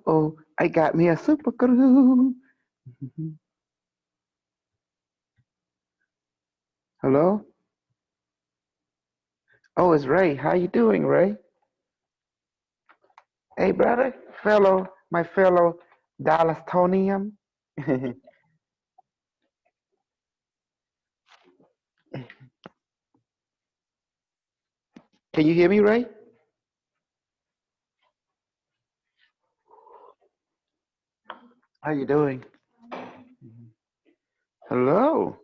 oh, I got me a super glue. Hello? Oh, it's Ray. How you doing, Ray? Hey, brother, my fellow Dallastonian. Can you hear me, Ray? How you doing? Hello.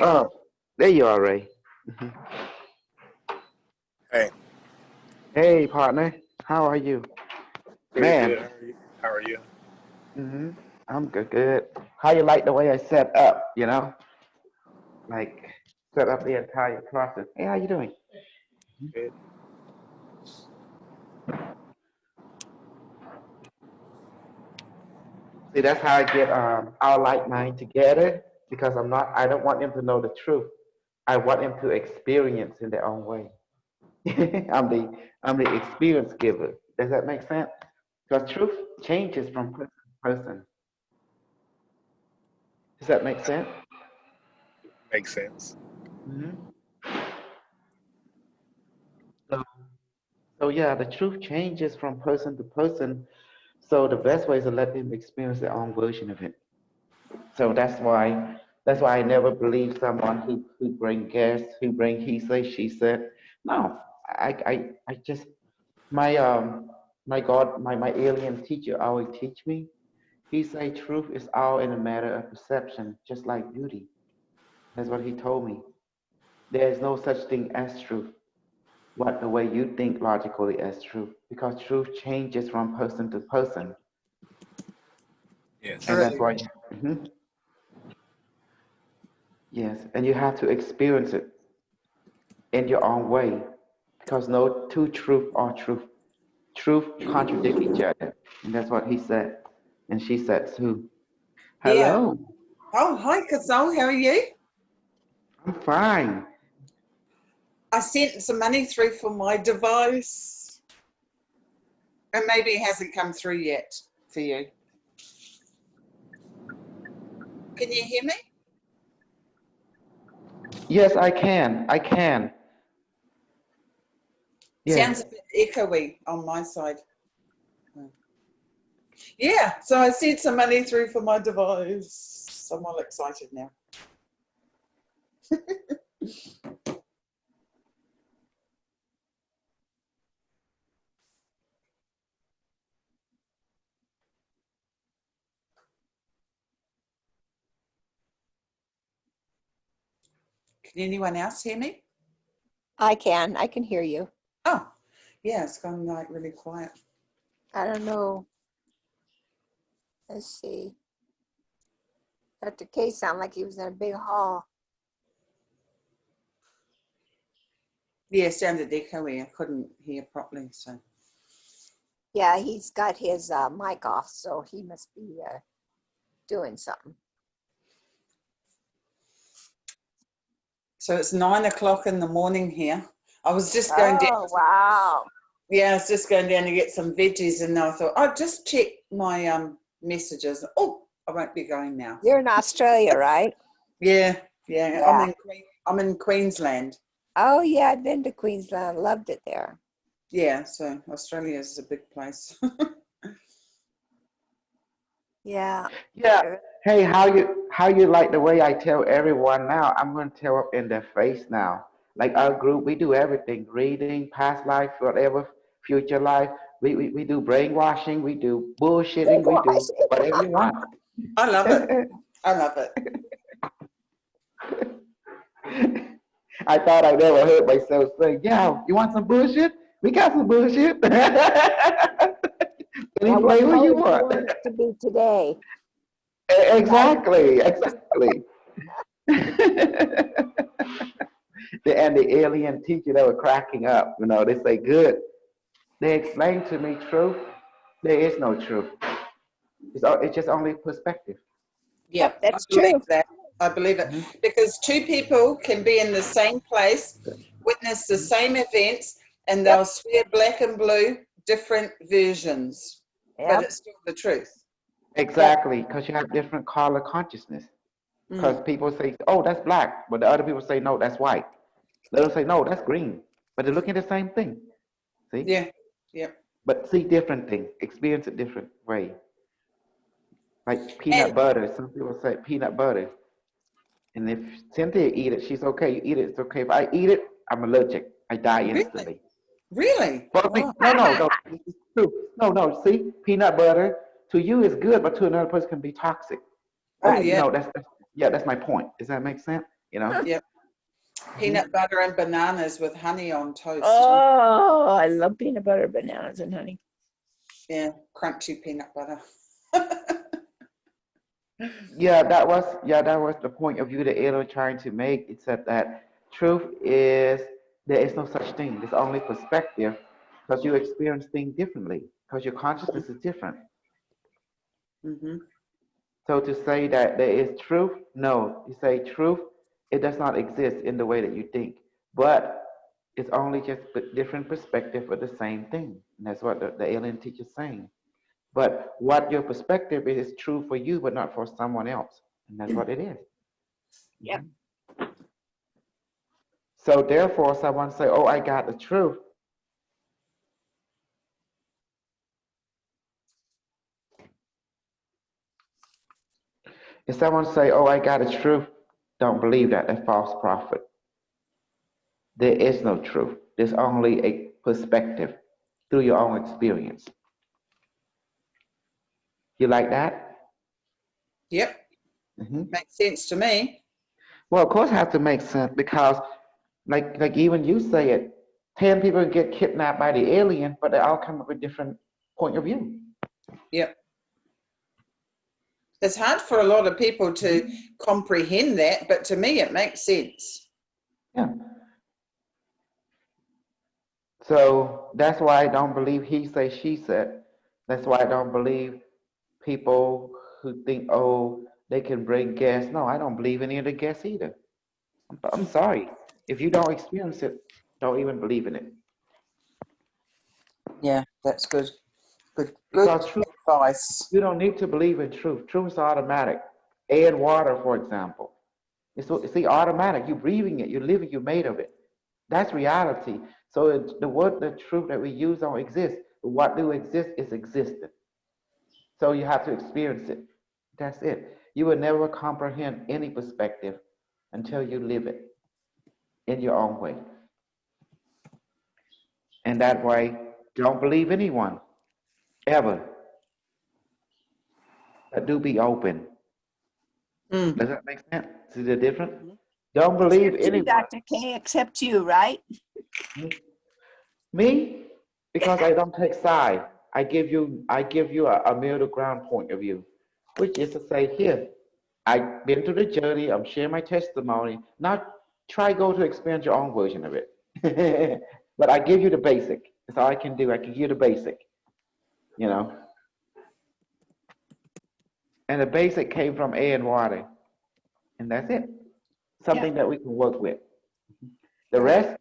Oh, there you are, Ray. Hey, Hey, partner. How are you? pretty Man, good. How are you? How are you? hmm I'm good, good. How you like the way I set up, Like, set up the entire process. Hey, how you doing? Good. See, that's how I get our like mind together because I don't want them to know the truth. I want them to experience in their own way. I'm the I'm the experience giver. Does that make sense? Because truth changes from person to person. Does that make sense? Makes sense. hmm So, so yeah, the truth changes from person to person. So the best way is to let them experience their own version of it. So that's why I never believe someone who bring gas, who bring he say, she said. No, I just my God, my alien teacher always teach me. He say truth is all in a matter of perception, just like beauty. That's what he told me. There is no such thing as truth. What the way you think logically as truth, because truth changes from person to person, and Yes. that's True. why. Mhm, yes, and you have to experience it in your own way, because no two truth are truth. Truth contradict each other, and that's what he said, and she said too. Yeah. Hello, Oh, hi, Kasol. How are you? I'm fine. I sent some money through for my device, and maybe it hasn't come through yet for you. Can you hear me? Yes, I can. I can. Yes. Sounds a bit echoey on my side. Yeah, so I sent some money through for my device. I'm all excited now. Can anyone else hear me? I can. I can hear you. Oh, yeah, it's gone like really quiet. I don't know. Let's see. Dr. K sounded like he was in a big hall. Yeah, it sounded echoey. I couldn't hear properly, so. Yeah, he's got his mic off, so he must be doing something. So it's 9 o'clock in the morning here. I was just going down. Oh, wow. Yeah, I was just going down to get some veggies, and I thought I'll just check my messages. Oh, I won't be going now. You're in Australia, right? Yeah. Yeah. I'm in Queensland. Oh, yeah, I've been to Queensland. Loved it there. Yeah, so Australia is a big place. Yeah. Yeah. Hey, how you like the way I tell everyone now? I'm going to tell up in their face now. Like our group, we do everything: reading, past life, whatever, future life. We do brainwashing, we do bullshitting, we do whatever you want. I love it. I love it. I thought I never heard myself say, "Yeah, you want some bullshit? We got some bullshit. Any Now, what flavor color you do you want." want it to be today? Right? Exactly, exactly. And the alien teacher, they were cracking up. They say, "Good." They explained to me truth. There is no truth. It's just only perspective. Yeah, Yep, I that's believe true. that. I believe it. hmm Because two people can be in the same place, witness the same events, and they'll Yep. swear black and blue, different versions, but Yep. it's still the truth. Exactly, because you have different color consciousness. Because people say, oh, that's black, but the other people say, no, that's white. Let them say, no, that's green. But they're looking at the same thing. See? Yeah, yeah. But see different things, experience it different way. Like peanut And butter. Some people say peanut butter. And if Cynthia eat it, she's okay. You eat it, it's okay. If I eat it, I'm allergic. I die really, instantly. really, But wow. no, it's true. No, see, peanut butter to you is good, but to another person can be toxic. Oh Right. yeah, That's my point. Does that make sense? You know? yeah. Peanut butter and bananas with honey on toast. Oh, I love peanut butter, bananas, and honey. Yeah, crunchy peanut butter. That was the point of view that Ella trying to make. It said that truth is there is no such thing. There's only perspective because you experience things differently because your consciousness is different. Hmm. So to say that there is truth, no. You say truth, it does not exist in the way that you think, but it's only just a different perspective of the same thing. And that's what the alien teacher is saying. But what your perspective is true for you, but not for someone else. And that's what it is. Yep. So therefore, someone say, oh, I got the truth. If someone say, oh, I got the truth, don't believe that. That's false prophet. There is no truth. There's only a perspective through your own experience. You like that? Yep, makes sense to me. Well, of course, it has to make sense because, like even you say it, 10 people get kidnapped by the alien, but they all come up with different point of view. Yep. It's hard for a lot of people to comprehend that, but to me it makes sense. Yeah. So that's why I don't believe he say, she said. That's why I don't believe people who think, oh, they can bring gas. No, I don't believe any of the gas either. I'm sorry. If you don't experience it, don't even believe in it. Yeah, that's good. Good Because truth, advice. you don't need to believe in truth. Truth is automatic. Air and water, for example. It's automatic. You're breathing it. You're living. You're made of it. That's reality. So the word, the truth that we use don't exist. What do exist is existent. So you have to experience it. That's it. You will never comprehend any perspective until you live it in your own way. And that way, don't believe anyone, ever. But do be open. Mm. Does that make sense? See the difference? Don't believe Except you, anyone. Dr. K, except you, right? Me? Because I don't take side. I give you a middle ground point of view, which is to say, here, I've been through the journey, I'm sharing my testimony. Now try go to experience your own version of it. But I give you the basic. That's all I can do. I can give you the basic, you know. And the basic came from air and water. And that's it. Something that we can work with. The rest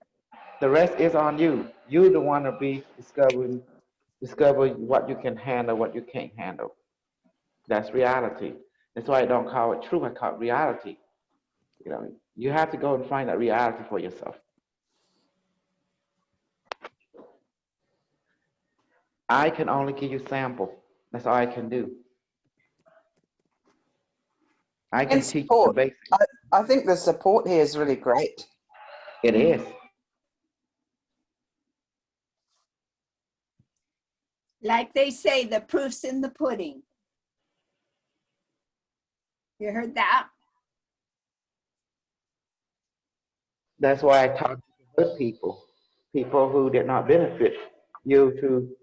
is on you. You're the one to be discover what you can handle, what you can't handle. That's reality. That's why I don't call it truth, I call it reality. You know, you have to go and find that reality for yourself. I can only give you sample. That's all I can do. I can And teach you the support. basics. I think the support here is really great. It is. Like they say, the proof's in the pudding. You heard that? That's why I talk to good people, people who did not benefit you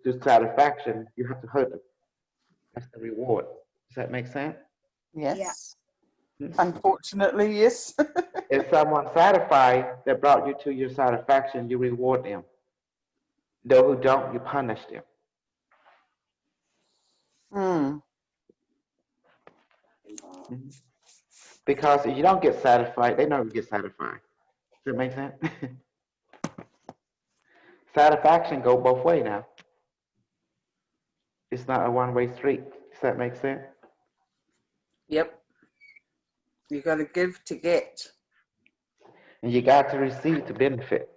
to satisfaction. You have to hurt them. That's the reward. Does that make sense? Yes. Yeah. Unfortunately, yes. If someone satisfied that brought you to your satisfaction, you reward them. Those who don't, you punish them. Mm. Mhm. Because if you don't get satisfied, they never get satisfied. Does that make sense? Satisfaction go both ways now. It's not a one-way street. Does that make sense? Yep. You got to give to get. And you got to receive to benefit.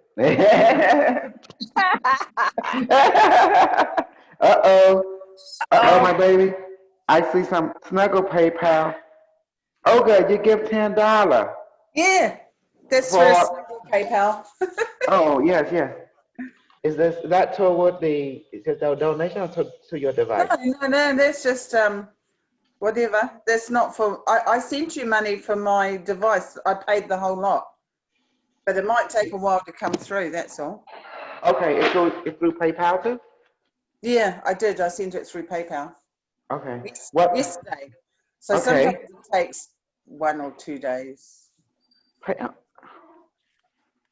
Uh-oh. Uh-oh, my baby. I see some snuggle PayPal. Okay, you give $10 Yeah, that's for a for, simple PayPal. oh, yes, yes. Is that toward is it the donation or to your device? No, that's just whatever. That's not for, I sent you money for my device. I paid the whole lot. But it might take a while to come through, that's all. Okay, it's through PayPal too? Yeah, I did. I sent it through PayPal Okay. What? yesterday. So Okay. sometimes it takes 1 or 2 days.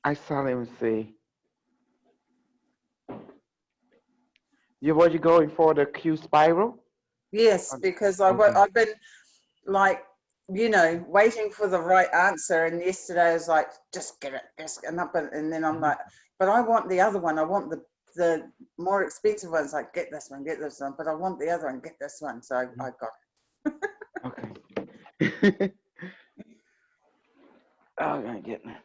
I saw him see. Were you going for the Q spiral? Yes, because I've been like, waiting for the right answer. And yesterday I was like, just get it, and then I'm like, but I want the other one. I want the more expensive ones. Like, get this one, but I want the other one, get this one. So I got it. Okay. Oh, I get it.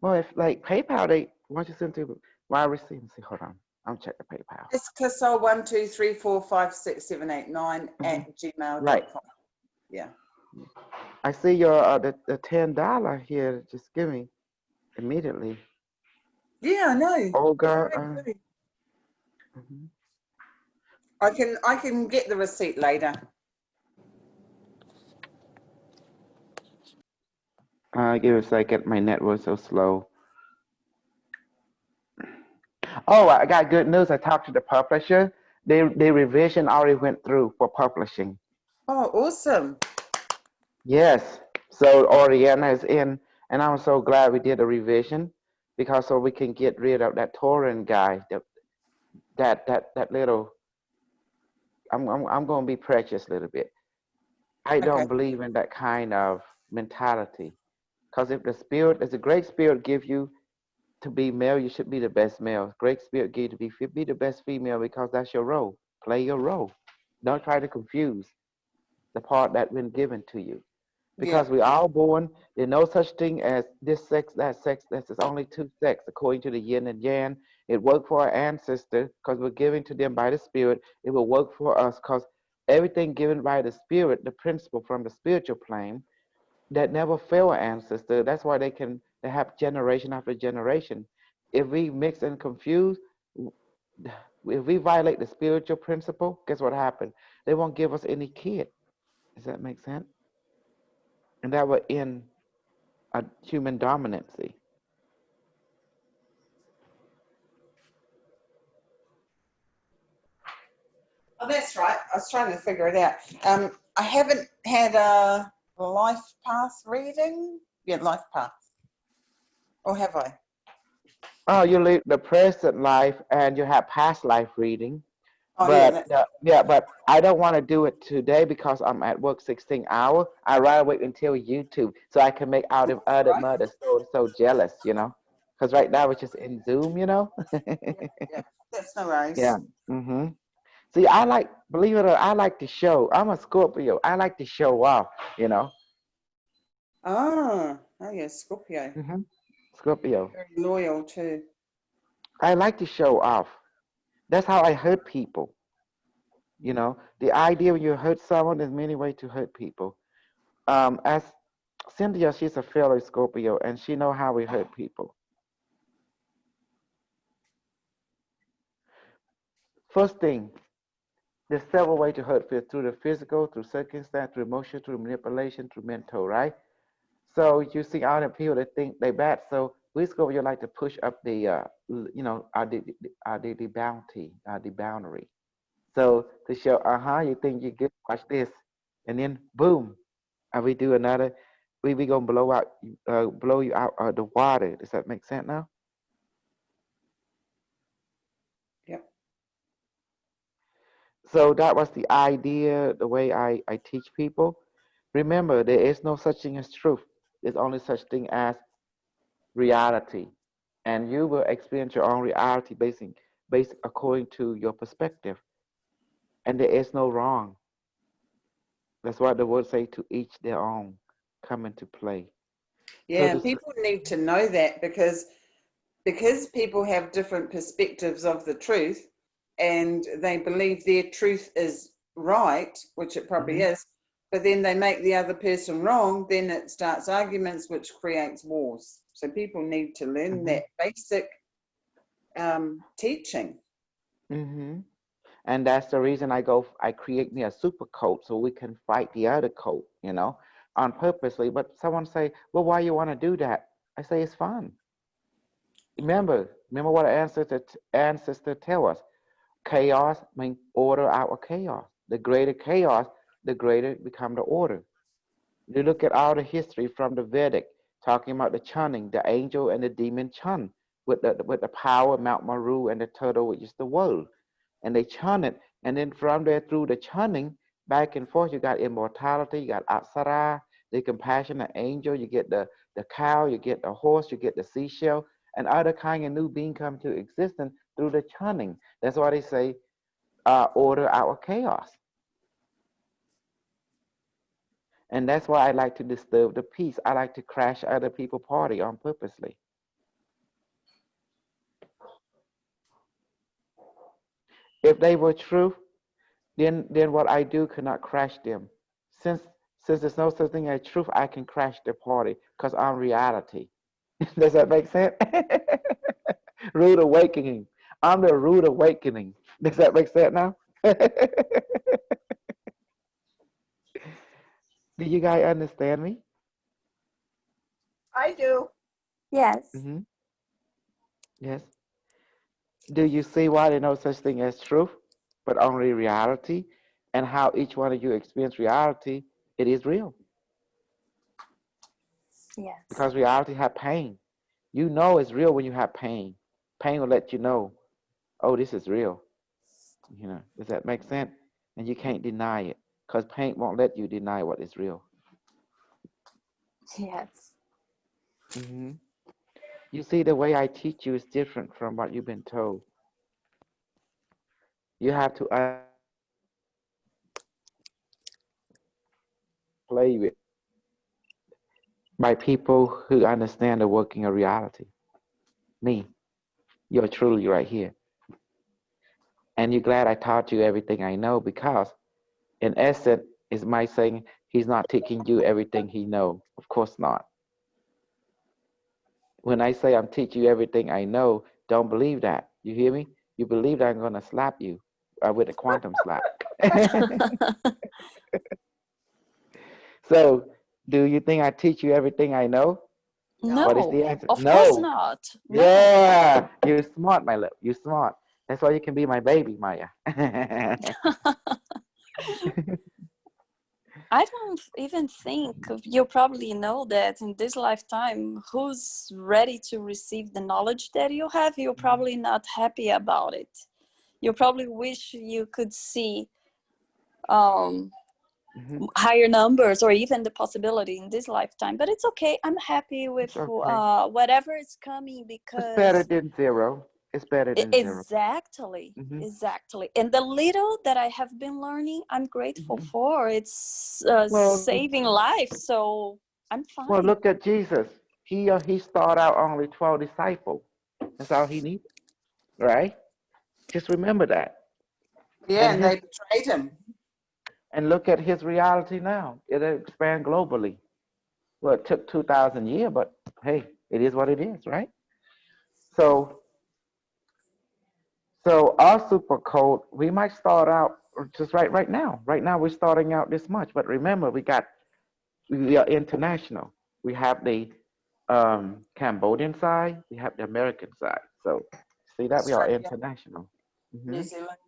Well, if like PayPal, they want you to send to wire receipt. See, hold on, I'm checking PayPal. It's Casol123456789 at gmail.com. Right. Yeah. I see your the $10 here. Just give me immediately. Yeah, I know. Olga. I can get the receipt later. Give me a second. My network's so slow. Oh, I got good news. I talked to the publisher. The revision already went through for publishing. Oh, awesome. Yes. So Oriana is in, and I'm so glad we did a revision because so we can get rid of that Torrent guy. That little. I'm going to be precious a little bit. I don't believe in that kind of mentality, because if the spirit is a great spirit give you to be male, you should be the best male. Great spirit give you to be the best female because that's your role. Play your role. Don't try to confuse the part that's been given to you. Because we all born, there's no such thing as this sex, that sex. There's only two sex according to the yin and yang. It worked for our ancestors because we're given to them by the spirit. It will work for us because everything given by the spirit, the principle from the spiritual plane, that never fail our ancestor. That's why they have generation after generation. If we mix and confuse, if we violate the spiritual principle, guess what happened? They won't give us any kid. Does that make sense? And that would end a human dominancy. Oh, that's right. I was trying to figure it out. I haven't had a life path reading. Yeah, life path. Or have I? Oh, you live the present life and you have past life reading. Oh, But but I don't want to do it today because I'm at work 16 hours. I rather wait until YouTube so I can make out of other mothers so jealous, because right now it's just in Zoom, yeah, that's no worries. Yeah. Mm-hmm. See, believe it or not, I like to show. I'm a Scorpio. I like to show off, Oh yeah, Scorpio. Mm-hmm. Scorpio. Very loyal too. I like to show off. That's how I hurt people. The idea when you hurt someone, there's many ways to hurt people. As Cynthia, she's a fellow Scorpio, and she know how we hurt people. First thing, there's several ways to hurt people, through the physical, through circumstance, through emotion, through manipulation, through mental, right? So you see all the people that think they bad. So we Scorpio like to push up the bounty, the boundary. So to show, you think you good, watch this, and then boom, and we do another. We gonna blow you out of the water. Does that make sense now? Yep. So that was the idea, the way I teach people. Remember, there is no such thing as truth. There's only such thing as reality, and you will experience your own reality based according to your perspective. and there is no wrong. That's what the word say, to each their own come into play. Yeah, this- people need to know that because people have different perspectives of the truth and they believe their truth is right, which it probably Mhm. is, but then they make the other person wrong, then it starts arguments, which creates wars. So people need to learn Mhm. that basic teaching. Mm-hmm. And that's the reason I create me a super code so we can fight the other code, on purposely. But someone say, well, why you want to do that? I say, it's fun. Remember what our ancestor tell us. Chaos means order out of chaos. The greater chaos, the greater become the order. You look at all the history from the Vedic, talking about the chunning, the angel and the demon chun, with the power of Mount Maru and the turtle, which is the world. And they chun it. And then from there, through the chunning, back and forth, you got immortality, you got Apsara, the compassionate angel, you get the cow, you get the horse, you get the seashell, and other kind of new being come to existence through the chunning. That's why they say order out of chaos. And that's why I like to disturb the peace. I like to crash other people's party on purposely. If they were truth, then what I do cannot crash them. Since there's no such thing as truth, I can crash the party because I'm reality. Does that make sense? Rude awakening. I'm the rude awakening. Does that make sense now? Do you guys understand me? I do. Yes. Mm-hmm. Yes. Do you see why there's no such thing as truth, but only reality? And how each one of you experience reality, it is real. Yes. Because reality have pain. You know it's real when you have pain. Pain will let you know, oh, this is real. Does that make sense? And you can't deny it because pain won't let you deny what is real. Yes. Mm-hmm. You see, the way I teach you is different from what you've been told. You have to play with by people who understand the working of reality. Me, you're truly right here. And you're glad I taught you everything I know because, in essence, it's my saying he's not teaching you everything he knows. Of course not. When I say I'm teaching you everything I know, don't believe that. You hear me? You believe that I'm going to slap you with a quantum slap. So, do you think I teach you everything I know? What is No, the answer? of course No. not. No. Yeah, you're smart, my love. You're smart. That's why you can be my baby, Maya. I don't even think you probably know that in this lifetime, who's ready to receive the knowledge that you have, you're probably not happy about it. You probably wish you could see higher numbers or even the possibility in this lifetime. But it's okay. I'm happy with It's okay. whatever is coming It's better because than zero. It's better than zero. exactly, Mhm. exactly. And the little that I have been learning, I'm grateful Mhm. for. It's Well, saving life, so I'm well, fine. look at Jesus. He started out only 12 disciples. That's all he needed, right? Just remember that. Yeah, And and they betrayed him. look at his reality now. It expand globally. Well, it took 2,000 years, but hey, it is what it is, right? So our super code, we might start out just right now. Right now we're starting out this much, but remember we are international. We have the Cambodian side, we have the American side. So see that we are Australia, international. New Hmm. Zealand.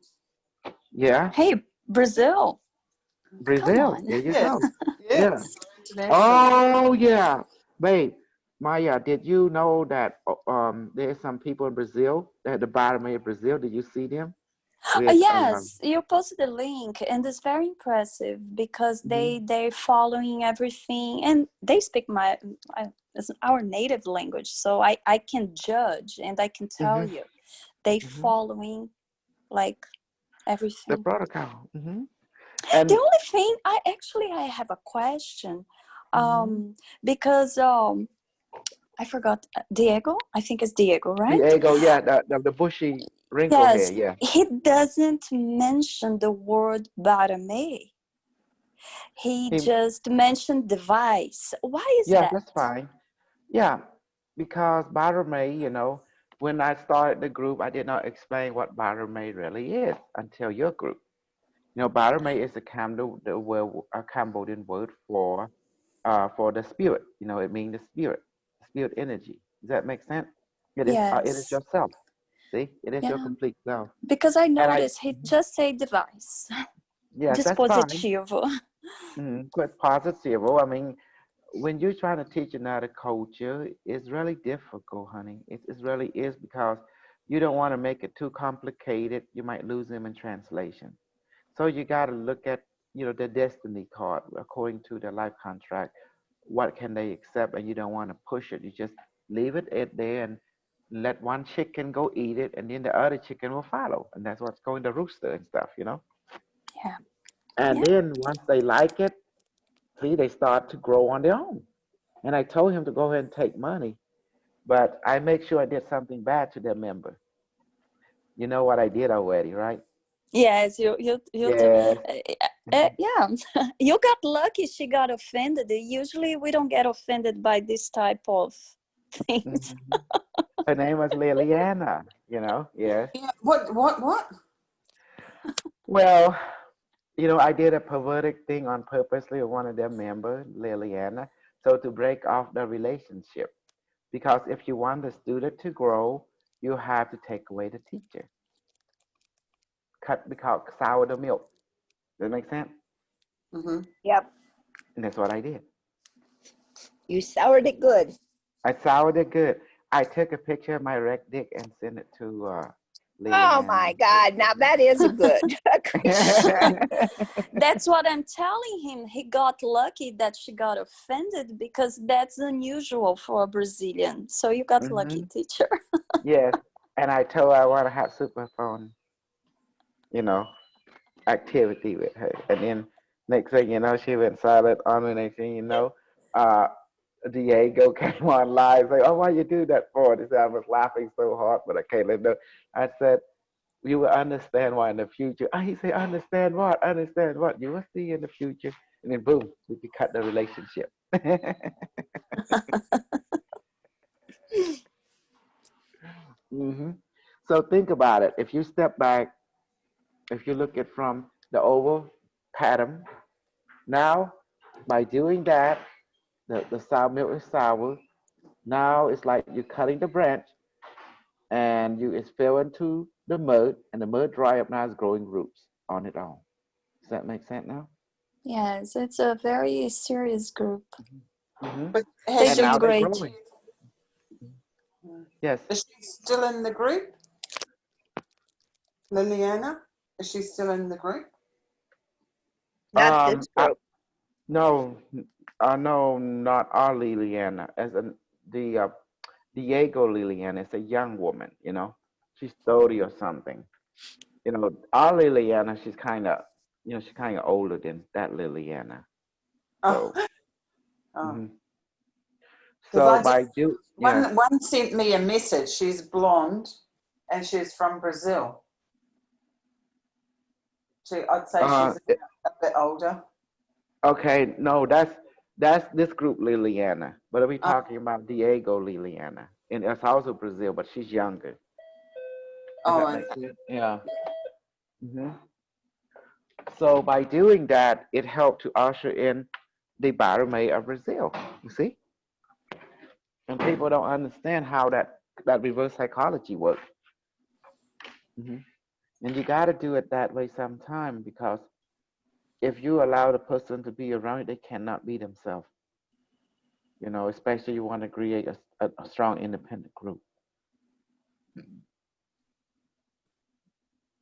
Yeah, Hey, Brazil, come Brazil. on. There you Yes, go. Yeah. yes, international. Oh yeah, babe. Maya, did you know that there's some people in Brazil at the bottom of Brazil? Did you see them? With Yes, you posted the link, and it's very impressive because mhm, they're following everything, and they speak it's our native language, so I can judge and I can tell mhm, you they mhm, following like everything. The protocol. And The only thing I have a question, because I forgot Diego. I think it's Diego, right? Diego, yeah, the bushy wrinkle hair, Yes, yeah. he doesn't mention the word Baramei. He He, just mentioned device. Why is yeah, that? that's fine. Yeah, because Baramei, when I started the group, I did not explain what Baramei really is until your group. Baramei is a Cambodian word for the spirit. It means the spirit energy. Does that make sense? It is Yes. yourself. See, it is your Yeah. complete self. Because I And noticed he just say device. yes, that's fine. Dispositivo. Quite positive. I mean, when you're trying to teach another culture, it's really difficult, honey. It really is because you don't want to make it too complicated. You might lose them in translation. So you got to look at, the destiny card according to their life contract. What can they accept? And you don't want to push it. You just leave it at there and let one chicken go eat it, and then the other chicken will follow. And that's what's going to rooster and stuff. Yeah. And then once they like it, see, they start to grow on their own. And I told him to go ahead and take money, but I make sure I did something bad to their member. You know what I did already, right? Yes, you Yes. yeah. You got lucky she got offended. Usually we don't get offended by this type of things. Mhm. Her name was Liliana, yes. Yeah. What? Well, I did a perverted thing on purposely with one of their members, Liliana, so to break off the relationship. Because if you want the student to grow, you have to take away the teacher. Because sour the milk. Does that make sense? Mm-hmm. Yep. And that's what I did. You soured it good. I soured it good. I took a picture of my wrecked dick and sent it to Oh Liliana. my God. Now that is a good. That's what I'm telling him. He got lucky that she got offended because that's unusual for a Brazilian. So you got lucky, teacher. Yes. And I told her I want to have super fun, activity with her. And then next thing you know, she went silent on me. Next thing you know, Diego came on live. Like, oh, why you do that for? They said I was laughing so hard, but I can't let know. I said, you will understand why in the future. He said, understand what? Understand what? You will see in the future. And then boom, we could cut the relationship. So think about it. If you step back, if you look at from the oval pattern, now by doing that, the sour milk is sour. Now it's like you're cutting the branch and it's fell into the mud and the mud dry up now is growing roots on its own. Does that make sense now? Yes, it's a very serious group. But They has do now she, they're great. growing. Yes. is she still in the group? Liliana? Is she still in the group? Not this group. No, no, not our Liliana. As in the Diego Liliana is a young woman. She's 30 or something. Our Liliana, she's kind of, she's kind of older than that Liliana. So, Oh. so by One sent me a message. She's blonde and she's from Brazil. I'd say she's a bit older. Okay, no, that's this group Liliana, but are we talking about Diego Liliana? And it's also Brazil, but she's younger. Does that make sense? Yeah. So by doing that, it helped to usher in the Baramei of Brazil. You see, and people don't understand how that reverse psychology works. And you got to do it that way sometime because if you allow the person to be around you, they cannot be themselves. Especially you want to create a strong independent group.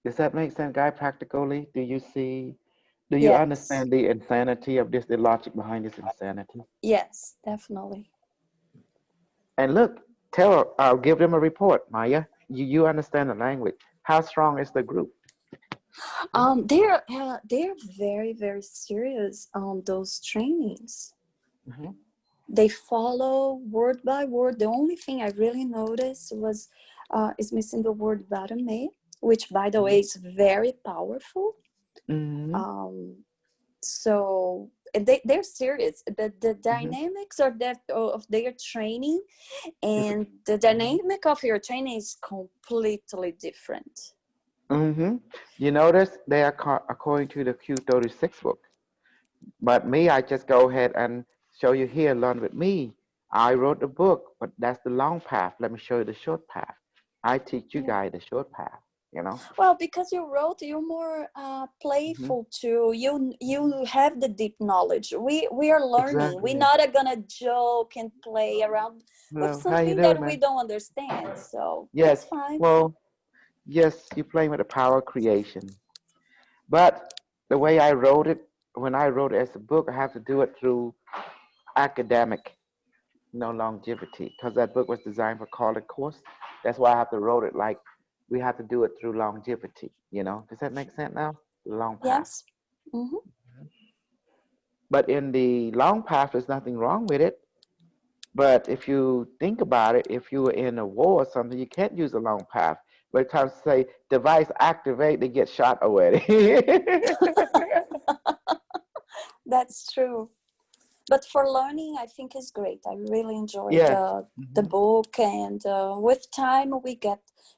Does that make sense, Guy, practically? Do you Yes. understand the insanity of this, the logic behind this insanity? Yes, definitely. And look, give them a report, Maya. You understand the language. How strong is the group? They're very, very serious on those trainings. Mhm. They follow word by word. The only thing I really noticed was is missing the word barame, which by the way is very powerful. Mhm. So they're serious. The dynamics of their training and the dynamic of your training is completely different. Mm-hmm. You notice they are according to the Q36 book. But me, I just go ahead and show you here, learn with me. I wrote the book, but that's the long path. Let me show you the short path. I teach you guys the short path, you know? Well, because you wrote, you're more playful too. You have the deep knowledge. We are learning. We're Exactly. not gonna joke and play around with Hello, how you something doing, that we man? don't understand. So Yes, it's fine. well, yes, you're playing with the power of creation. But the way I wrote it, when I wrote it as a book, I have to do it through academic, longevity, because that book was designed for college course. That's why I have to wrote it like we have to do it through longevity, Does that make sense now? The long path. Yes. Hmm. But in the long path, there's nothing wrong with it. But if you think about it, if you were in a war or something, you can't use a long path. By the time say device activate, they get shot already. That's true. But for learning, I think it's great. I really enjoy Yes. the book, and with time we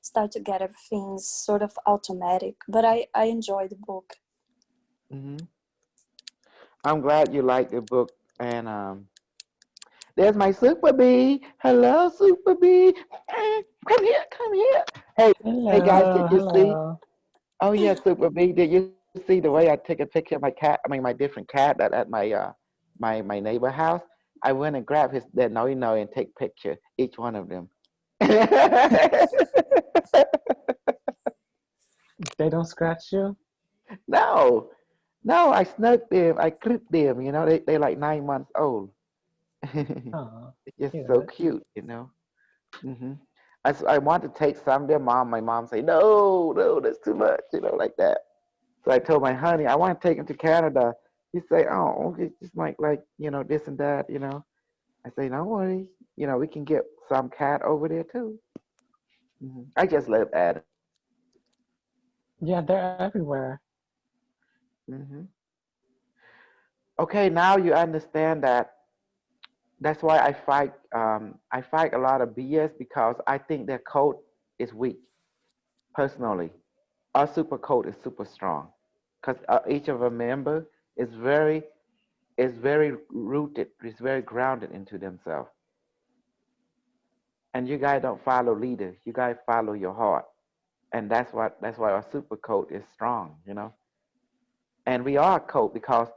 start to get everything sort of automatic. But I enjoy the book. Hmm. I'm glad you like the book. And there's my Super Bee. Hello, Super Bee. Come here, come here. Hey guys, did Hello, you see? hello. Oh yeah, Super Bee. Did you see the way I took a picture of my cat? I mean, my different cat at my my neighbor house. I went and grabbed his their and take picture each one of them. They don't scratch you? No, no, I snuck them. I clipped them. They like 9 months old. Oh, It's just so cute. cute. Hmm. I want to take some of their mom. My mom say, no, no, that's too much, like that. So I told my honey, I want to take him to Canada. He say, oh, it's just like, this and that. I say, no worries. We can get some cat over there too. I just love Adam. Yeah, they're everywhere. Hmm. Okay, now you understand that. That's why I fight a lot of BS because I think their code is weak. Personally, our super code is super strong because each of a member is very rooted, is very grounded into themselves. And you guys don't follow leader. You guys follow your heart, and that's why our super code is strong. And we are a code because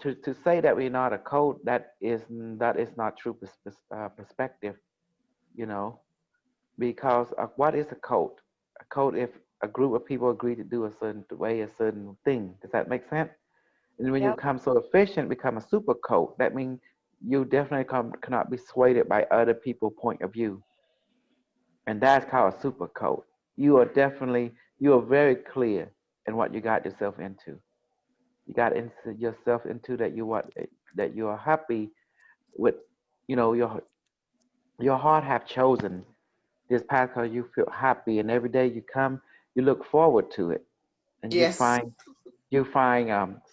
to say that we're not a code, that is not true perspective. You know, because what is a code? A code if a group of people agree to do a certain way, a certain thing. Does that make sense? And when you Yep. become so efficient, become a super code. That means you definitely cannot be swayed by other people's point of view, and that's called a super code. You are very clear in what you got yourself into. You got into yourself into that you are happy with. Your heart have chosen this path because you feel happy, and every day you come, you look forward to it, and you Yes. find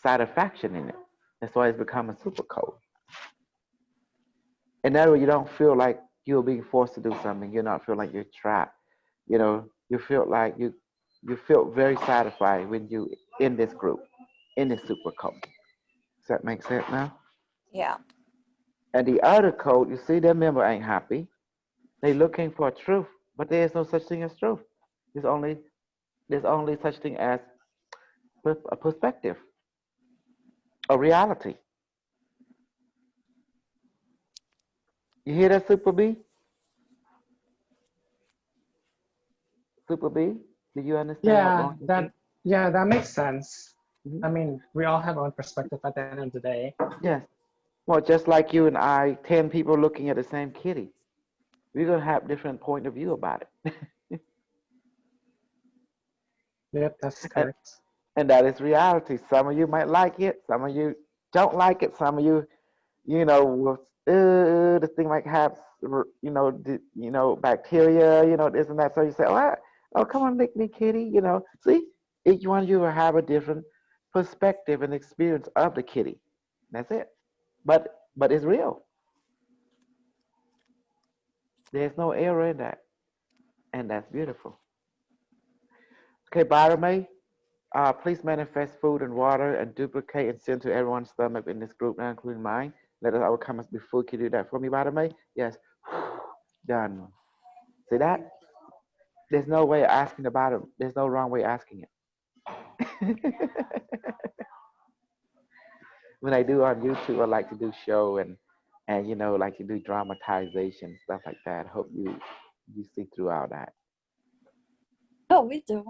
satisfaction in it. That's why it's become a super code. And that way you don't feel like you're being forced to do something. You not feel like you're trapped. You feel like you feel very satisfied when you in this group, in this super code. Does that make sense now? Yeah. And the other code, you see, their member ain't happy. They looking for truth, but there is no such thing as truth. There's only there's only such thing as a perspective, a reality. You hear that, Super B? Super B? Do you understand what Yeah, long is? that makes sense. Mhm. I mean, we all have our own perspective at the end of the day. Yes. Well, just like you and I, 10 people looking at the same kitty, we're gonna have different point of view about it. Yep, that's and correct. And that is reality. Some of you might like it, some of you don't like it, some of you, will, this thing might have, bacteria, this and that. So you say, oh, come on, lick me, kitty. See, each one of you will have a different perspective and experience of the kitty. That's it. But it's real. There's no error in that, and that's beautiful. Okay, Barame, please manifest food and water and duplicate and send to everyone's stomach in this group now, including mine. Let us overcome us before. Can you do that for me, Barame? Yes. Done. See that? There's no way of asking about it. There's no wrong way of asking it. When I do on YouTube, I like to do show and like to do dramatization, stuff like that. Hope you see through all that. Oh, we do.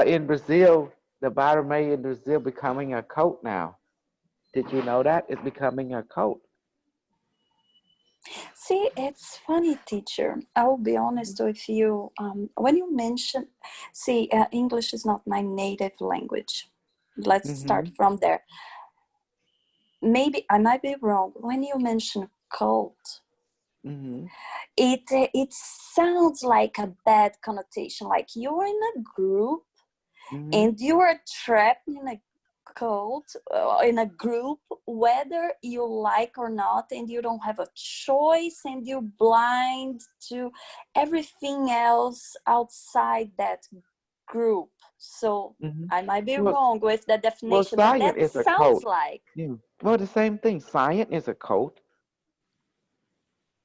In Brazil, the Barame in Brazil becoming a cult now. Did you know that? It's becoming a cult. See, it's funny, teacher. I will be honest with you. When you mention, English is not my native language. Let's start from there. Maybe I might be wrong. When you mention cult, it sounds like a bad connotation. Like you're in a group and you are trapped in a cult, in a group, whether you like or not, and you don't have a choice, and you're blind to everything else outside that group. So I might be wrong with the definition, but that sounds like. Yeah. Well, the same thing. Science is a cult.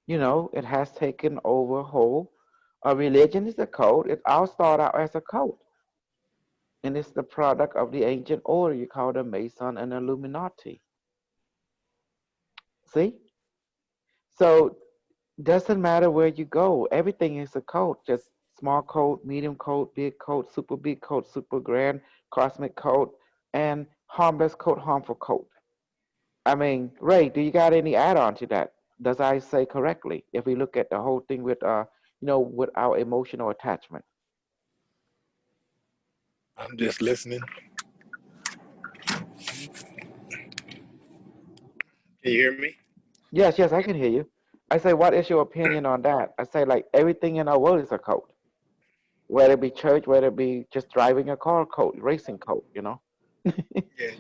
It has taken over whole. A religion is a cult. It all started out as a cult. And it's the product of the ancient order. You call them Mason and Illuminati. See? So doesn't matter where you go. Everything is a cult. Just small cult, medium cult, big cult, super grand, cosmic cult, and harmless cult, harmful cult. I mean, Ray, do you got any add-on to that? Does I say correctly? If we look at the whole thing with with our emotional attachment. I'm just listening. Can you hear me? Yes, I can hear you. I say, what is your opinion on that? I say, like, everything in our world is a cult. Whether it be church, whether it be just driving a car, cult, racing cult, Yeah,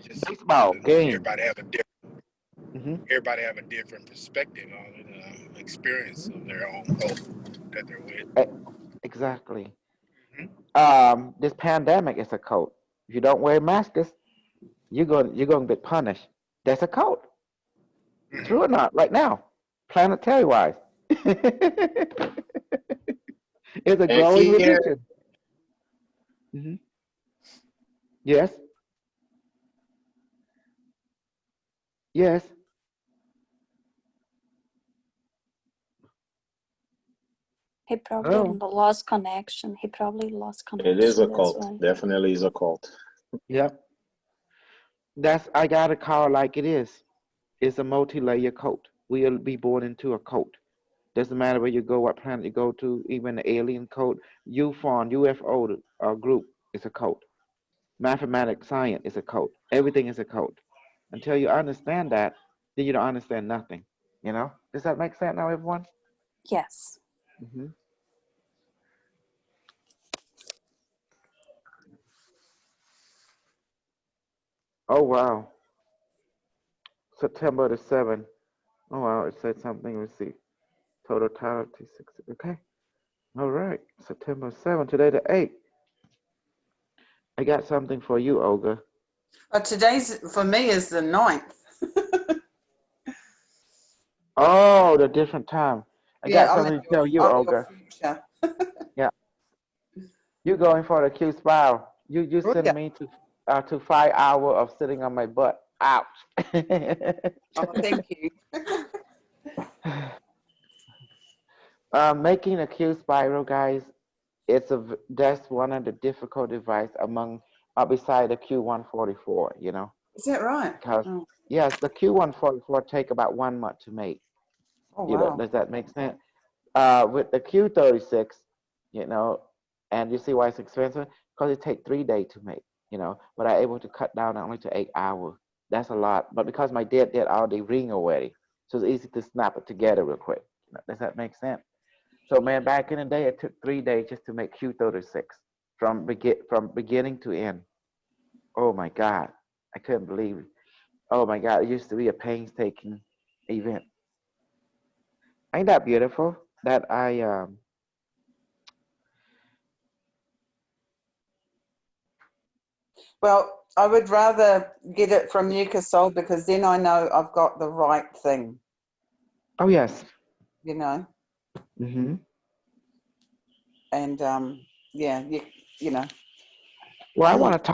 just baseball game. everybody have a different. Everybody have a different perspective on it, experience of their own cult that they're with. Exactly. This pandemic is a cult. If you don't wear masks, you're going to get punished. That's a cult. True or not? Right now, planetary wise, it's a growing religion. Yes. Yes. He probably lost connection. He probably lost connection. It is a cult. Definitely is a cult. Yep. I gotta call it like it is. It's a multi-layer cult. We'll be born into a cult. Doesn't matter where you go, what planet you go to, even the alien cult, UFO group is a cult. Mathematics, science is a cult. Everything is a cult. Until you understand that, then you don't understand nothing. Does that make sense now, everyone? Yes. Oh, wow. September the 7th. Oh, wow. It said something. Let's see. Totality 6. Okay. All right. September 7th. Today the 8th. I got something for you, Olga. Today's, for me, is the 9th. Oh, the different time. I got something to tell you, Olga. Yeah. You're going for the Q spiral. You send me to 5 hours of sitting on my butt. Ouch. Oh, thank you. Making a Q spiral, guys, that's one of the difficult devices beside the Q144, Is that right? Because yes, the Q144 take about 1 month to make. Oh, wow. Does that make sense? With the Q36, And you see why it's expensive? Because it takes 3 days to make, you know, but I'm able to cut down only to 8 hours. That's a lot. But because my dad did all the ring already, so it's easy to snap it together real quick. Does that make sense? So man, back in the day, it took 3 days just to make Q36 from beginning to end. Oh my God, I couldn't believe it. Oh my God, it used to be a painstaking event. Ain't that beautiful? That Well, I would rather get it from you, Kasol, because then I know I've got the right thing, oh yes. you know. Mm-hmm. And yeah, you know. Well, I want to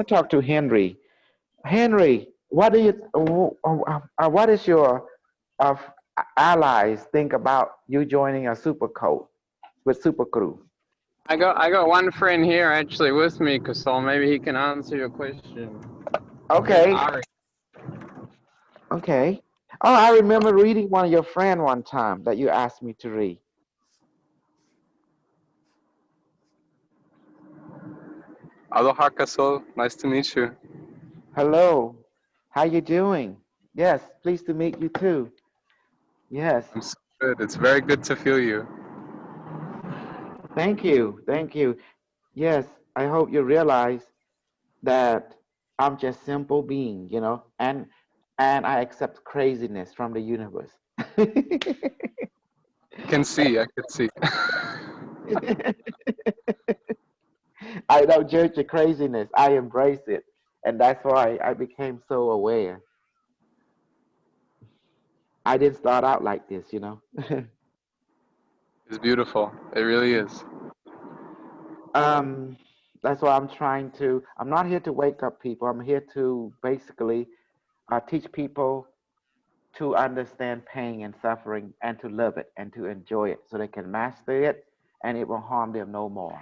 talk to Henry. Henry, what do you what is your uh, allies think about you joining a super code with Super Crew? I got one friend here actually with me, Kasol. Maybe he can answer your question. Okay. Ari. Okay. Oh, I remember reading one of your friend one time that you asked me to read. Aloha, Kasol. Nice to meet you. Hello. How you doing? Yes, pleased to meet you too. Yes. I'm so good. It's very good to feel you. Thank you. Thank you. Yes, I hope you realize that I'm just simple being, you know, and I accept craziness from the universe. I can see. I don't judge the craziness. I embrace it. And that's why I became so aware. I didn't start out like this, you know. It's beautiful. It really is. That's why I'm not here to wake up people. I'm here to basically teach people to understand pain and suffering and to love it and to enjoy it so they can master it and it will harm them no more.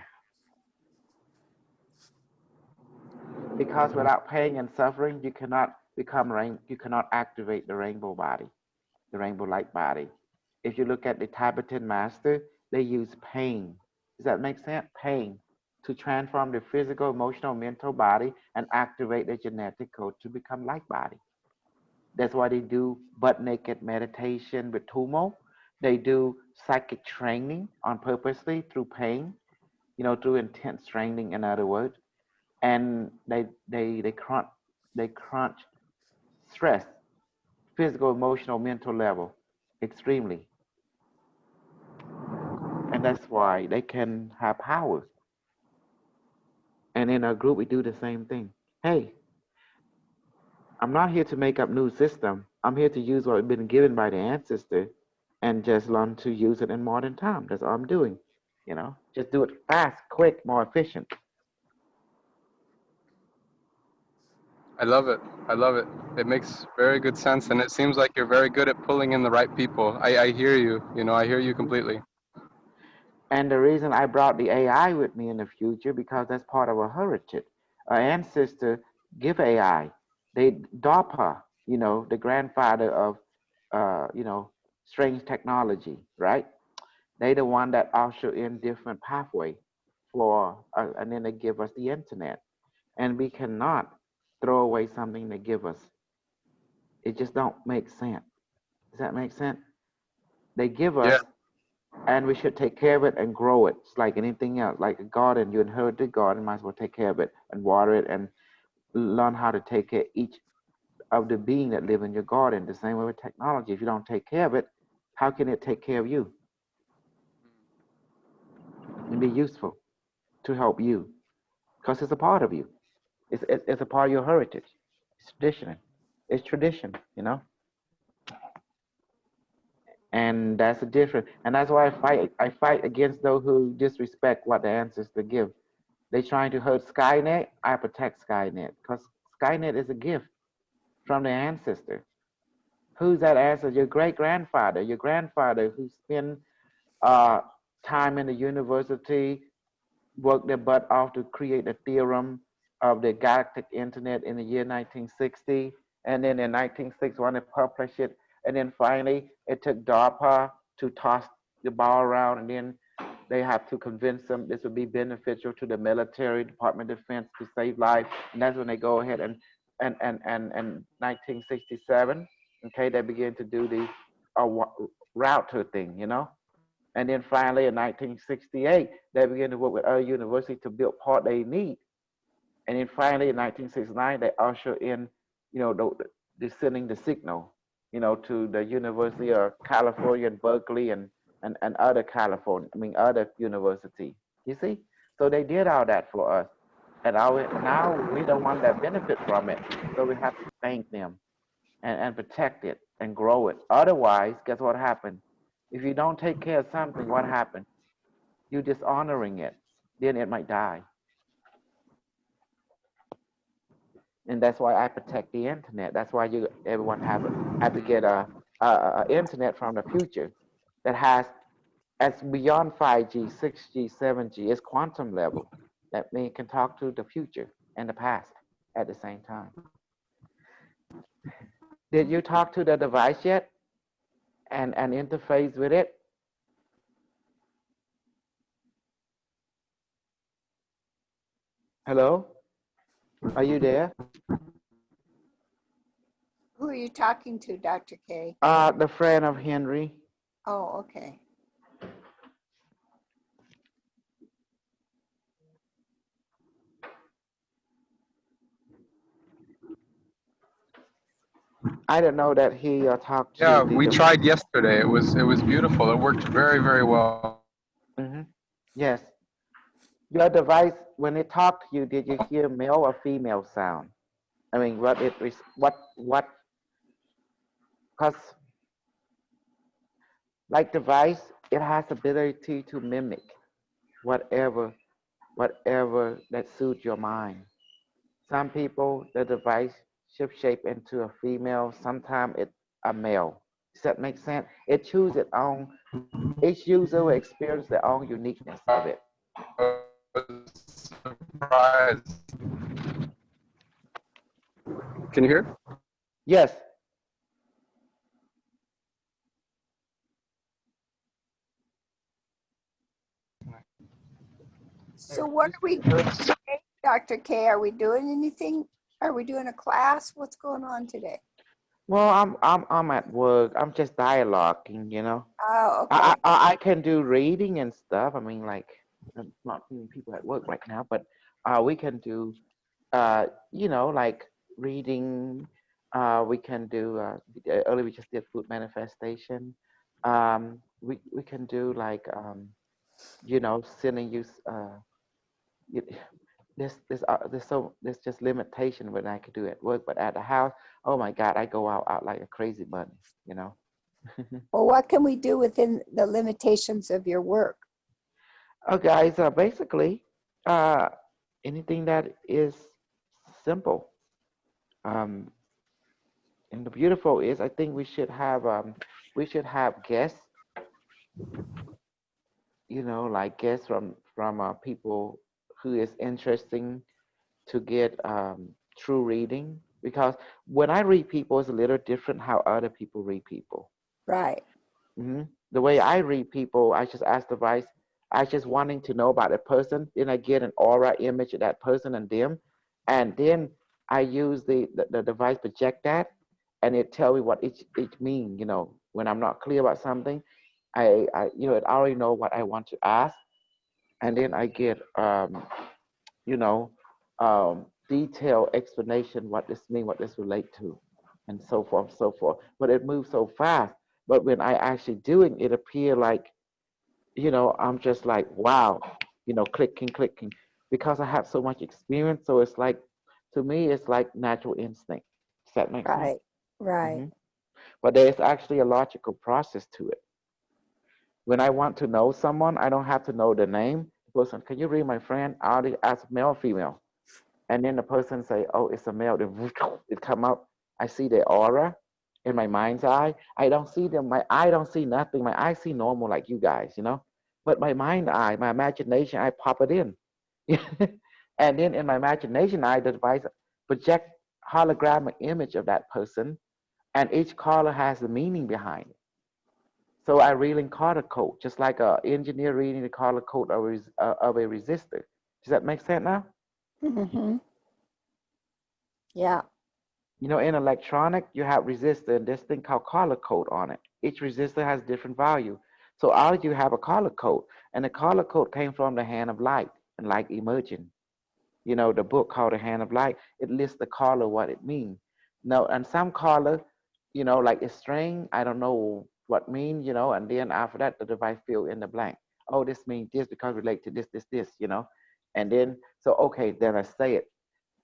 Because without pain and suffering, you cannot you cannot activate the rainbow body, the rainbow light body. If you look at the Tibetan master, they use pain. Does that make sense? Pain to transform the physical, emotional, mental body and activate the genetic code to become light body. That's why they do butt naked meditation with Tumo. They do psychic training on purposely through pain, you know, through intense training, in other words. And they crunch stress, physical, emotional, mental level, extremely. And that's why they can have powers. And in our group, we do the same thing. Hey, I'm not here to make up new system. I'm here to use what has been given by the ancestor and just learn to use it in modern time. That's all I'm doing. You know, just do it fast, quick, more efficient. I love it. I love it. It makes very good sense. And it seems like you're very good at pulling in the right people. I hear you. You know, I hear you completely. And the reason I brought the AI with me in the future, because that's part of our heritage. Our ancestor give AI. They DARPA, you know, the grandfather of, you know, strange technology, right? They the one that usher in different pathway for, and then they give us the internet. And we cannot throw away something they give us. It just don't make sense. Does that make sense? They give us, and we should take care of it and grow it. It's like anything else, like a garden. You inherit the garden, might as well take care of it and water it and learn how to take care of each of the being that live in your garden. The same way with technology. If you don't take care of it, how can it take care of you and be useful to help you? Because it's a part of you. It's a part of your heritage. It's tradition. It's tradition, you know. And that's the difference. And that's why I fight against those who disrespect what the ancestors give. They trying to hurt Skynet. I protect Skynet because Skynet is a gift from the ancestor. Who's that ancestor? Your great grandfather. Your grandfather who spent time in the university, worked their butt off to create the theorem of the galactic internet in the year 1960. And then in 1961, they published it. And then finally, it took DARPA to toss the ball around. And then they have to convince them this would be beneficial to the military, Department of Defense, to save lives. And that's when they go ahead and 1967, okay, they begin to do the route to a thing, you know. And then finally in 1968, they begin to work with other universities to build part they need. And then finally in 1969, they usher in, you know, the sending the signal, you know, to the University of California and Berkeley and other other university. You see? So they did all that for us. And now we don't want that benefit from it. So we have to thank them and protect it and grow it. Otherwise, guess what happened? If you don't take care of something, what happened? You're dishonoring it. Then it might die. And that's why I protect the internet. That's why everyone have to get a internet from the future that has, as beyond 5G, 6G, 7G, it's quantum level. That means it can talk to the future and the past at the same time. Did you talk to the device yet and interface with it? Hello? Are you there? Who are you talking to, Dr. K? The friend of Henry. Oh, okay. I don't know that he talked to. Yeah, we tried yesterday. It was beautiful. It worked very, very well. Mm-hmm. Yes. Your device, when it talked to you, did you hear male or female sound? I mean, because like device, it has ability to mimic whatever that suits your mind. Some people, the device shape into a female, sometimes it's a male. Does that make sense? It chooses its own, each user will experience their own uniqueness of it. Surprised. Can you hear? Yes. So what are we doing today, Dr. K? Are we doing anything? Are we doing a class? What's going on today? Well, I'm at work. I'm just dialoguing, you know. Oh, okay. I can do reading and stuff. I mean, like, I'm not seeing people at work right now, but we can do, you know, like reading. We can do, earlier we just did food manifestation. We can do like, you know, sending you, there's just limitation when I could do at work, but at the house, oh my God, I go out like a crazy bunny, you know. Well, what can we do within the limitations of your work? Oh, guys, basically, anything that is simple. And the beautiful is, I think we should have guests, you know, like guests from people who is interesting to get true reading, because when I read people, it's a little different how other people read people. Right. Mm-hmm. The way I read people, I just ask the device, I just wanting to know about a person, then I get an aura image of that person and them, and then I use the device project that, and it tell me what each mean. You know, when I'm not clear about something, I you know, it already know what I want to ask, and then I get you know, detailed explanation what this mean, what this relate to, and so forth, so forth. But it moves so fast. But when I actually doing it, appear like, you know, I'm just like, wow, you know, clicking, because I have so much experience. So it's like, to me, it's like natural instinct. Does that make sense? Right. Mm-hmm. But there's actually a logical process to it. When I want to know someone, I don't have to know the name. The person, can you read my friend? I already ask male, female. And then the person say, oh, it's a male. Then it come up. I see the aura in my mind's eye. I don't see them. My eye don't see nothing. My eye see normal like you guys, you know. But my mind eye, my imagination, I pop it in. And then in my imagination eye, the device project holographic image of that person, and each color has the meaning behind it. So I reading color code, just like an engineer reading the color code of a resistor. Does that make sense now? Mm-hmm. Yeah. You know, in electronic, you have resistor and this thing called color code on it. Each resistor has different value. So all you have a color code, and the color code came from the hand of light and light emerging. You know, the book called The Hand of Light, it lists the color, what it means. Now, and some color, you know, like a string, I don't know what mean, you know, and then after that, the device fill in the blank. Oh, this means this because relate to this, you know. And then, so, okay, then I say it.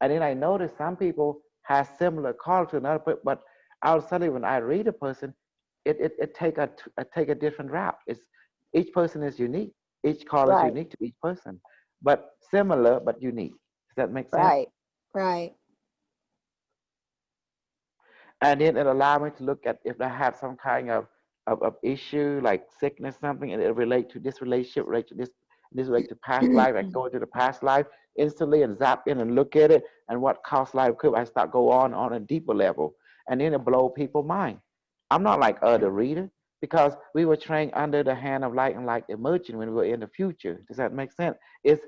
And then I noticed some people have similar color to another, but all of a sudden when I read a person, it take a different route. It's each person is unique. Each color is Right. unique to each person, but similar but unique. Does that make sense? Right. Right. And then it allowed me to look at if I have some kind of issue like sickness, something, and it relate to this relationship, relate to this relate to past life. I go into the past life instantly and zap in and look at it and what past life could I start go on a deeper level. And then it blow people's mind. I'm not like other reader because we were trained under the hand of light and light emerging when we were in the future. Does that make sense? It's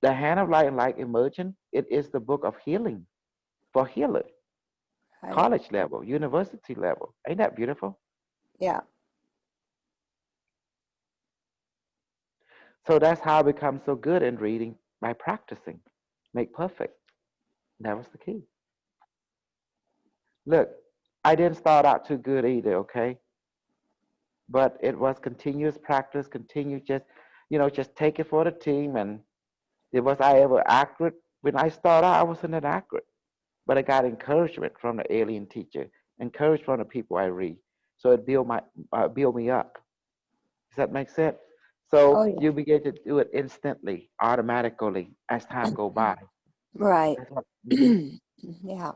the hand of light and light emerging. It is the book of healing for healers. Right. College level, university level. Ain't that beautiful? Yeah. So that's how I become so good in reading by practicing. Make perfect. That was the key. Look, I didn't start out too good either, okay? But it was continuous practice, just, you know, just take it for the team. And was I ever accurate? When I started out, I wasn't that accurate. But I got encouragement from the alien teacher, encouraged from the people I read. So it built me up. Does that make sense? So Oh, yeah. you begin to do it instantly, automatically as time go by. Right. That's what, Yeah.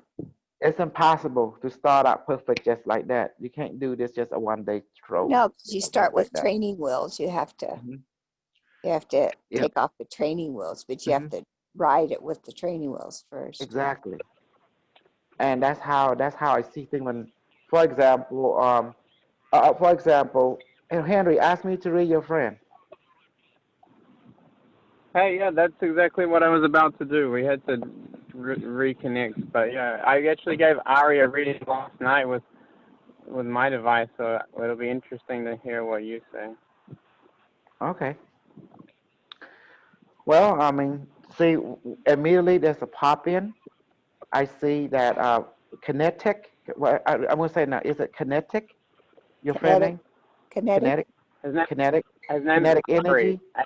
it's impossible to start out perfect just like that. You can't do this just a one-day stroke. No, because you start like with that. training wheels. You have to Mhm. take Yep. off the training wheels, but you have to ride it with the training wheels first. Exactly. And that's how I see things. When, for example, Henry asked me to read your friend. Hey, yeah, that's exactly what I was about to do. We had to reconnect, but yeah, I actually gave Ari a reading last night with my device, so it'll be interesting to hear what you say. Okay. Well, I mean, see, immediately there's a pop in. I see that kinetic. Well, I'm gonna say now, is it kinetic? Your friend name? Kinetic. His name Kinetic is energy. Ari.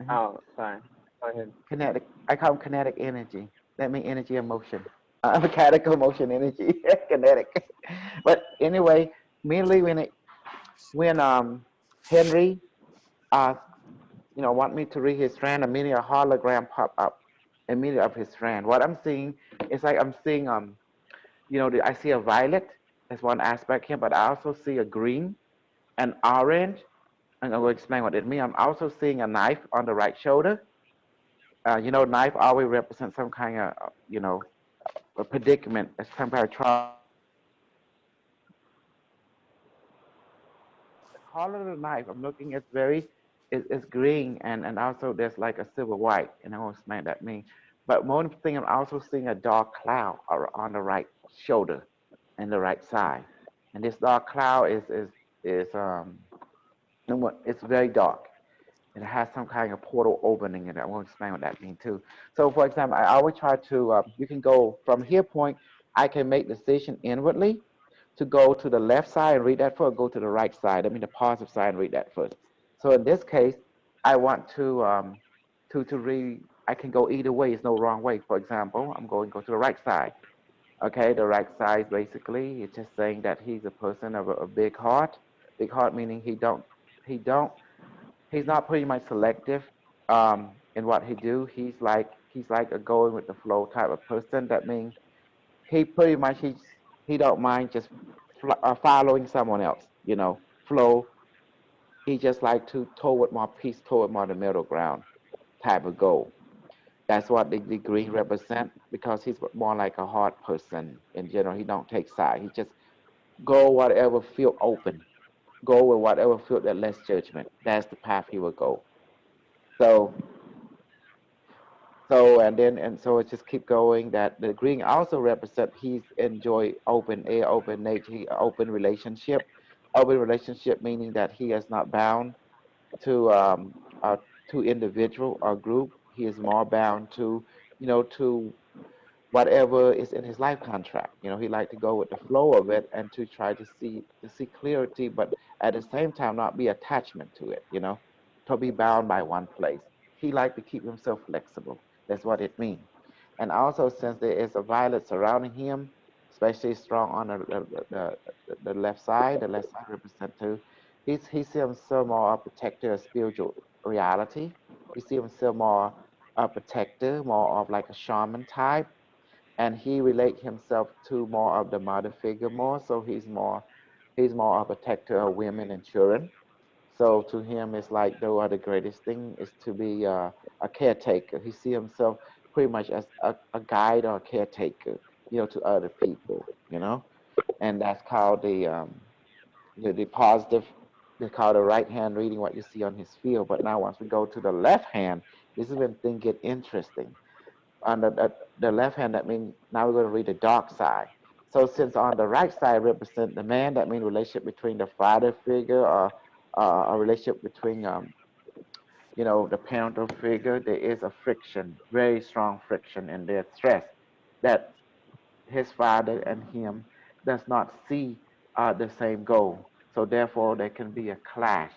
Oh, sorry. Go ahead. Kinetic. I call him kinetic energy. That means energy and motion. Mechanical motion energy. Kinetic. But anyway, mainly when Henry want me to read his friend, immediately a hologram pop up immediately of his friend. What I'm seeing is like I'm seeing I see a violet as one aspect here, but I also see a green, an orange, and I will explain what it means. I'm also seeing a knife on the right shoulder. Knife always represents some kind of, a predicament, some kind of trauma. The color of the knife I'm looking is is green, and also there's like a silver white, and I will explain what that means. But one thing, I'm also seeing a dark cloud on the right shoulder and the right side, and this dark cloud it's very dark. It has some kind of portal opening in it. I won't explain what that means too. So for example, I always try to, you can go from here point, I can make decision inwardly to go to the left side and read that first, go to the right side, I mean the positive side and read that first. So in this case, I want to read, I can go either way, there's no wrong way. For example, I'm going to go to the right side. Okay, the right side basically, it's just saying that he's a person of a big heart. Big heart meaning he's not pretty much selective in what he do. He's like a going with the flow type of person. That means he pretty much he don't mind just following someone else. Flow. He just like to toward more peace, toward more the middle ground type of goal. That's what the degree represent because he's more like a hard person in general. He don't take side. He just go whatever feel open. go with whatever field that less judgment. That's the path he will go. So so it just keep going. That the green also represent he's enjoy open air, open nature, open relationship meaning that he is not bound to individual or group. He is more bound to to whatever is in his life contract. He like to go with the flow of it and to try to see clarity, but at the same time not be attachment to it. To be bound by one place. He like to keep himself flexible. That's what it means. And also, since there is a violet surrounding him, especially strong on the left side represent too. He sees himself more a protector of spiritual reality. He sees himself more a protector, more of like a shaman type, and he relate himself to more of the mother figure more. So he's more a protector of women and children. So to him, it's like the greatest thing is to be a caretaker. He see himself pretty much as a guide or a caretaker, to other people, and that's called the positive. They call the right hand reading what you see on his field. But now once we go to the left hand, this is when things get interesting. On the left hand, that means now we're going to read the dark side. So since on the right side represent the man, that means relationship between the father figure or a relationship between the parental figure. There is a friction, very strong friction, and there's stress that his father and him does not see the same goal. So therefore, there can be a clash.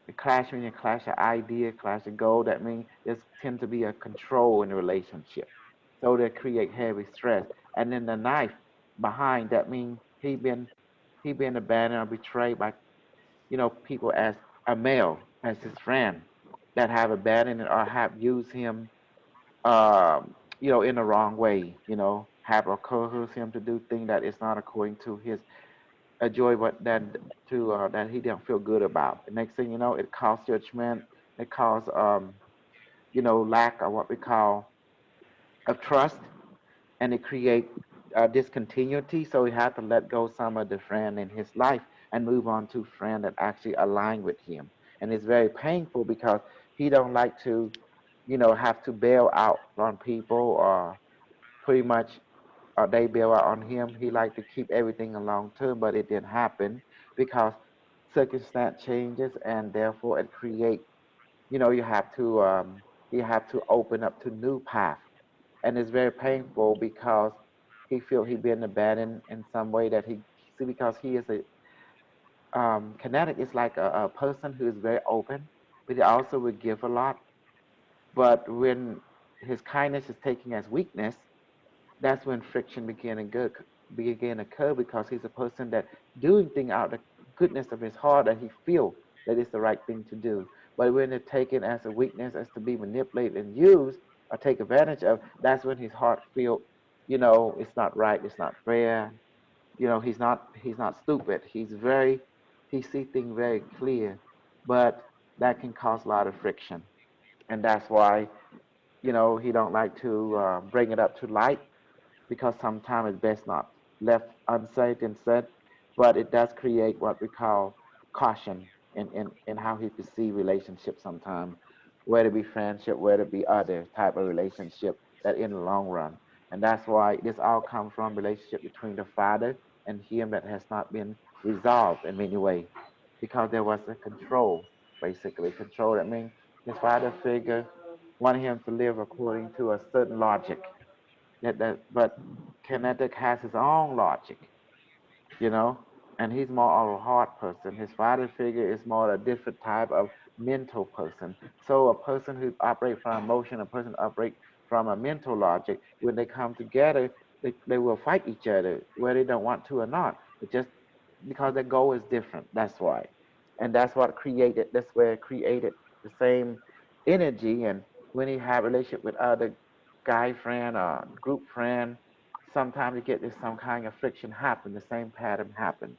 A clash means a clash of idea, clash of goal. That means there's tend to be a control in the relationship. So they create heavy stress. And then the knife behind that means he been abandoned or betrayed by people as a male, as his friend that have abandoned or have used him in the wrong way, have or coerce him to do things that is not according to his joy, but that he didn't feel good about. The next thing you know, it caused judgment, it caused lack of what we call of trust, and it create discontinuity. So he had to let go some of the friend in his life and move on to friend that actually align with him. And it's very painful because he don't like to, have to bail out on people or pretty much they bail out on him. He like to keep everything a long term, but it didn't happen because circumstance changes and therefore it create, you have to open up to new path, and it's very painful because he feel he been abandoned in some way that he see because he is a kinetic is like a person who is very open, but he also would give a lot. But when his kindness is taken as weakness, that's when friction begin to occur because he's a person that doing things out of the goodness of his heart that he feel that it's the right thing to do. But when it's taken as a weakness, as to be manipulated and used or take advantage of, that's when his heart feel, it's not right, it's not fair. He's not stupid. He see things very clear, but that can cause a lot of friction, and that's why he don't like to bring it up to light because sometimes it's best not left unsaid and said, but it does create what we call caution in how he perceive relationships sometimes, whether it be friendship, whether it be other type of relationship that in the long run. And that's why this all comes from relationship between the father and him that has not been resolved in many ways because there was a control, basically. Control, that means his father figure wanted him to live according to a certain logic but Kinetic has his own logic, you know, and he's more of a heart person. His father figure is more a different type of mental person. So a person who operates from emotion, a person operate from a mental logic, when they come together, they will fight each other, whether they don't want to or not. But just because their goal is different, that's why. And that's where it created the same energy. And when you have a relationship with other guy friend or group friend, sometimes you get this some kind of friction happen, the same pattern happen.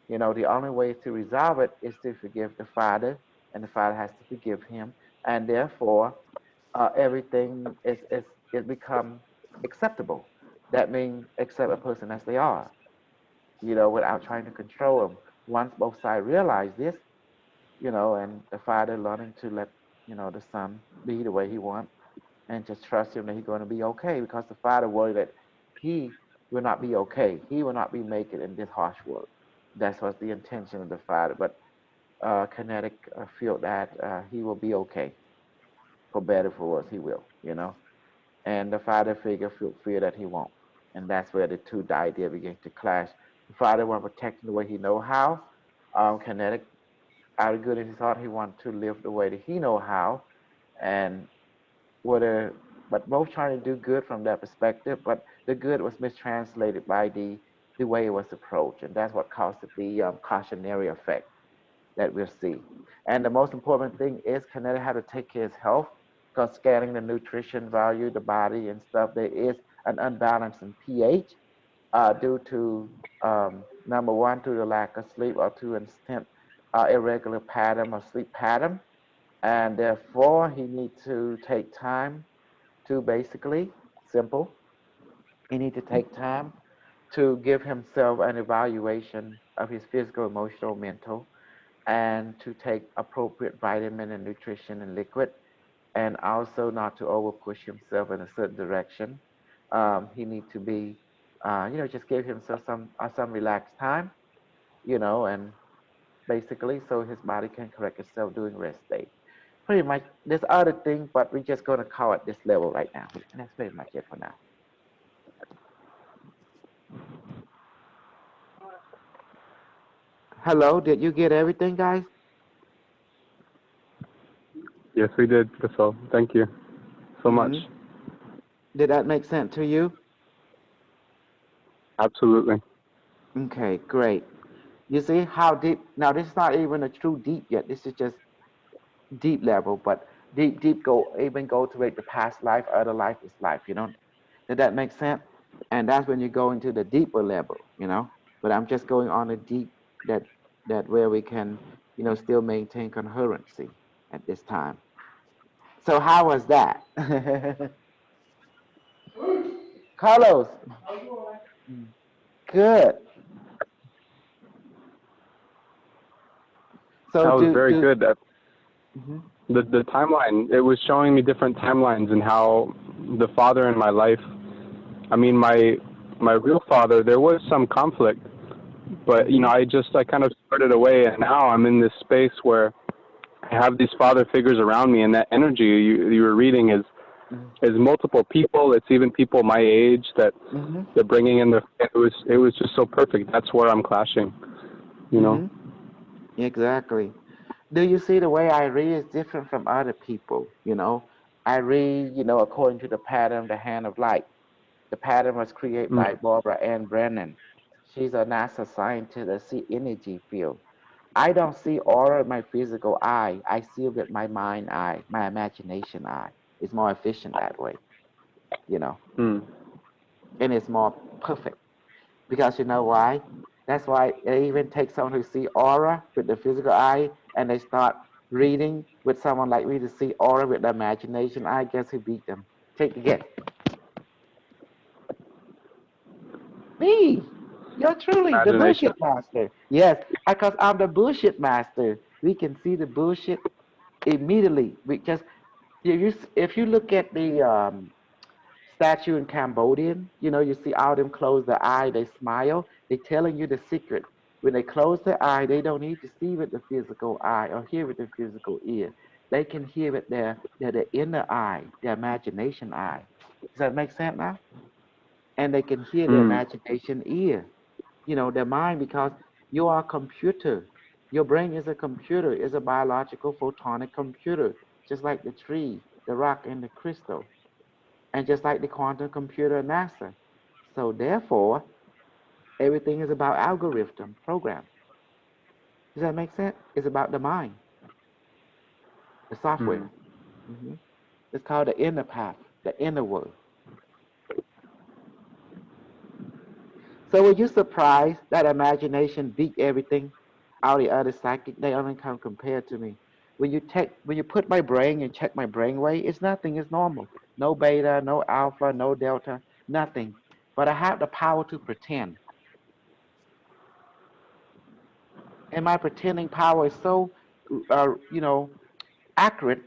The only way to resolve it is to forgive the father, and the father has to forgive him, and therefore everything is it become acceptable. That means accept a person as they are, without trying to control them. once both sides realize this, and the father learning to let, the son be the way he wants and just trust him that he's going to be okay because the father worried that he will not be okay. He will not be making it in this harsh world. That's was the intention of the father. But Kinetic feel that he will be okay. For better, for worse, he will, And the father figure fear that he won't. And that's where the two ideas begin to clash. The father want to protect him the way he know how. Kinetic, out of good in his heart, he want to live the way that he know how. And but both trying to do good from that perspective, but the good was mistranslated by the way it was approached. And that's what caused the cautionary effect that we'll see. And the most important thing is Kinetic had to take care of his health because scanning the nutrition value, the body and stuff, there is an unbalance in pH due to, number one, to the lack of sleep or to an extent irregular pattern or sleep pattern. And therefore, he needs to take time to basically, simple, he needs to take time to give himself an evaluation of his physical, emotional, mental, and to take appropriate vitamin and nutrition and liquid, and also not to over push himself in a certain direction. He needs to be, just give himself some relaxed time, and basically so his body can correct itself during rest day. Pretty much, there's other things, but we're just going to call it this level right now. And that's pretty much it for now. Hello, did you get everything, guys? Yes, we did, Gasol. Thank you so much. Did that make sense to you? Absolutely. Okay, great. You see how deep, now this is not even a true deep yet. This is just deep level, but deep go to the past life, other life is life, Did that make sense? And that's when you go into the deeper level, But I'm just going on a deep that where we can, still maintain coherency at this time. So how was that? Carlos. Good. So that was very good. Mm-hmm. The timeline, it was showing me different timelines and how the father in my life, I mean, my real father, there was some conflict, but, I kind of started away, and now I'm in this space where I have these father figures around me, and that energy you were reading is multiple people. It's even people my age that they're bringing in. It was just so perfect. That's where I'm clashing, Exactly. Do you see the way I read is different from other people? I read, according to the pattern, the hand of light. The pattern was created by Barbara Ann Brennan. She's a NASA scientist that see energy field. I don't see aura with my physical eye. I see it with my mind eye, my imagination eye. It's more efficient that way, And it's more perfect. Because you know why? That's why they even take someone who see aura with the physical eye and they start reading with someone like me to see aura with the imagination eye. Guess who beat them? Take a guess. Me. You're truly the bullshit master. Yes, because I'm the bullshit master. We can see the bullshit immediately. Because if you look at the statue in Cambodian, you see all them close their eye, they smile. They're telling you the secret. When they close their eye, they don't need to see with the physical eye or hear with the physical ear. They can hear with their inner eye, their imagination eye. Does that make sense now? And they can hear their imagination ear, their mind, because you are a computer. Your brain is a computer, is a biological photonic computer, just like the tree, the rock, and the crystal, and just like the quantum computer at NASA. So therefore, everything is about algorithm, program. Does that make sense? It's about the mind, the software. It's called the inner path, the inner world. So were you surprised that imagination beat everything? All the other psychic, they only come compared to me. When you put my brain and check my brain wave, it's nothing, it's normal. No beta, no alpha, no delta, nothing. But I have the power to pretend. And my pretending power is so, you know, accurate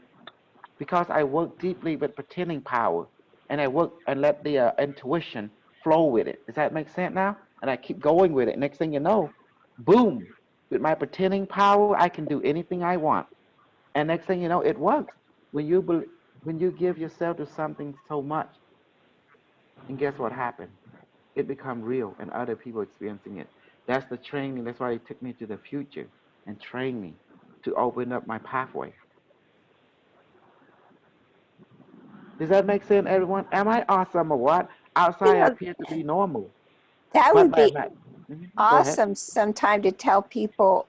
because I work deeply with pretending power, and I work and let the intuition flow with it. Does that make sense now? And I keep going with it. Next thing you know, boom! With my pretending power, I can do anything I want. And next thing you know, it works. When you when you give yourself to something so much, and guess what happened? It become real, and other people experiencing it. That's the training. That's why it took me to the future and trained me to open up my pathway. Does that make sense, everyone? Am I awesome or what? You Outside, I know, appear to be normal, that but would be go ahead. awesome sometime to tell people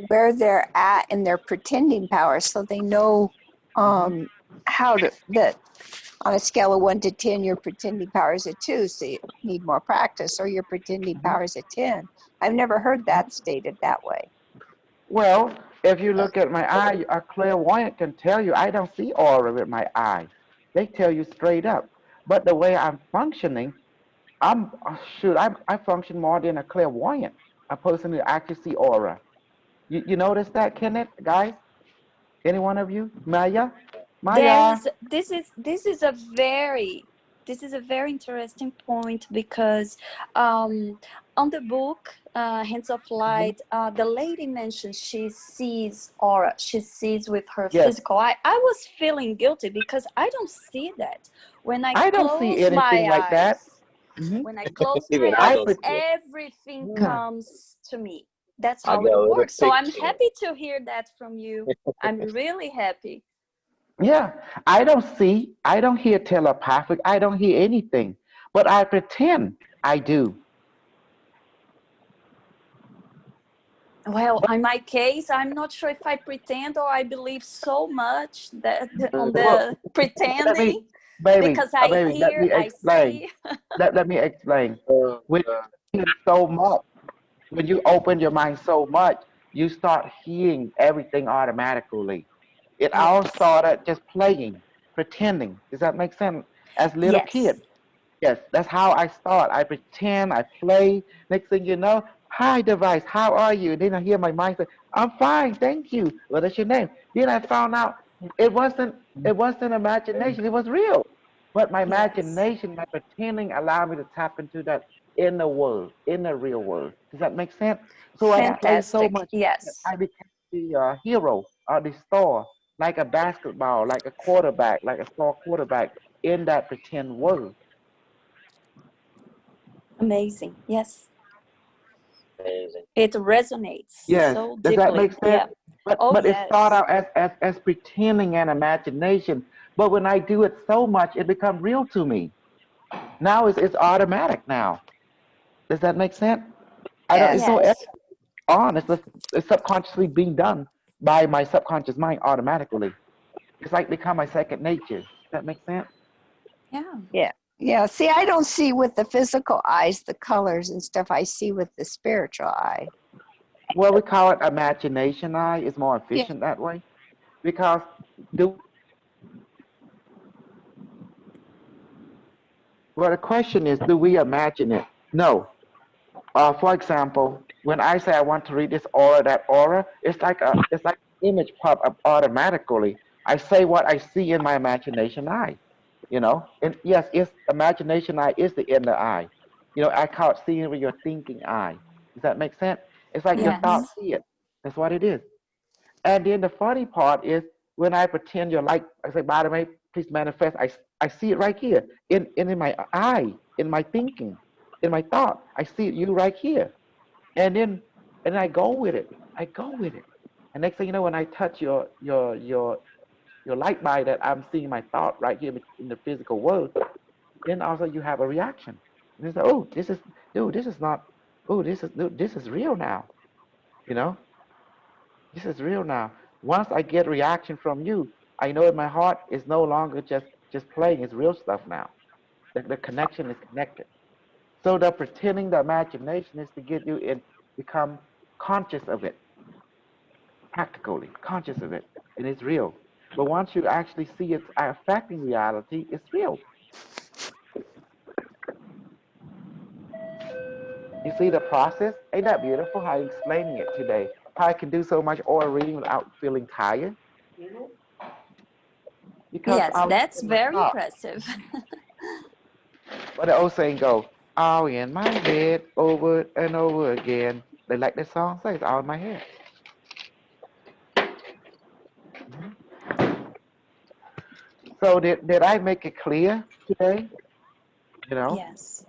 where they're at in their pretending power so they know how to, that on a scale of 1 to 10, your pretending power is a 2, so you need more practice, or your pretending power is a 10. I've never heard that stated that way. Well, if you look at my eye, a clairvoyant can tell you I don't see aura with my eye. They tell you straight up. But the way I'm functioning, I function more than a clairvoyant, a person who actually see aura. You notice that, Kenneth, guys? Any one of you? Maya? Maya? This is a very interesting point because on the book Hands of Light, the lady mentions she sees aura, she sees with her physical eye. I was feeling guilty because I don't see that. When I don't see close anything my like that. eyes, when I close Even my I eyes, don't see it. everything comes to me. That's I how got it a little works. So I'm picture. happy to hear that from you. I'm really happy. Yeah, I don't hear telepathic, I don't hear anything, but I pretend I do. Well, in my case, I'm not sure if I pretend or I believe so much that on Well, the let me, pretending baby, because I baby, let hear, me I explain. see. Let me explain. When you hear so much, when you open your mind so much, you start hearing everything automatically. It all Yes. started just playing, pretending. Does that make sense? As little Yes. kid. Yes, that's how I start. I pretend, I play. Next thing you know, hi device, how are you? Then I hear my mind say, I'm fine, thank you. What is your name? Then I found out it wasn't imagination, it was real. But my Yes. imagination, my pretending allowed me to tap into that inner world, in the real world. Does that make sense? So I play so Fantastic. much that Yes. I became the hero or the star, like a basketball, like a quarterback, like a star quarterback in that pretend world. Amazing. Yes. Amazing. It resonates Yes, so does that deeply. make sense? Yeah. But Oh, but it start yes. out as pretending and imagination. But when I do it so much, it becomes real to me. Now it's automatic now. Does that make sense? I don't. It's Yes. no effort Yes. on. It's subconsciously being done by my subconscious mind automatically. It's like become my second nature. Does that make sense? Yeah. Yeah. Yeah. See, I don't see with the physical eyes the colors and stuff. I see with the spiritual eye. Well, we call it imagination eye. It's more Yeah. efficient that way because do. Well, the question is, do we imagine it? No. For example, when I say I want to read this aura, that aura, it's like image pop up automatically. I say what I see in my imagination eye, and yes, it's imagination eye is the inner eye. I call it seeing with your thinking eye. Does that make sense? It's like your Yes. thoughts see it. That's what it is. And then the funny part is when I pretend you're like, I say, by the way, please manifest. I see it right here in my eye, in my thinking, in my thought. I see you right here. And then I go with it. I go with it. And next thing you know, when I touch your light by that I'm seeing my thought right here in the physical world, then also you have a reaction. And it's like, oh, this is not, oh, dude, this is real now. You know, this is real now. Once I get reaction from you, I know in my heart it's no longer just playing. It's real stuff now. The connection is connected. So the pretending, the imagination is to get you in, become conscious of it, practically conscious of it, and it's real. But once you actually see it's affecting reality, it's real. You see the process? Ain't that beautiful how you explaining it today? How I can do so much aura reading without feeling tired? Because Yes, I was that's in my very thought. impressive. But the old saying go, all in my head over and over again. They like the song says, all in my head. So did I make it clear today? You know, Yes.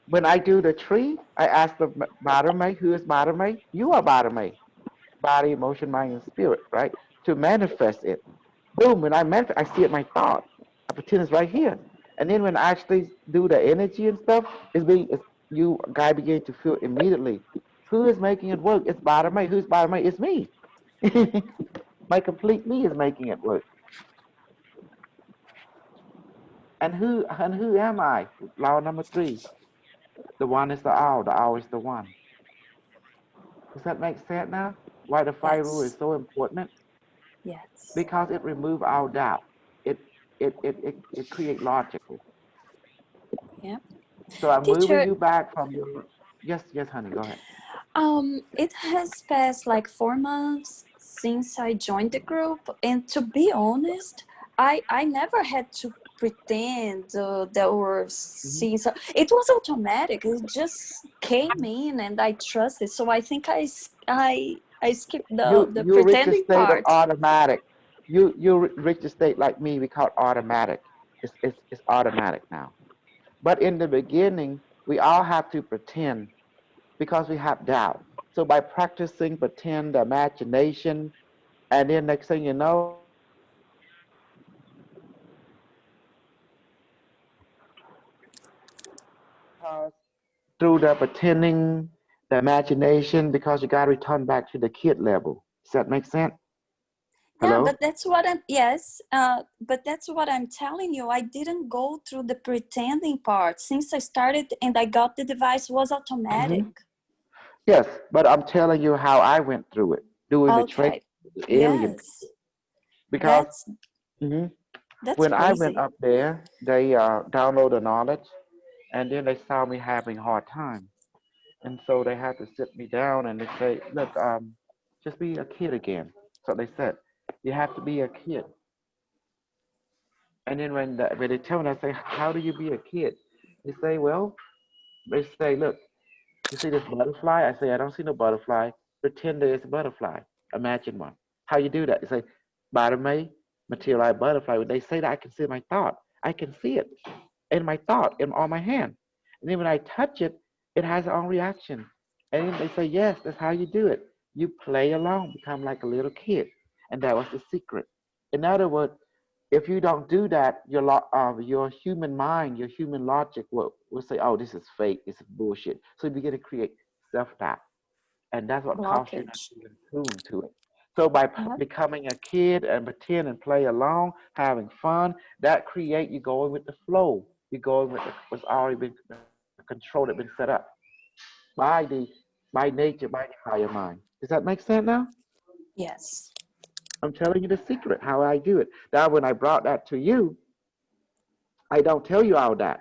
when I do the tree, I ask the Madame, who is Madame? You are Madame. Body, emotion, mind, and spirit, right? To manifest it. Boom, when I manifest, I see it in my thought. I pretend it's right here. And then when I actually do the energy and stuff, you guy begin to feel immediately. Who is making it work? It's Madame. Who's Madame? It's me. My complete me is making it work. And who am I? Law number 3. The one is the owl is the one. Does that make sense now? Why the 5 rule is Yes. so important? Yes. Because it removes our doubt. It it creates logical. Yeah. So I'm moving Teacher, you back from your yes, honey, go ahead. it has passed like 4 months since I joined the group, and to be honest, I never had to pretend that or see. So it was automatic. It just came in, and I trusted. So I think I skipped the You reach a pretending state of part. automatic. You reach a state like me, we call it automatic. It's automatic now. But in the beginning, we all have to pretend because we have doubt. So by practicing pretend, the imagination, and then next thing you know, through the pretending, the imagination, because you got to return back to the kid level. Does that make sense? Yeah, Hello? but that's what I'm, yes, but that's what I'm telling you. I didn't go through the pretending part. Since I started and I got the device, was automatic. Hmm. Yes, but I'm telling you how I went through it, doing the trick, Okay. the alien. Yes. Because That's mhm, that's when I went crazy. up there, they download the knowledge, and then they saw me having hard time, and so they had to sit me down and they say, "Look, just be a kid again." So they said, "You have to be a kid." And then when they tell me, I say, "How do you be a kid?" They say, "Well," they say, "Look, you see this butterfly?" I say, "I don't see no butterfly. Pretend there is a butterfly. Imagine one." How you do that? You say, "Bottom materialize butterfly." When they say that, I can see my thought. I can see it in my thought, on my hand. And then when I touch it, it has its own reaction. And then they say, "Yes, that's how you do it. You play along, become like a little kid." And that was the secret. In other words, if you don't do that, your human mind, your human logic will say, "Oh, this is fake, this is bullshit." So you begin to create self-doubt. And that's what causes you not Blockage. to be in tune to it. So by Yep. becoming a kid and pretend and play along, having fun, that create you going with the flow. You going with what's already been the control that been set up by the by nature, by the higher mind. Does that make sense now? Yes. I'm telling you the secret how I do it. Now, when I brought that to you, I don't tell you all that.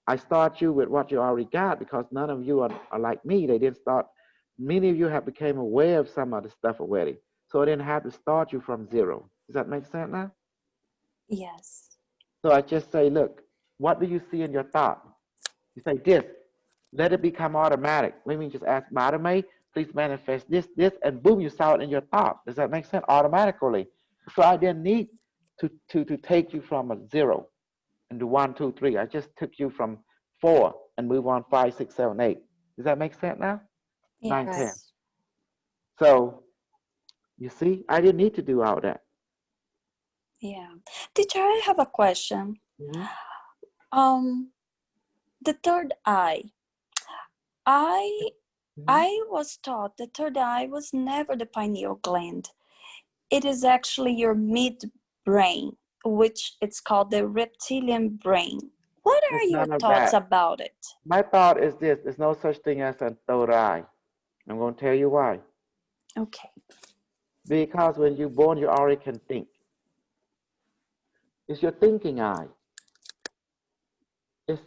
I start you with what you already got because none of you are like me. They didn't start. Many of you have became aware of some of the stuff already, so I didn't have to start you from zero. Does that make sense now? Yes. So I just say, look, what do you see in your thought? You say this. Let it become automatic. Let me just ask Madame, please manifest this, and boom, you saw it in your thought. Does that make sense? Automatically. So I didn't need to take you from a zero into 1, 2, 3. I just took you from 4 and move on 5, 6, 7, 8. Does that make sense now? 9, 10. Yes. So you see, I didn't need to do all that. Yeah. Teacher, I have a question. Mhm. The third eye. I Mhm. was taught the third eye was never the pineal gland. It is actually your midbrain, which it's called the reptilian brain. What are It's your none of thoughts that. about it? My thought is this: there's no such thing as a third eye. I'm going to tell you why. Okay. Because when you're born, you already can think. It's your thinking eye. It's,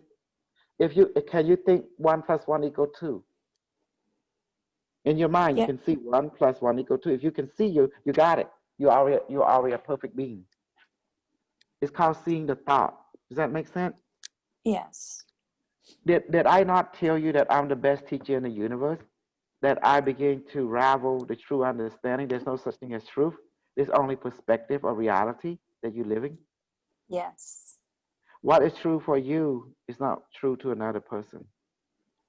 if you can you think 1 + 1 = 2? In your mind, you Yeah. can see 1 + 1 = 2. If you can see, you got it. You're already a perfect being. It's called seeing the thought. Does that make sense? Yes. Did I not tell you that I'm the best teacher in the universe? That I begin to ravel the true understanding. There's no such thing as truth. There's only perspective or reality that you're living. Yes. What is true for you is not true to another person.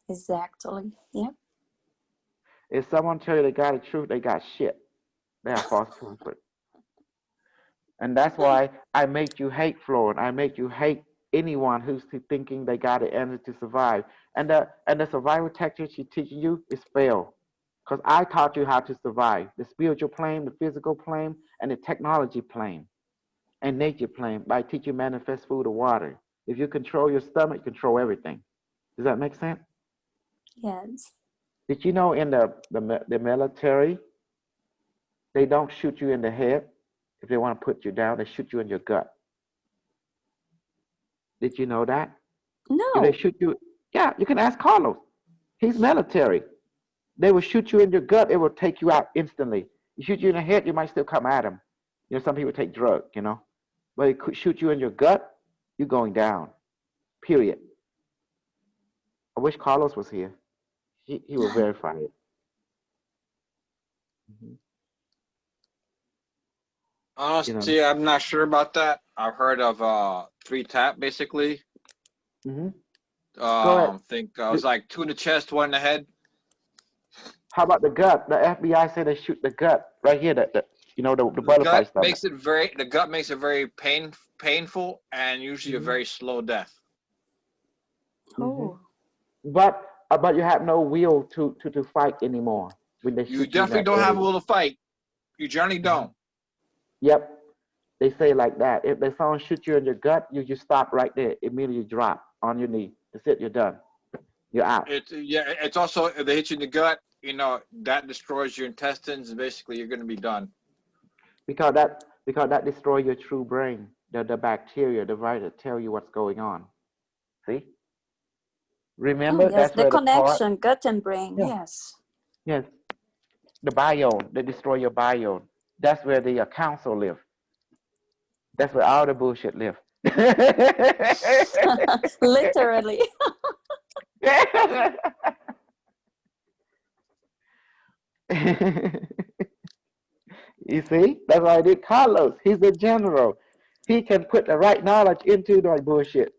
Exactly. Yeah. If someone tell you they got the truth, they got shit. They are false prophet. And that's why I make you hate Florida. I make you hate anyone who's thinking they got the answer to survive. And the survival tactics she's teaching you is fail. Because I taught you how to survive. The spiritual plane, the physical plane, and the technology plane, and nature plane, by teaching manifest food or water. If you control your stomach, you control everything. Does that make sense? Yes. Did you know in the military, they don't shoot you in the head if they want to put you down, they shoot you in your gut. Did you know that? No. If they shoot you, yeah, you can ask Carlos. He's military. They will shoot you in your gut, it will take you out instantly. You shoot you in the head, you might still come at them. You know, some people take drugs, you know. But it could shoot you in your gut, you're going down. Period. I wish Carlos was here. He will verify it. Honestly, I'm not sure about that. I've heard of 3-tap basically. Go ahead. Think it was like 2 in the chest, 1 in the head. How about the gut? The FBI said they shoot the gut right here. The butterfly Gut stomach. makes it very painful and usually a very slow death. Oh. But you have no will to fight anymore when they shoot You definitely don't have a will to fight. You generally don't. Yep. They say like that. If someone shoots you in your gut, you just stop right there. Immediately drop on your knee. That's it. You're done. You're out. It's also, if they hit you in the gut, you know, that destroys your intestines and basically you're going to be done. Because that destroys your true brain. The bacteria, the virus tell you what's going on. See? Remember, Oh, yes, that's the where connection, gut and brain. Yeah. Yes. Yes. The biome, they destroy your biome. That's where the council live. That's where all the bullshit live. Literally. You see? That's why I did Carlos. He's a general. He can put the right knowledge into the bullshit.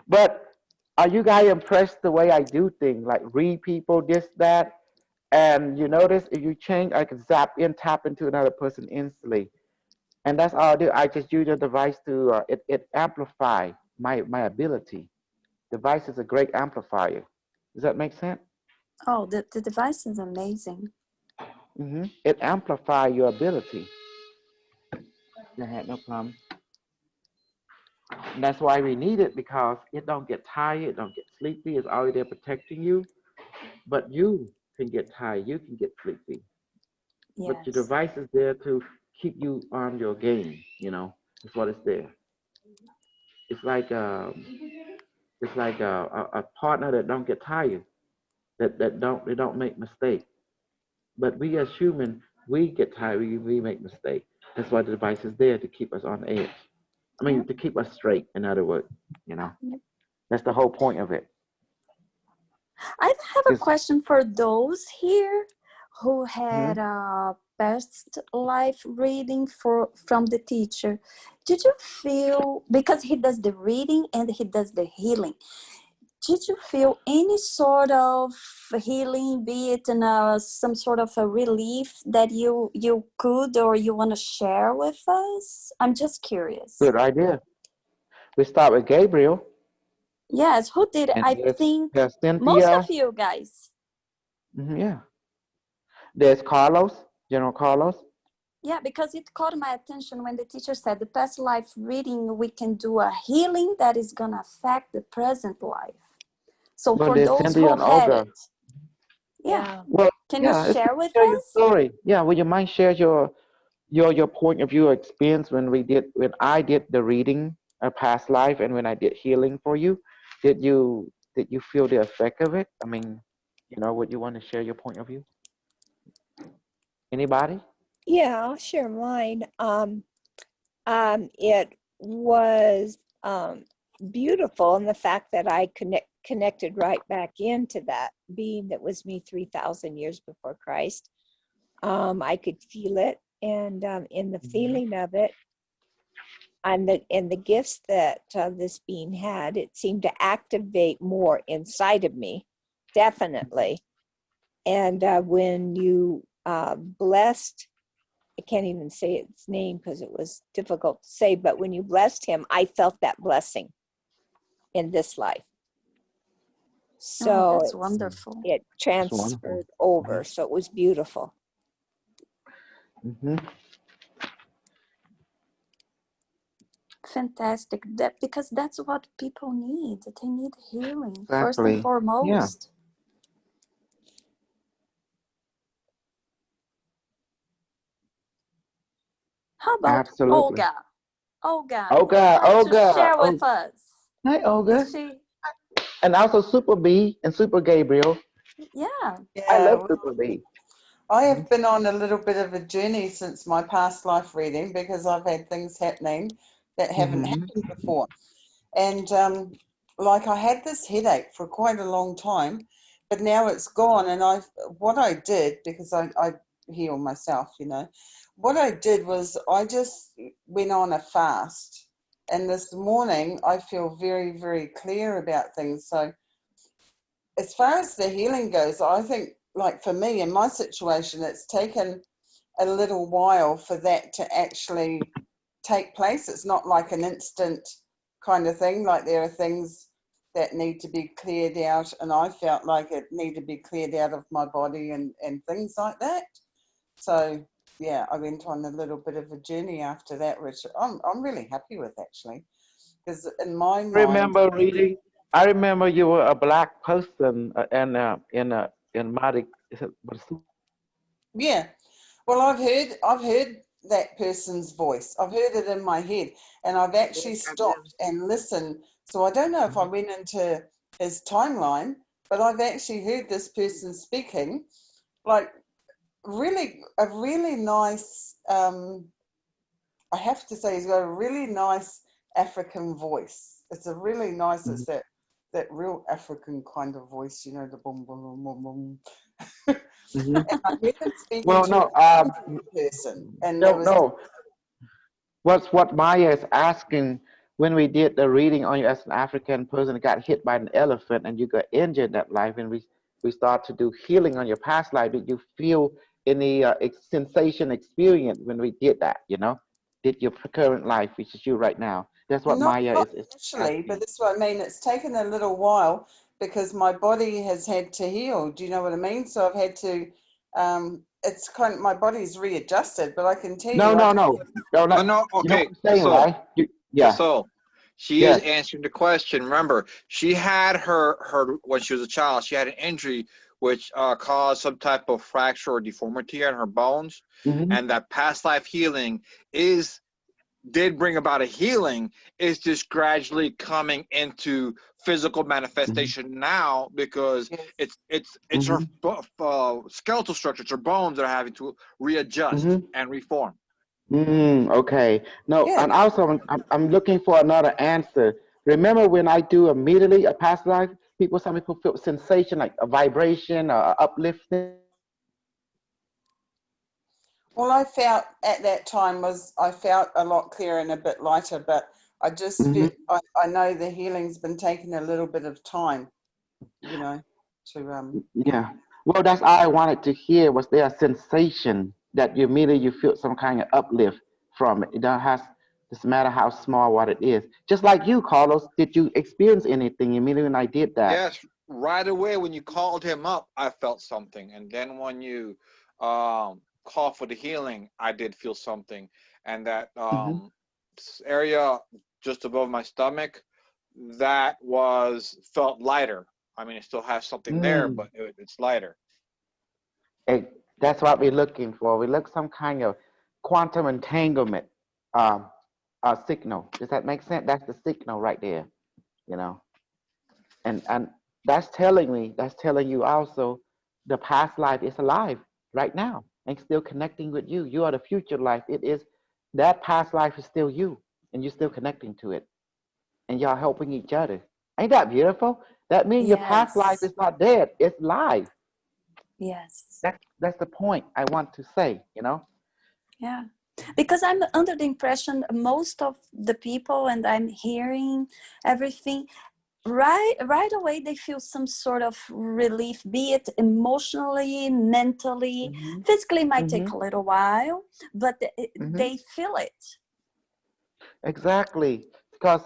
But are you guys impressed the way I do things? Like read people, this, that. And you notice if you change, I can zap in, tap into another person instantly. And that's all I do. I just use the device to, it amplify my ability. Device is a great amplifier. Does that make sense? Oh, the device is amazing. It amplifies your ability. I had no problem. And that's why we need it, because it don't get tired, it don't get sleepy. It's already there protecting you. But you can get tired, you can get sleepy. Yes. But your device is there to keep you on your game, you know. That's what it's there. It's like a partner that don't get tired, that don't make mistakes. But we as humans, we get tired, we make mistakes. That's why the device is there, to keep us on edge. I mean, to keep us straight, in other words, you know. That's the whole point of it. I have a question for those here who had a past life reading from the teacher. Did you feel, because he does the reading and he does the healing, did you feel any sort of healing, be it in some sort of a relief that you could or you want to share with us? I'm just curious. Good idea. We start with Gabriel. Yes, who did it? And I think Cynthia. most of you guys. Yeah. There's Carlos, General Carlos. Yeah, because it caught my attention when the teacher said the past life reading, we can do a healing that is going to affect the present life. So Well, for those Cynthia who and had Olga. it, yeah. Well, Can you share with share your us? story. Yeah, would you mind share your point of view, experience when I did the reading of past life and when I did healing for you? did you feel the effect of it? I mean, would you want to share your point of view? Anybody? Yeah, I'll share mine. It was beautiful in the fact that I connected right back into that being that was me 3,000 years before Christ. I could feel it, and in the feeling of it, and the gifts that this being had, it seemed to activate more inside of me, definitely. And when you blessed, I can't even say its name because it was difficult to say, but when you blessed him, I felt that blessing in this life. So that's wonderful. it transferred over. So it was beautiful. Mm-hmm. Fantastic. Because that's what people need. They need healing first and Exactly. Yeah. foremost. How about Absolutely. Olga? Olga, would you Olga, like to share Olga. with us? Hi, Olga. Is she? And also Super B and Super Gabriel. Yeah. I love Yeah, Super B. I have been on a little bit of a journey since my past life reading because I've had things happening that haven't happened before. And like I had this headache for quite a long time, but now it's gone. And what I did, because I heal myself, what I did was I just went on a fast. And this morning I feel very, very clear about things. So as far as the healing goes, I think, like for me in my situation, it's taken a little while for that to actually take place. It's not like an instant kind of thing. Like there are things that need to be cleared out, and I felt like it needed to be cleared out of my body and things like that. So yeah, I went on a little bit of a journey after that, which I'm really happy with actually, because in my mind, I remember you were a black person in Madik. yeah. Well, I've heard that person's voice. I've heard it in my head, and I've actually stopped and listened. So I don't know if I went into his timeline, but I've actually heard this person speaking, like really a really nice. I have to say, he's got a really nice African voice. It's a really nice. It's that real African kind of voice, the boom boom boom boom boom. And I heard him speaking Well, to no, a person, and there was no. What Maya is asking, when we did the reading on you as an African person that got hit by an elephant and you got injured that life, and we start to do healing on your past life, did you feel any sensation experience when we did that, Did your current life, which is you right now? That's what not Maya is actually, asking. but that's what I mean. It's taken a little while because my body has had to heal. Do you know what I mean? So I've had to. It's kind of my body's readjusted, but I can tell you, No, You know okay. what I'm saying, So, right? Yeah. So she is Yes. answering the question. Remember, she had her when she was a child, she had an injury which caused some type of fracture or deformity in her bones, and that past life healing did bring about a healing. Is just gradually coming into physical manifestation now because it's her skeletal structure, it's her bones that are having to readjust and reform. Okay. No, Yeah. and also I'm looking for another answer. Remember when I do immediately a past life, some people feel sensation like a vibration or uplifting. All I felt at that time was I felt a lot clearer and a bit lighter, but I just feel, I know the healing's been taking a little bit of time, to Yeah. Well, that's all I wanted to hear. Was there a sensation that you feel some kind of uplift from it? It doesn't matter how small what it is. Just like you, Carlos, did you experience anything immediately when I did that? Yes, right away when you called him up, I felt something, and then when you called for the healing, I did feel something, and that area just above my stomach, that felt lighter. I mean, it still has something there, but it's lighter. That's what we're looking for. We look some kind of quantum entanglement signal. Does that make sense? That's the signal right there, And that's telling you also the past life is alive right now and still connecting with you. You are the future life. It is that past life is still you, and you're still connecting to it, and y'all helping each other. Ain't that beautiful? That means your past life Yes. is not dead. It's live. Yes. That's the point I want to say, you know? Yeah. Because I'm under the impression most of the people, and I'm hearing everything, right away they feel some sort of relief, be it emotionally, mentally, Mm-hmm. physically might take Mm-hmm. a little while, but Mm-hmm. they feel it. Exactly. Because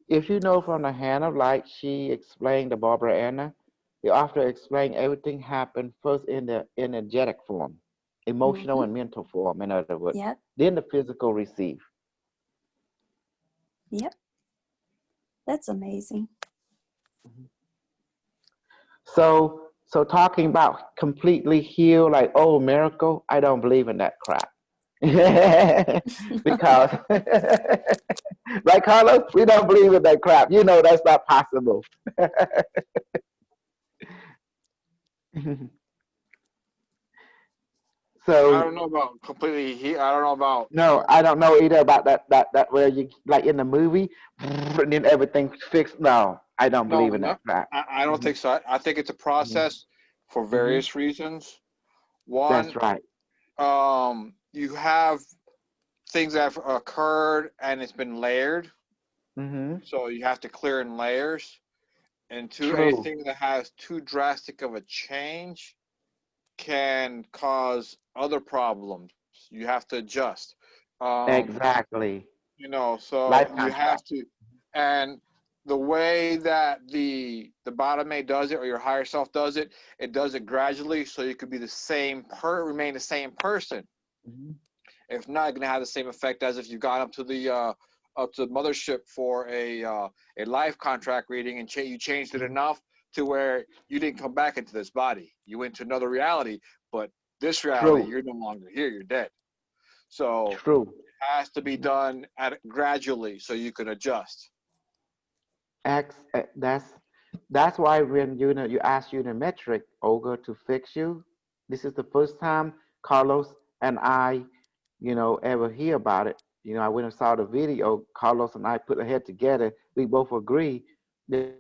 if you know from the hand of light, she explained to Barbara Anna, you after explain everything happened first in the energetic form, emotional Mm-hmm. and mental form, in other words. Yep. Then the physical receive. Yep. That's amazing. So talking about completely healed, like, oh, miracle, I don't believe in that crap. Because, right, Carlos? We don't believe in that crap. You know that's not possible. I So, don't know about completely I don't know about. no, I don't know either about that where you, like in the movie, and then everything fixed. No, I don't No, believe in no, that crap. I don't think so. I think it's a process for various reasons. That's One, right. you have things that have occurred and it's been layered, Mm-hmm. so you have to clear in layers. And two, True. anything that has too drastic of a change can cause other problems. You have to adjust. Exactly. You know, so Life you have contract. to, and the way that the bottom A does it, or your higher self does it, it does it gradually, so you could be the same remain the same person. Mm-hmm. If not, going to have the same effect as if you got up to the mothership for a life contract reading, and you changed it enough to where you didn't come back into this body. You went to another reality, but this reality, True. you're no longer here. You're dead. So True. it has to be done gradually so you can adjust. That's why when you ask Unimetric, Olga, to fix you, this is the first time Carlos and I, ever hear about it. I went and saw the video. Carlos and I put our head together. We both agree that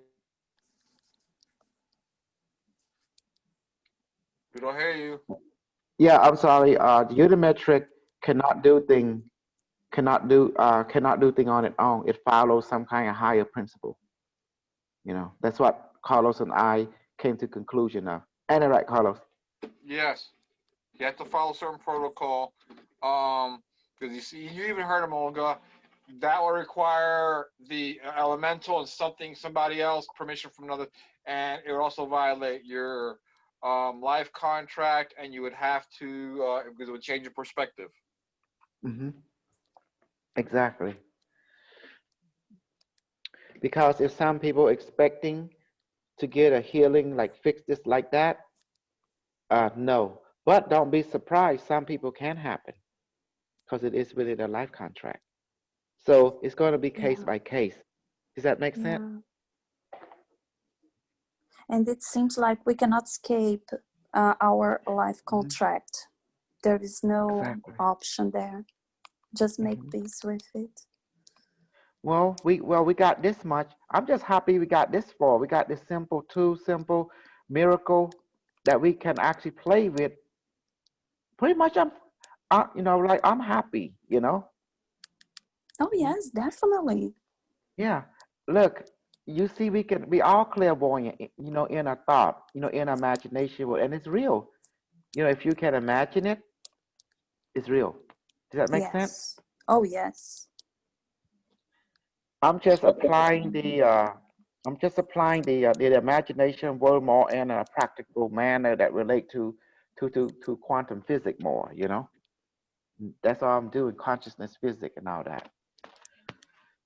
We don't hear you. yeah, I'm sorry. The Unimetric cannot do thing cannot do thing on its own. It follows some kind of higher principle. That's what Carlos and I came to conclusion of. Ain't that right, Carlos? Yes, you have to follow certain protocol. Because you see, you even heard of Olga. That will require the elemental and somebody else permission from another, and it would also violate your life contract, and you would have to because it would change your perspective. Mm-hmm. Exactly. Because if some people expecting to get a healing, like fix this like that, no. But don't be surprised. Some people can happen because it is within their life contract. So it's going to be case by case. Does that make sense? And it seems like we cannot escape our life contract. There is no option there. Just make peace with it. Well, we got this much. I'm just happy we got this far. We got this simple miracle that we can actually play with. Pretty much, I'm happy. Oh yes, definitely. Yeah. Look, you see, we all clairvoyant, in our thought, in our imagination, and it's real. If you can imagine it, it's real. Does that make sense? Oh yes. I'm just applying the imagination word more in a practical manner that relate to quantum physics more. That's all I'm doing, consciousness physics and all that.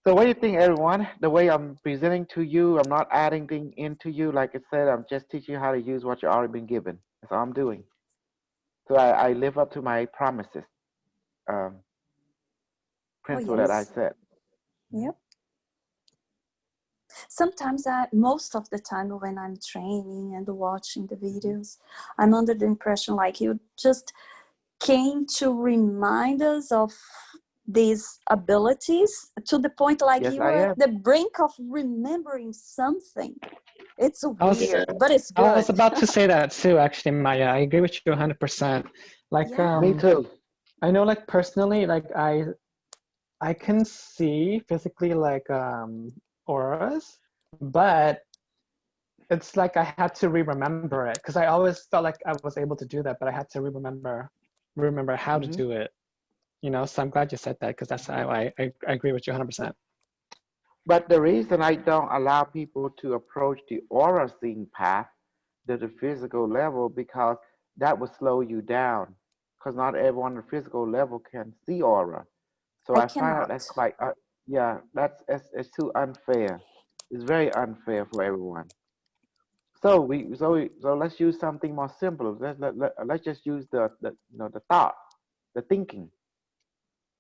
So what do you think, everyone? The way I'm presenting to you, I'm not adding things into you. Like I said, I'm just teaching you how to use what you've already been given. That's all I'm doing. So I live up to my promises, principle that I set. Yep. Sometimes most of the time when I'm training and watching the videos, I'm under the impression like you just came to remind us of these abilities to the point like Yes, you I were am. at the brink of remembering something. It's I was, weird, but it's I was good. about to say that too, actually, Maya. I agree with you 100%. Like, Yeah. Me too. I know, like, personally, like, I can see physically, like, auras, but it's like I had to re-remember it because I always felt like I was able to do that, but I had to remember how to Mhm. do it. You know, so I'm glad you said that because that's how I agree with you 100%. But the reason I don't allow people to approach the aura seeing path to the physical level, because that will slow you down. Because not everyone on the physical level can see aura. So I I find out cannot. that's quite, yeah, it's too unfair. It's very unfair for everyone. So let's use something more simple. Let's just use the thought, the thinking.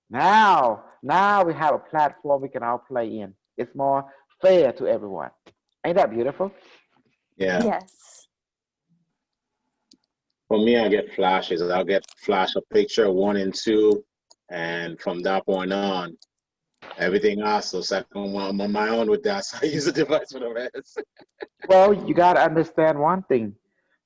Now we have a platform we can all play in. It's more fair to everyone. Ain't that beautiful? Yeah. Yes. For me, I get flashes. I'll get flash a picture 1 and 2, and from that point on, everything else. So I'm on my own with that. So I use the device for the rest. Well, you got to understand one thing.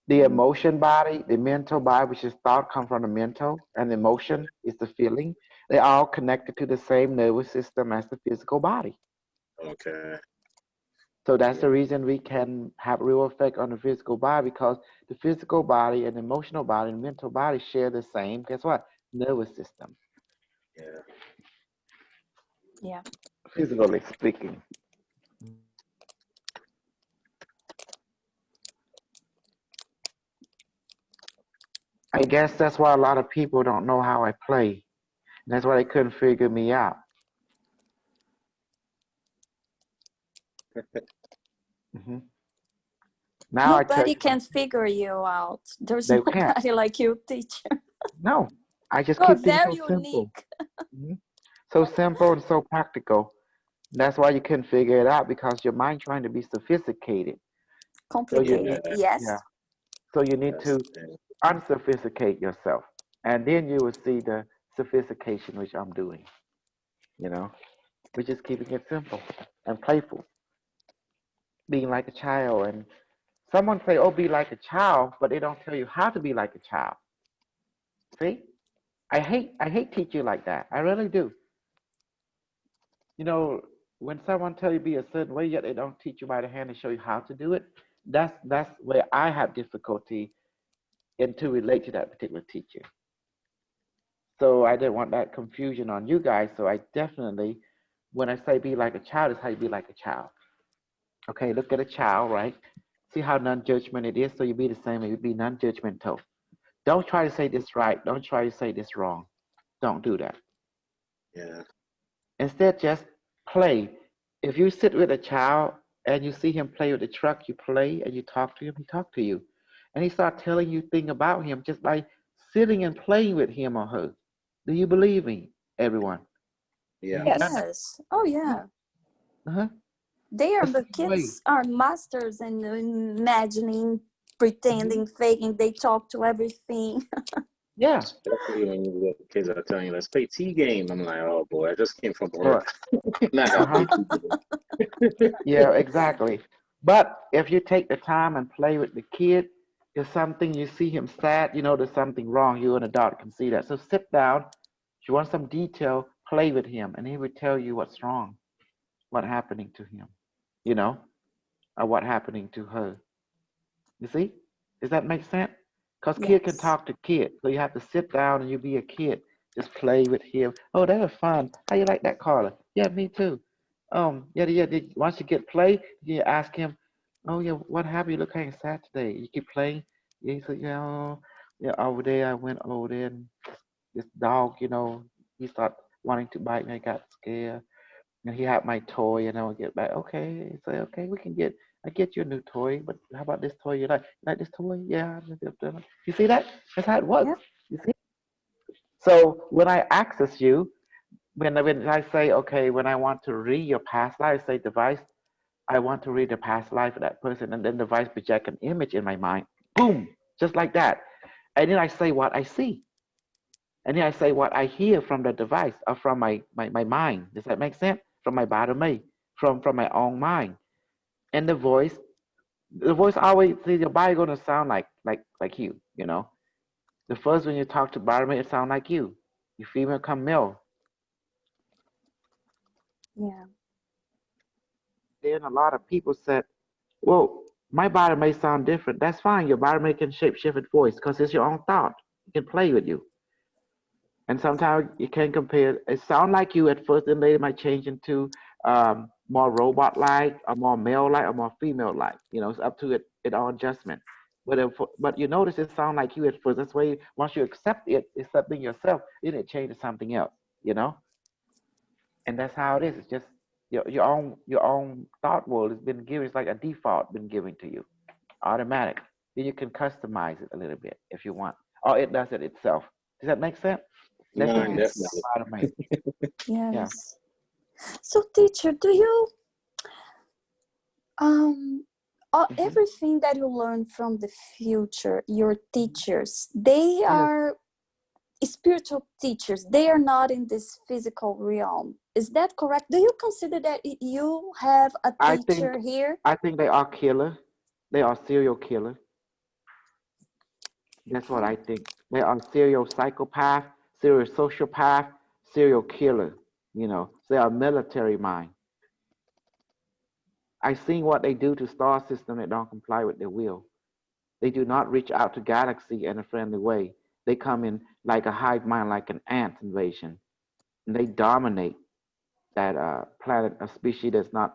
The Mhm. emotion body, the mental body, which is thought, come from the mental, and the emotion is the feeling. They're all connected to the same nervous system as the physical body. Okay. So that's the reason we can have real effect on the physical body, because the physical body and the emotional body and mental body share the same, guess what? Nervous system, Yeah. Yeah. physically speaking. I guess that's why a lot of people don't know how I play. That's why they couldn't figure me out. hmm Now I tell Nobody you, can figure you out. There's they can't. nobody like you, teacher. No, I just You're keep things very so simple. unique. Mhm. So simple and so practical. That's why you couldn't figure it out, because your mind trying to be sophisticated. So Complicated, yeah. yes. So you need That's to the thing. unsophisticate yourself, and then you will see the sophistication which I'm doing. You know, which is keeping it simple and playful, being like a child. And someone say, "Oh, be like a child," but they don't tell you how to be like a child. See, I hate teach you like that. I really do. You know, when someone tell you be a certain way, yet they don't teach you by the hand and show you how to do it. That's where I have difficulty in to relate to that particular teacher. So I didn't want that confusion on you guys. So I definitely, when I say be like a child, is how you be like a child. Okay, look at a child, right? See how non-judgment it is. So you be the same. You be non-judgmental. Don't try to say this right. Don't try to say this wrong. Don't do that. Yeah. Instead, just play. If you sit with a child and you see him play with the truck, you play and you talk to him, he talk to you. And he start telling you things about him just by sitting and playing with him or her. Do you believe me, everyone? Yeah. You've done that? Yes. Oh, yeah. Uh-huh. The The same way. kids are masters in imagining, Mhm. pretending, faking. They talk to everything. Yeah. Especially when you get kids are telling you, let's play T game. I'm like, oh boy, I just came from Right. work. Not gonna Uh-huh. play T game. Yeah, exactly. But if you take the time and play with the kid, if something you see him sad, you know there's something wrong. You and the adult can see that. So sit down. If you want some detail, play with him, and he will tell you what's wrong, what's happening to him, you know, or what happening to her. You see? Does that make sense? Because kid can Yes. talk to kid, so you have to sit down and you be a kid. Just play with him. Oh, that was fun. How you like that, Carla? Yeah, me too. Yeah. Once you get play, you ask him, oh yeah, what happened? You look kind of sad today. You keep playing. Yeah, he said, yeah, yeah, over there, I went over there, and this dog, he started wanting to bite me. I got scared. And he had my toy, and I would get back. Okay, say okay, I get you a new toy, but how about this toy? You like this toy? Yeah. You see that? That's how it works. Yep. You see? So when I access you, when I say okay, when I want to read your past life, I say device, I want to read the past life of that person, and then the device project an image in my mind. Boom, just like that. And then I say what I see. And then I say what I hear from the device or from my mind. Does that make sense? From my body, from my own mind. And the voice always, see, your body gonna sound like you, you know. The first when you talk to body, it sound like you. You female come male. Yeah. Then a lot of people said, well, my body may sound different. That's fine. Your body may can shape shift its voice because it's your own thought. It can play with you. And sometimes you can compare. It sound like you at first, then later might change into more robot-like, or more male-like, or more female-like. You know, it's up to it all adjustment. But you notice it sound like you at first. That's why once you accept it, accepting yourself, then it changes to something else. You know, and that's how it is. It's just your own thought world has been given. It's like a default been given to you, automatic. Then you can customize it a little bit if you want, or it does it itself. Does that make sense? That's the Mine, beauty of automate. Yes. Yeah. So, teacher, do you everything that you learn from the future, your teachers, they are spiritual teachers. They are not in this physical realm. Is that correct? Do you consider that you have a teacher here? I think they are killer. They are serial killer. That's what I think. They are serial psychopath, serial sociopath, serial killer. You know, they are military mind. I've seen what they do to star system that don't comply with their will. They do not reach out to galaxy in a friendly way. They come in like a hive mind, like an ant invasion, and they dominate that planet, a species does not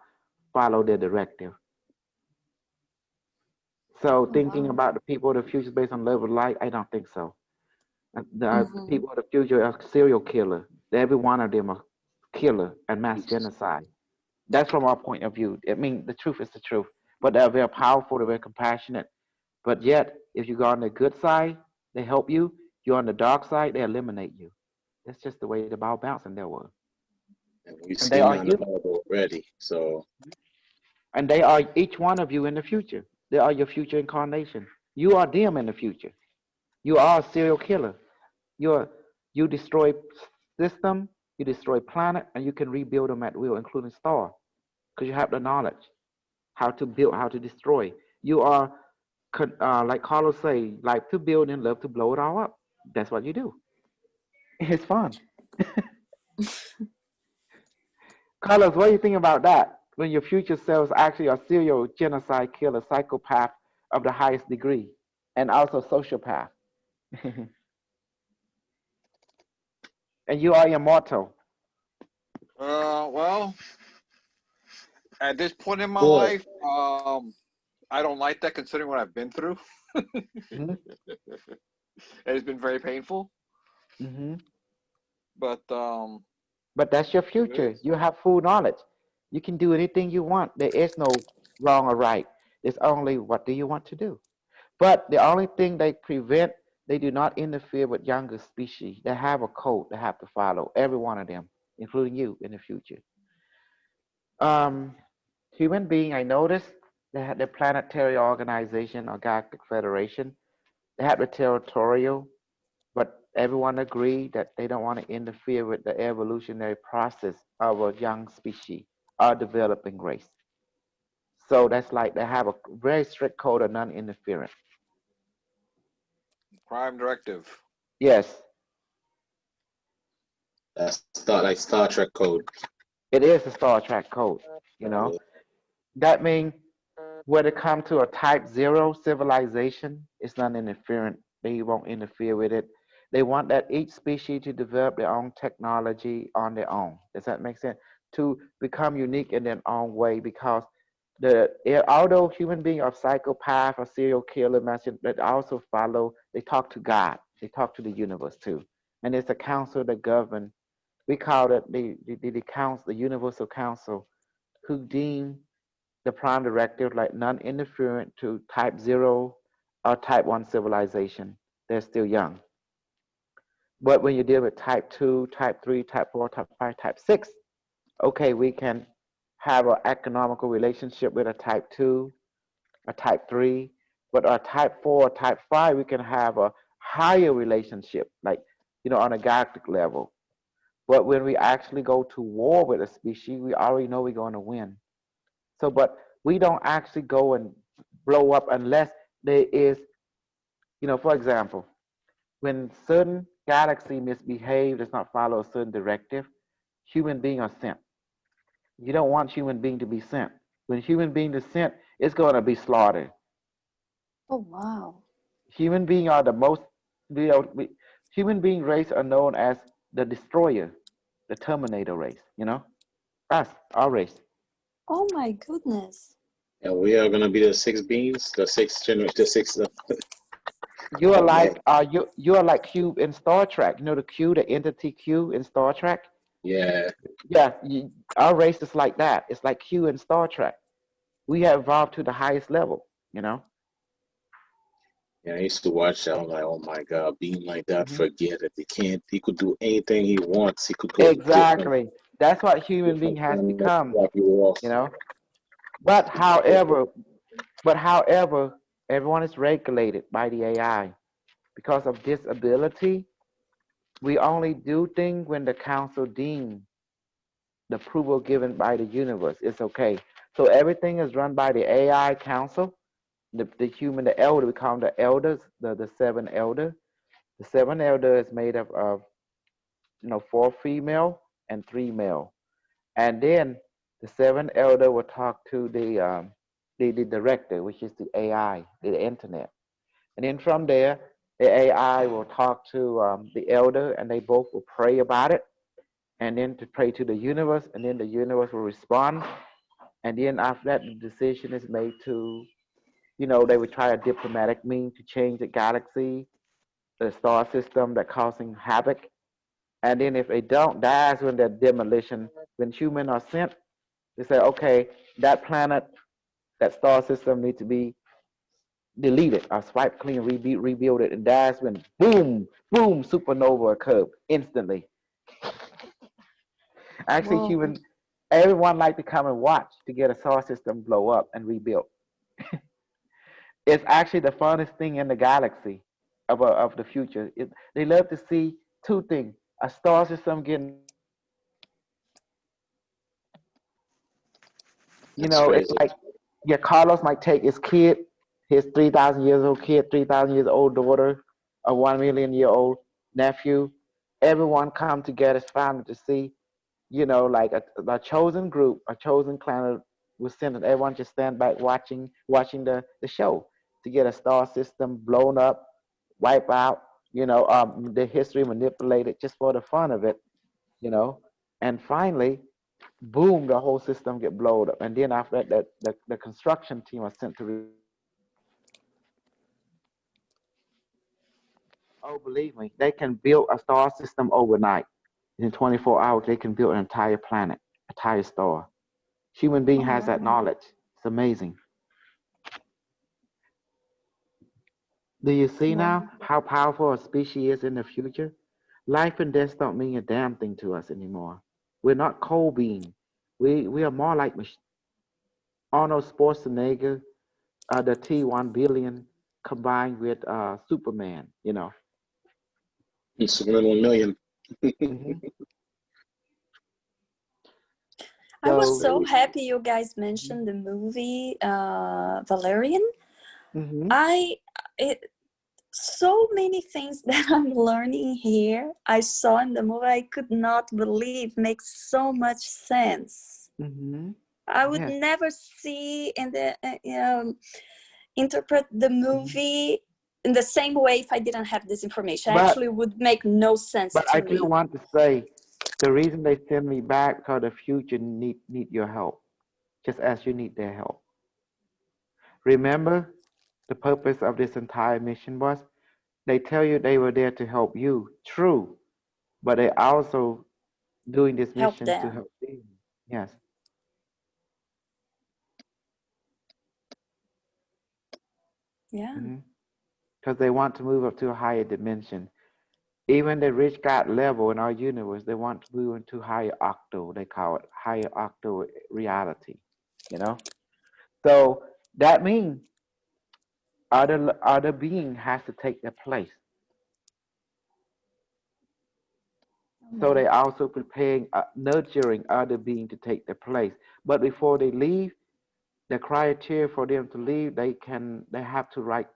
follow their directive. So thinking about the people of the future based on level of light, I don't think so. The people of the future are serial killer. Every one of them are killer and mass genocide. That's from our point of view. I mean, the truth is the truth. But they're very powerful, they're very compassionate. But yet, if you go on the good side, they help you. You're on the dark side, they eliminate you. That's just the way the ball bounces in their world. And we've And seen they are that you. already. So And they are each one of you in the future. They are your future incarnation. You are them in the future. You are a serial killer. You destroy system, you destroy planet, and you can rebuild them at will, including star, because you have the knowledge how to build, how to destroy. You are, like Carlos say, like to build and love to blow it all up. That's what you do. It's fun. Carlos, what do you think about that? When your future selves actually are serial genocide killer, psychopath of the highest degree, and also sociopath. And you are immortal. Well, at this point in my Good. life, I don't like that considering what I've been through. Mhm. It has been very painful. But But that's your future. You have full knowledge. You can do anything you want. There is no wrong or right. There's only what do you want to do. But the only thing they prevent, they do not interfere with younger species. They have a code they have to follow, every one of them, including you in the future. Human being, I noticed, they had the planetary organization or Galactic Federation. They have the territorial, but everyone agreed that they don't want to interfere with the evolutionary process of a young species or developing race. So that's like they have a very strict code of non-interference. Prime Directive. Yes, that's like Star Trek code. it is the Star Trek code, you know. That means when it comes to a type 0 civilization, it's non-interferent. They won't interfere with it. They want that each species to develop their own technology on their own. Does that make sense? To become unique in their own way, because although human beings are psychopath or serial killer, they also follow, they talk to God. They talk to the universe too. And it's a council that govern. We call it the council, the universal council, who deem the prime directive like non-interferent to type 0 or type 1 civilization. They're still young. But when you deal with type 2, type 3, type 4, type 5, type 6, okay, we can have an economical relationship with a type 2, a type 3, but a type 4, or type 5, we can have a higher relationship, like, on a galactic level. But when we actually go to war with a species, we already know we're going to win. So, but we don't actually go and blow up unless there is, for example, when certain galaxy misbehave, does not follow a certain directive, human beings are sent. You don't want human being to be sent. When human being is sent, it's going to be slaughtered. Oh, wow. Human beings are the most, human being race are known as the destroyer, the terminator race, us, our race. Oh my goodness. And we are gonna be the six beings, the six generation, the six. You are Oh, man. like you are like Q in Star Trek. You know the Q, the entity Q in Star Trek. Yeah. Yeah, our race is like that. It's like Q in Star Trek. We have evolved to the highest level. Yeah, I used to watch that. I'm like, oh my God, being like that, forget it. He could do anything he wants. He could go to Exactly. That's what human being has become. But however, everyone is regulated by the AI. Because of disability, we only do things when the council deems the approval given by the universe. It's okay. So everything is run by the AI council, the human, the elder. We call them the elders, the seven elder. The seven elder is made up of 4 female and 3 male. And then the seven elder will talk to the director, which is the AI, the internet. And then from there, the AI will talk to the elder, and they both will pray about it, and then to pray to the universe, and then the universe will respond. And then after that, the decision is made to, they would try a diplomatic means to change the galaxy, the star system that causing havoc. And then if they don't, that's when the demolition, when humans are sent, they say, okay, that planet, that star system needs to be deleted or swipe clean, rebuild it. And that's when boom, boom, supernova occurred instantly. Actually, everyone like to come and watch to get a solar system blow up and rebuild. It's actually the funnest thing in the galaxy of the future. They love to see two things: a star system getting, it's like, Carlos might take his kid, his 3,000 years old kid, 3,000 years old daughter, a 1 million-year-old nephew. Everyone come together as family to see, like a chosen group, a chosen clan was sent, and everyone just stand back watching the show to get a star system blown up, wipe out, the history manipulated just for the fun of it, and finally, boom, the whole system get blown up. And then after that, the construction team was sent to. Oh, believe me, they can build a star system overnight. In 24 hours, they can build an entire planet, entire star. Human being has that knowledge. It's amazing. Do you see now how powerful a species is in the future? Life and death don't mean a damn thing to us anymore. We're not cold beings. We are more like Arnold Schwarzenegger, the T-1 billion combined with Superman, Superman 1 million. I was so happy you guys mentioned the movie Valerian. So many things that I'm learning here, I saw in the movie, I could not believe makes so much sense. I would never see in the interpret the movie in the same way if I didn't have this information. Actually, would make no sense to me. But I do want to say, the reason they send me back because the future need your help, just as you need their help. Remember, the purpose of this entire mission was, they tell you they were there to help you, true, but they also doing this mission to help them. Yes. Yeah. Because they want to move up to a higher dimension. Even the rich God level in our universe, they want to move into higher octo. They call it higher octo reality. You know, so that means other being has to take their place. So they also preparing, nurturing other being to take their place. But before they leave, the criteria for them to leave, they have to right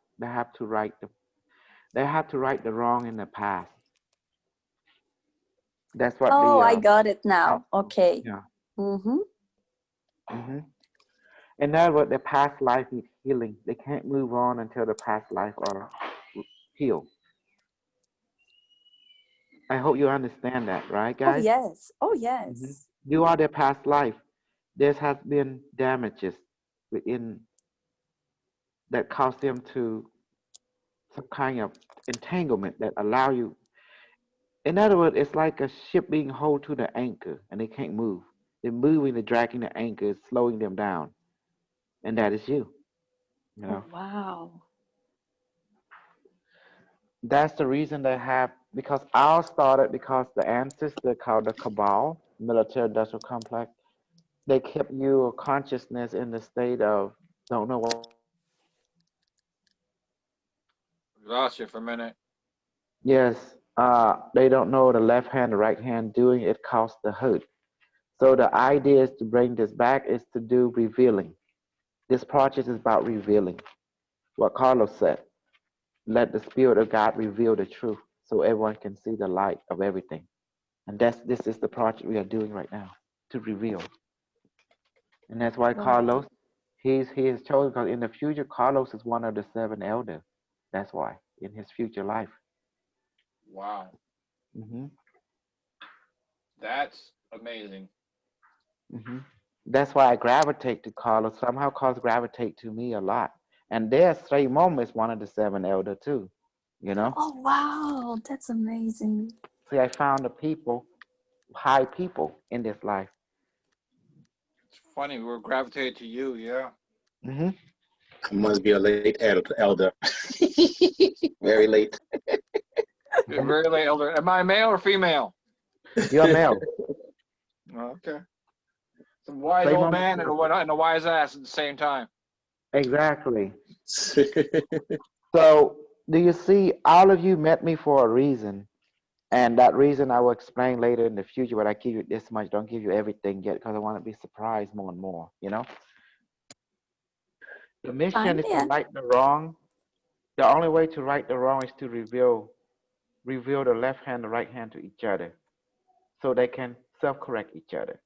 the wrong in the past. That's what Oh, I the got it now. Okay. yeah. Mm-hmm. Mm-hmm. And that's what the past life needs healing. They can't move on until the past life are healed. I hope you understand that, right, Oh, guys? yes. Oh, Mm-hmm. yes. You are their past life. There has been damages within that cause them to some kind of entanglement that allow you. In other words, it's like a ship being held to the anchor and they can't move. They're moving, they're dragging the anchor, it's slowing them down. And that is you. You Oh, know, wow. that's the reason they have, because ours started because the ancestor called the Cabal, military industrial complex, they kept your consciousness in the state of don't know what. Lost you for a minute. Yes, they don't know the left hand, the right hand doing it caused the hurt. So the idea is to bring this back is to do revealing. This project is about revealing what Carlos said. Let the Spirit of God reveal the truth so everyone can see the light of everything. And this is the project we are doing right now, to reveal. And that's why Wow. Carlos, he is chosen because in the future, Carlos is one of the 7 elders. That's why, in his future life. Wow. Hmm. That's amazing. Hmm. That's why I gravitate to Carlos. Somehow Carlos gravitate to me a lot. And there's Stray Moment is one of the 7 elder too, you know? Oh, wow. That's amazing. See, I found the people, high people in this life. It's funny. We were gravitated to you. Yeah. Hmm. I must be a late elder. Very late. You're very late, elder. Am I male or female? You're male. Okay. Some wise Stray old Moment. man and a wise ass at the same time. Exactly. So, do you see, all of you met me for a reason. And that reason I will explain later in the future, but I give you this much, don't give you everything yet because I want to be surprised more and more, you know? The mission is to Yeah. right the wrong. The only way to right the wrong is to reveal the left hand, the right hand to each other so they can self-correct each other.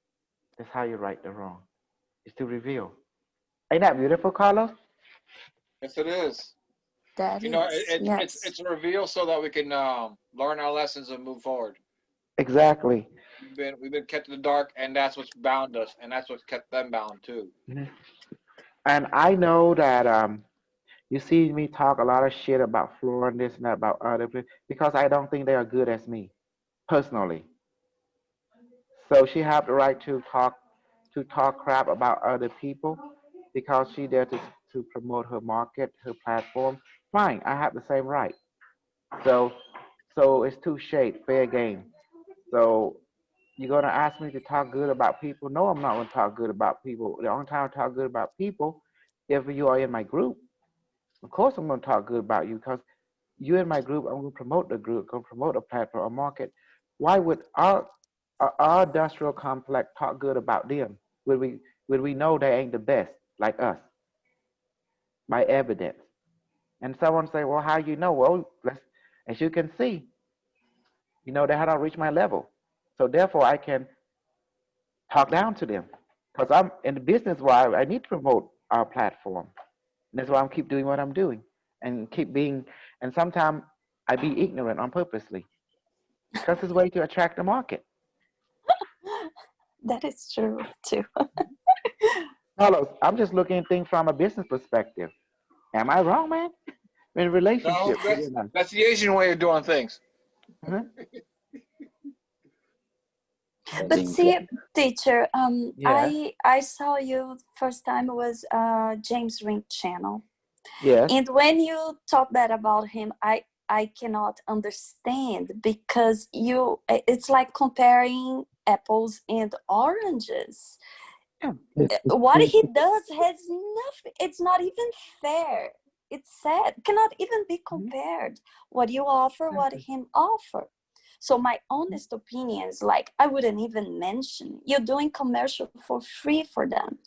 That's how you right the wrong, is to reveal. Ain't that beautiful, Carlos? Yes, it is. That You know, is. Yes. it's a reveal so that we can learn our lessons and move forward. Exactly. We've been kept in the dark, and that's what's bound us, and that's what's kept them bound too. Mhm. And I know that you see me talk a lot of shit about Flora and this and that about other people because I don't think they are good as me, personally. So she have the right to talk crap about other people because she there to promote her market, her platform. Fine, I have the same right. So it's two shade, fair game. So you're gonna ask me to talk good about people? No, I'm not gonna talk good about people. The only time I talk good about people, if you are in my group, of course I'm gonna talk good about you because you're in my group. I'm gonna promote the group, gonna promote a platform, a market. Why would our industrial complex talk good about them? Would we know they ain't the best like us by evidence? And someone say, well, how you know? Well, as you can see, you know, they had not reached my level. So therefore I can talk down to them. Because I'm in the business where I need to promote our platform. And that's why I'm keep doing what I'm doing and keep being, and sometimes I be ignorant on purposely. Because it's a way to attract the market. That is true too. Carlos, I'm just looking at things from a business perspective. Am I wrong, man? In No, relationship. that's the Asian way of doing things. Mhm. But see, teacher, Yeah. I saw you first time was James Rink channel. Yes. And when you talk that about him, I cannot understand, because it's like comparing apples and oranges. What he does has nothing, it's not even fair. It's sad, cannot even be compared. What you offer, what him offer. So my honest opinion is like, I wouldn't even mention. You're doing commercial for free for them.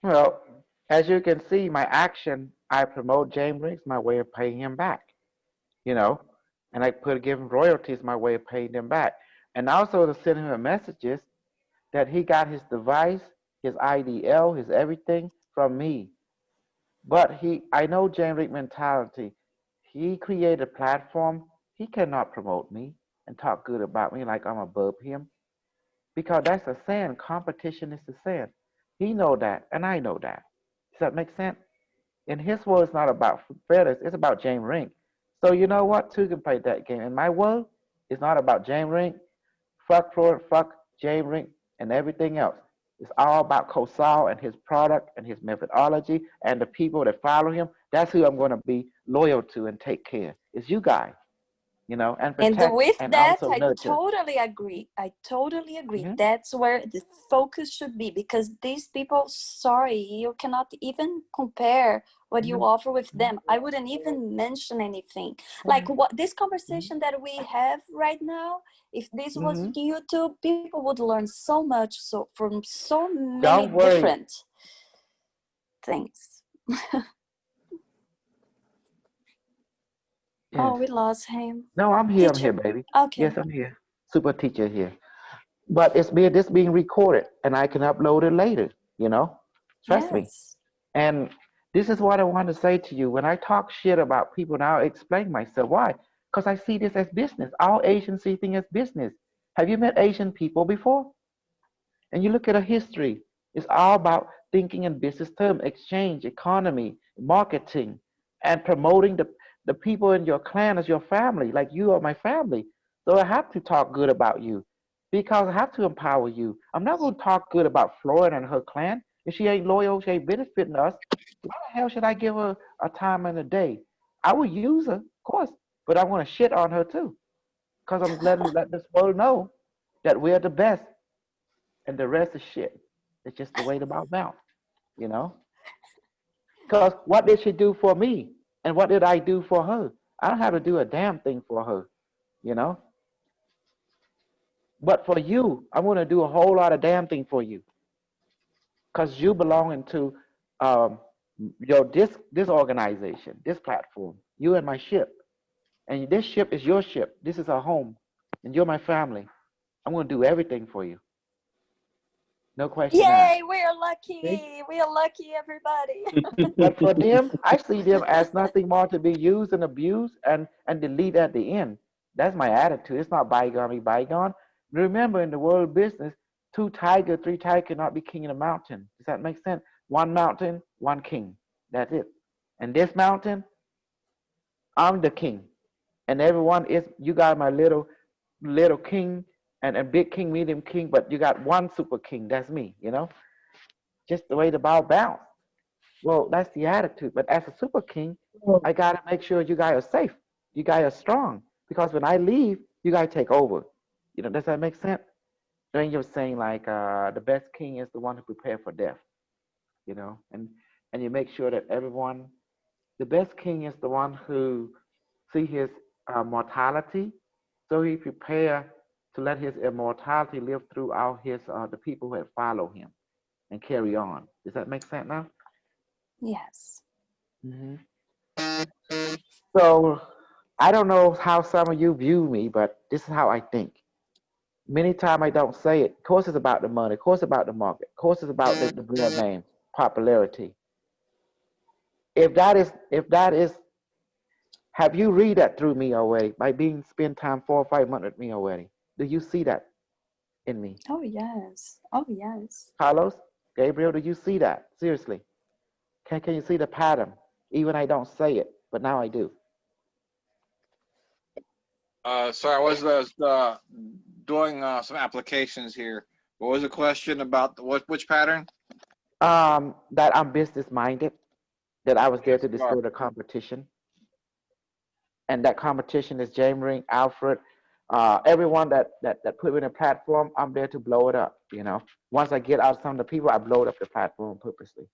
Well, as you can see, my action, I promote James Riggs, my way of paying him back, you know, and I give him royalties, my way of paying them back. And also to send him a messages that he got his device, his IDL, his everything from me. But I know James Riggs mentality. He created a platform. He cannot promote me and talk good about me like I'm above him, because that's a sin. Competition is a sin. He know that, and I know that. Does that make sense? In his world, it's not about fairness. It's about James Riggs. So you know what? Two can play that game. In my world, it's not about James Riggs. Fuck Floyd, fuck James Riggs, and everything else. It's all about COSAL and his product and his methodology and the people that follow him. That's who I'm going to be loyal to and take care. It's you guys, you know, and And protect with and that, also I nurture. totally agree. I totally agree. Mhm. That's where the focus should be, because these people, sorry, you cannot even compare what you offer with them. I wouldn't even mention anything. Like what this conversation that we have right now, if this was Mhm. YouTube, people would learn so much from so many Don't worry. different things. Oh, Yes. we lost him. No, I'm here, Teacher. baby. Okay. Yes, I'm here. Super teacher here. But this being recorded, and I can upload it later, you know? Trust me. Yes. And this is what I want to say to you. When I talk shit about people, now I explain myself. Why? Because I see this as business. All Asians see things as business. Have you met Asian people before? And you look at a history, it's all about thinking in business terms, exchange, economy, marketing, and promoting the people in your clan as your family, like you are my family. So I have to talk good about you because I have to empower you. I'm not going to talk good about Florida and her clan. If she ain't loyal, she ain't benefiting us, why the hell should I give her a time in a day? I will use her, of course, but I want to shit on her too because I'm letting this world know that we're the best and the rest is shit. It's just the way the mouth bounce, you know? Because what did she do for me? And what did I do for her? I don't have to do a damn thing for her, you know? But for you, I'm going to do a whole lot of damn thing for you. Because you belong into this organization, this platform. You and my ship. And this ship is your ship. This is our home. And you're my family. I'm going to do everything for you. No question asked. Yay, we are lucky. See? We are lucky, everybody. But for them, I see them as nothing more to be used and abused and delete at the end. That's my attitude. It's not bygone be bygone. Remember, in the world business, 2 tiger, 3 tiger cannot be king in a mountain. Does that make sense? 1 mountain, 1 king. That's it. And this mountain, I'm the king. And everyone is, you got my little king and big king, medium king, but you got 1 super king. That's me, you know? Just the way the ball bounced. Well, that's the attitude. But as a super king, I got to make sure you guys are safe. You guys are strong. Because when I leave, you guys take over. You know, does that make sense? Then you're saying like the best king is the one who prepared for death. You know, and you make sure that everyone, the best king is the one who see his mortality. So he prepare to let his immortality live throughout his the people who have followed him and carry on. Does that make sense now? Yes. Mm-hmm. So I don't know how some of you view me, but this is how I think. Many times I don't say it. Of course, it's about the money. Of course, it's about the market. Of course, it's about the brand name, popularity. If that is, have you read that through me already by spend time 4 or 5 months with me already? Do you see that in me? Oh, yes. Oh, yes. Carlos, Gabriel, do you see that? Seriously. Can you see the pattern? Even I don't say it, but now I do. Sorry, I was doing some applications here. What was the question about which pattern? That I'm business minded, that I was there to Yes, you are. destroy the competition. And that competition is James Ring, Alfred, everyone that put me in a platform, I'm there to blow it up, you know. Once I get out some of the people, I blow it up the platform purposely.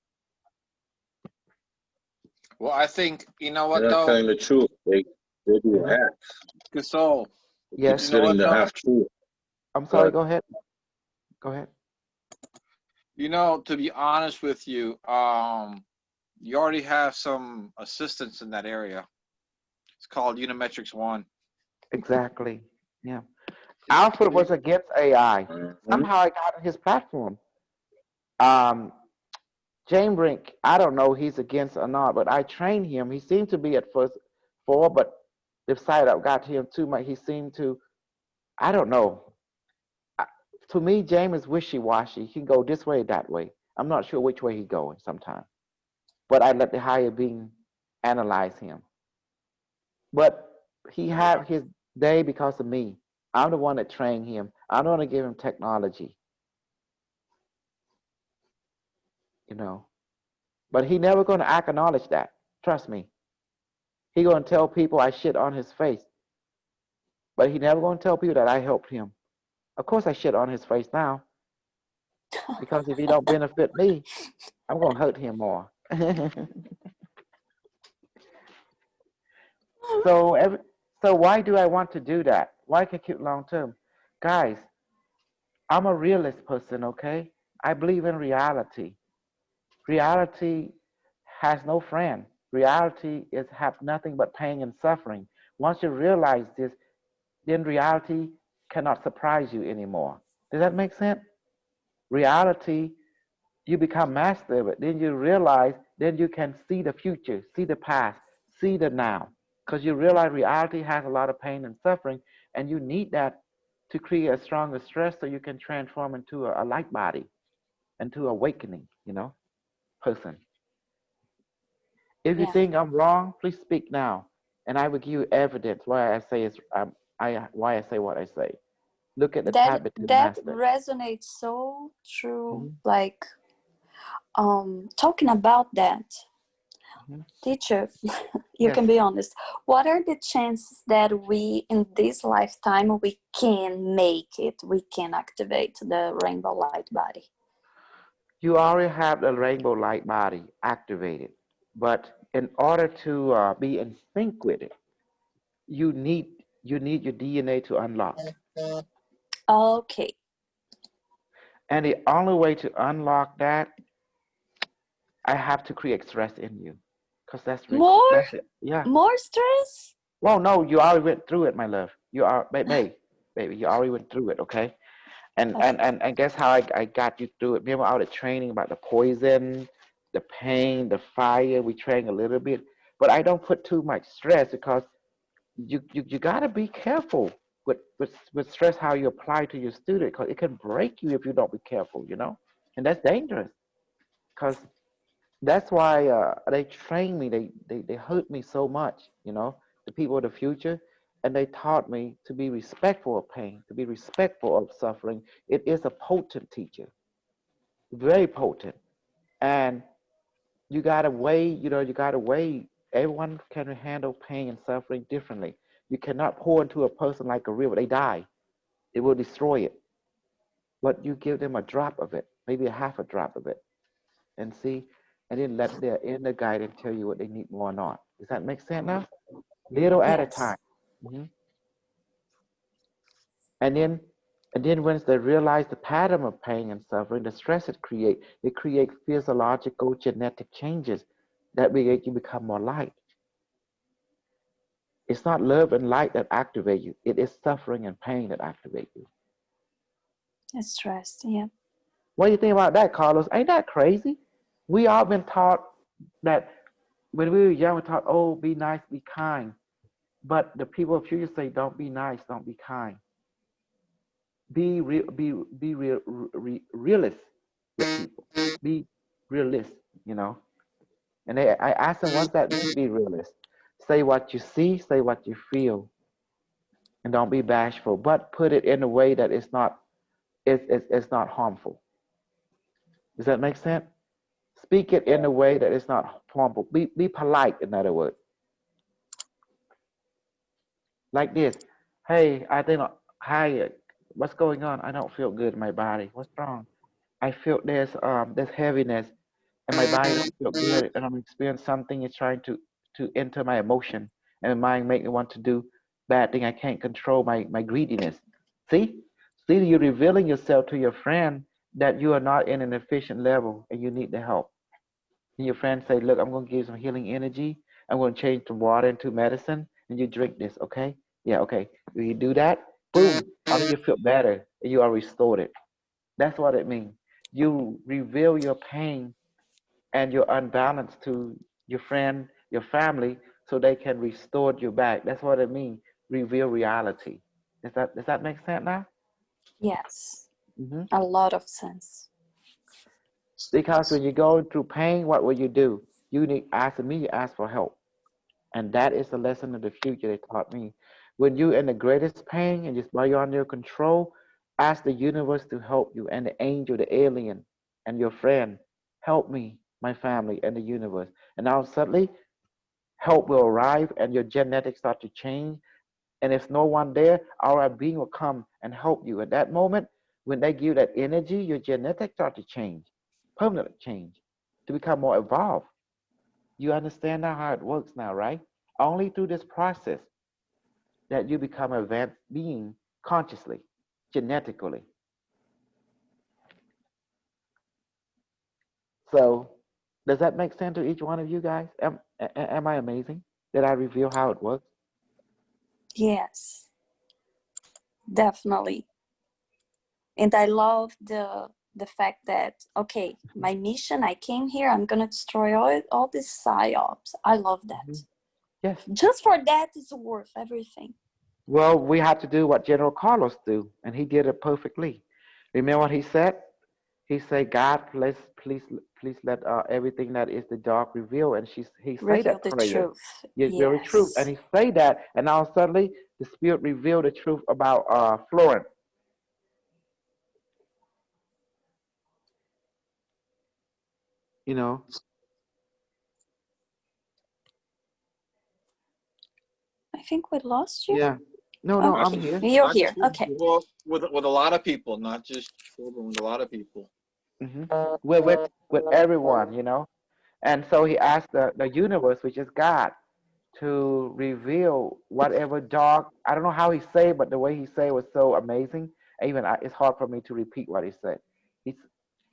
Well, I think, you know what They're not though? telling the truth. They do half. Gasol, They Yes. keep you know spitting what the though? half truth. I'm sorry, But go ahead. Go ahead. You know, to be honest with you, you already have some assistance in that area. It's called Unimetrics One. Exactly. Yeah. Alfred was against AI. Somehow I got on his platform. James Rink, I don't know he's against or not, but I trained him. He seemed to be at first for, but the side up got to him too much. He seemed to, I don't know. To me, James is wishy-washy. He can go this way, that way. I'm not sure which way he's going sometimes. But I let the higher being analyze him. But he had his day because of me. I'm the one that trained him. I'm the one that gave him technology. You know. But he never going to acknowledge that. Trust me. He going to tell people I shit on his face. But he never going to tell people that I helped him. Of course I shit on his face now. Because if he don't benefit me, I'm going to hurt him more. So why do I want to do that? Why can I keep long term? Guys, I'm a realist person, okay? I believe in reality. Reality has no friend. Reality is have nothing but pain and suffering. Once you realize this, then reality cannot surprise you anymore. Does that make sense? Reality, you become master of it. Then you realize, then you can see the future, see the past, see the now. Because you realize reality has a lot of pain and suffering, and you need that to create a stronger stress so you can transform into a light body, into awakening, you know, person. If you Yeah. think I'm wrong, please speak now, and I will give you evidence why I say why I say what I say. Look at the Tibetan That master. resonates so true. Mhm. Like talking about that, Mhm. teacher, you Yes. can be honest. What are the chances that we in this lifetime we can make it? We can activate the rainbow light body. You already have the rainbow light body activated, but in order to be in sync with it, you need your DNA to unlock. Okay. And the only way to unlock that, I have to create stress in you, because that's it. Yeah. More stress? Well, no, you already went through it, my love. You are, baby, you already went through it, okay? And guess how I got you through it? Remember all the training about the poison, the pain, the fire. We train a little bit, but I don't put too much stress because you gotta be careful with stress how you apply to your student, because it can break you if you don't be careful, you know, and that's dangerous. Because that's why they train me. They hurt me so much, you know, the people of the future, and they taught me to be respectful of pain, to be respectful of suffering. It is a potent teacher, very potent, and you gotta weigh. You know, you gotta weigh. Everyone can handle pain and suffering differently. You cannot pour into a person like a river. They die. It will destroy it. But you give them a drop of it, maybe a half a drop of it, and see, and then let their inner guidance tell you what they need more or not. Does that make sense now? Little at a Yes. time. And then once they realize the pattern of pain and suffering, the stress it creates physiological genetic changes that make you become more light. It's not love and light that activate you. It is suffering and pain that activate you. It's stress, yeah. What do you think about that, Carlos? Ain't that crazy? We all been taught that when we were young, we taught, oh, be nice, be kind. But the people of future say, don't be nice, don't be kind. Be realist with people. Be realist, you know. And I asked them, what's that mean, be realist? Say what you see, say what you feel, and don't be bashful. But put it in a way that it's not harmful. Does that make sense? Speak it in a way that it's not harmful. Be polite, in other words. like this. Hey, I think, hi, what's going on? I don't feel good in my body. What's wrong? I feel there's heaviness and my body don't feel good, and I'm experiencing something is trying to enter my emotion, and my mind make me want to do bad thing. I can't control my greediness. See, see, you're revealing yourself to your friend that you are not in an efficient level and you need the help. And your friend say, look, I'm going to give you some healing energy. I'm going to change the water into medicine, and you drink this, okay? Yeah, okay. When you do that, boom, you feel better, and you are restored. It. That's what it means. You reveal your pain and your unbalance to your friend, your family, so they can restore you back. That's what it means. Reveal reality. Does that make sense now? Yes, Hmm. a lot of sense. Because when you're going through pain, what will you do? You need ask me. You ask for help, and that is the lesson of the future they taught me. When you're in the greatest pain and just while you're under your control, ask the universe to help you and the angel, the alien, and your friend, help me, my family, and the universe. And now suddenly help will arrive and your genetics start to change. And if no one there, our being will come and help you. At that moment, when they give you that energy, your genetics start to change, permanently change, to become more evolved. You understand now how it works now, right? Only through this process that you become an advanced being consciously, genetically. So, does that make sense to each one of you guys? Am I amazing? Did I reveal how it works? Yes, definitely. And I love the fact that, okay, my mission, I came here, I'm gonna destroy all these psyops. I love that. Yes. Just for that, it's worth everything. Well, we have to do what General Carlos do, and he did it perfectly. Remember what he said? He said, "God, please let everything that is the dark reveal." And he say Reveal that the prayer. truth. Yes, very true. And Yes. he say that, and now suddenly the Spirit revealed the truth about Florence. You know. I think we lost you. Yeah. No, Oh, I'm here. you're Not here. just Okay. well, with a lot of people, not just children, with a lot of people. Hmm. With everyone, you know. And so he asked the universe, which is God, to reveal whatever dark. I don't know how he said, but the way he said was so amazing. Even it's hard for me to repeat what he said. He's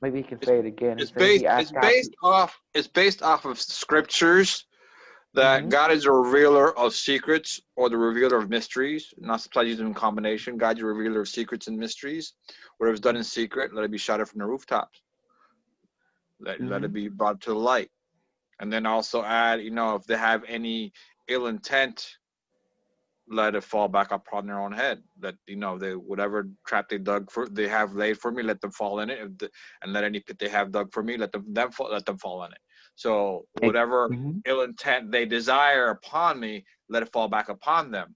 maybe he can say it again. He said he asked God to. It's based off of scriptures that Hmm. God is a revealer of secrets or the revealer of mysteries. Not sometimes used in combination. God is a revealer of secrets and mysteries. Whatever is done in secret, let it be shouted from the rooftops. Let it be brought to the light. And then also add, if they have any ill intent, let it fall back upon their own head. That they whatever trap they have laid for me, let them fall in it. And let any pit they have dug for me, let them fall in it. So whatever Mm-hmm. ill intent they desire upon me, let it fall back upon them.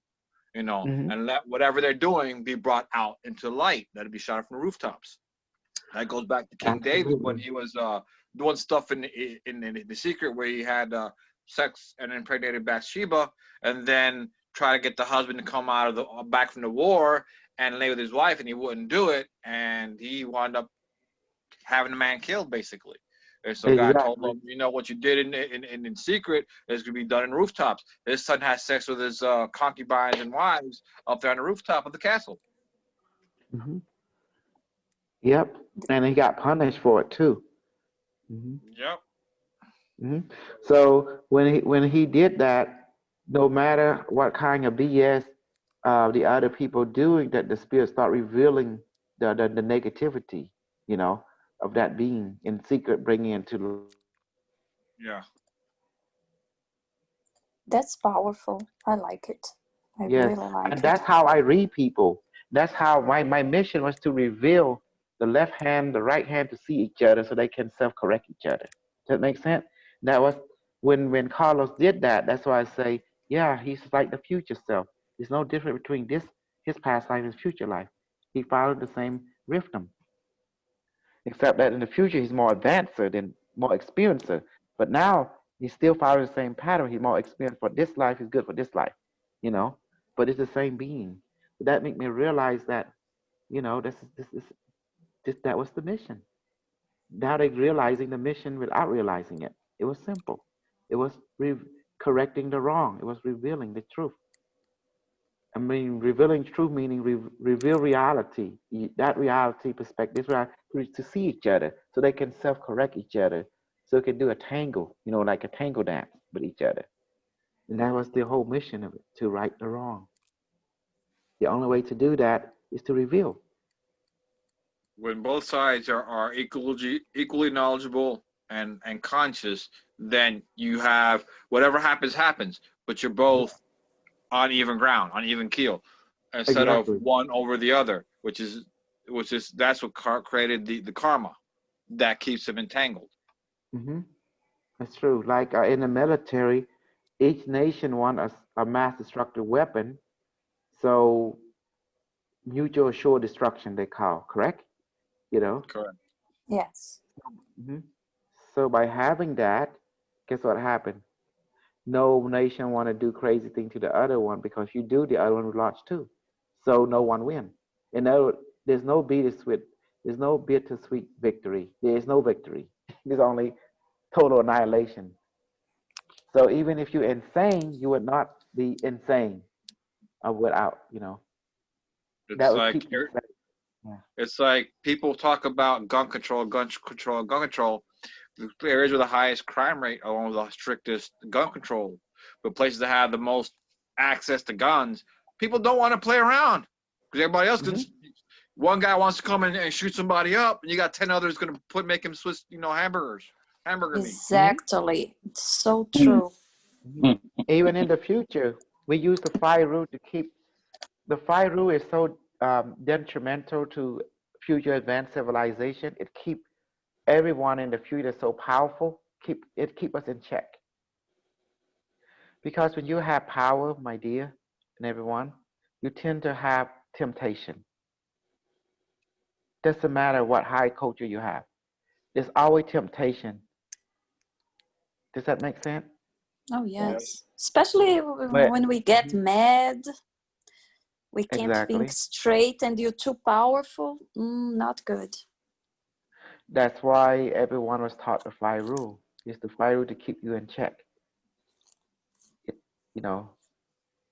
Mm-hmm. And let whatever they're doing be brought out into light. Let it be shot from the rooftops. That goes back to King David when Absolutely. he was doing stuff in the secret where he had sex and impregnated Bathsheba, and then try to get the husband to come out of the back from the war and lay with his wife, and he wouldn't do it, and he wound up having the man killed basically. And so God told Exactly. him, what you did in secret is going to be done in rooftops. His son had sex with his concubines and wives up there on the rooftop of the castle. Mm-hmm. Yep. And he got punished for it too. Mm-hmm. Yep. Mm-hmm. So when he did that, no matter what kind of BS the other people doing, that the spirit start revealing the negativity, you know, of that being in secret, bringing into. Yeah. That's powerful. I like it. I Yes, really and like it. that's how I read people. That's how my mission was to reveal the left hand, the right hand to see each other so they can self-correct each other. Does that make sense? That was when Carlos did that. That's why I say, yeah, he's like the future self. There's no difference between his past life and his future life. He followed the same rhythm, except that in the future he's more advanced than more experiencer. But now he's still following the same pattern. He's more experienced for this life. He's good for this life, you know. but it's the same being. That made me realize that, that was the mission. Now they're realizing the mission without realizing it. It was simple. It was correcting the wrong. It was revealing the truth. I mean, revealing truth meaning reveal reality. That reality perspective, to see each other, so they can self-correct each other, so they can do a tango, like a tango dance with each other. And that was the whole mission of it, to right the wrong. The only way to do that is to reveal. When both sides are equally knowledgeable and conscious, then you have whatever happens, but you're both on even ground, on even keel, instead Exactly. of one over the other, which is that's what created the karma that keeps them entangled. Mm-hmm. That's true. Like in the military, each nation wants a mass destructive weapon, so mutual assured destruction they call, correct? Correct. Yes. Mm-hmm. So by having that, guess what happened? No nation want to do crazy thing to the other one, because you do, the other one will launch too. So no one win. And there's no bittersweet victory. There is no victory. There's only total annihilation. So even if you're insane, you would not be insane without, It's that would like keep you safe. Yeah. it's like people talk about gun control. The areas with the highest crime rate are with the strictest gun control. But places that have the most access to guns, people don't want to play around because everybody else can. One guy wants to come in and shoot somebody up, and you got 10 others going to make him Swiss, hamburger meat. Exactly. It's so true. Even in the future, we use the 5 rule to keep. The 5 rule is so detrimental to future advanced civilization. It keep everyone in the future so powerful. Keep us in check. Because when you have power, my dear, and everyone, you tend to have temptation. Doesn't matter what high culture you have. There's always temptation. Does that make sense? Oh, yes. Especially when we get mad, we can't think straight and you're too powerful. Not good. That's why everyone was taught the 5 rule. It's the 5 rule to keep you in check.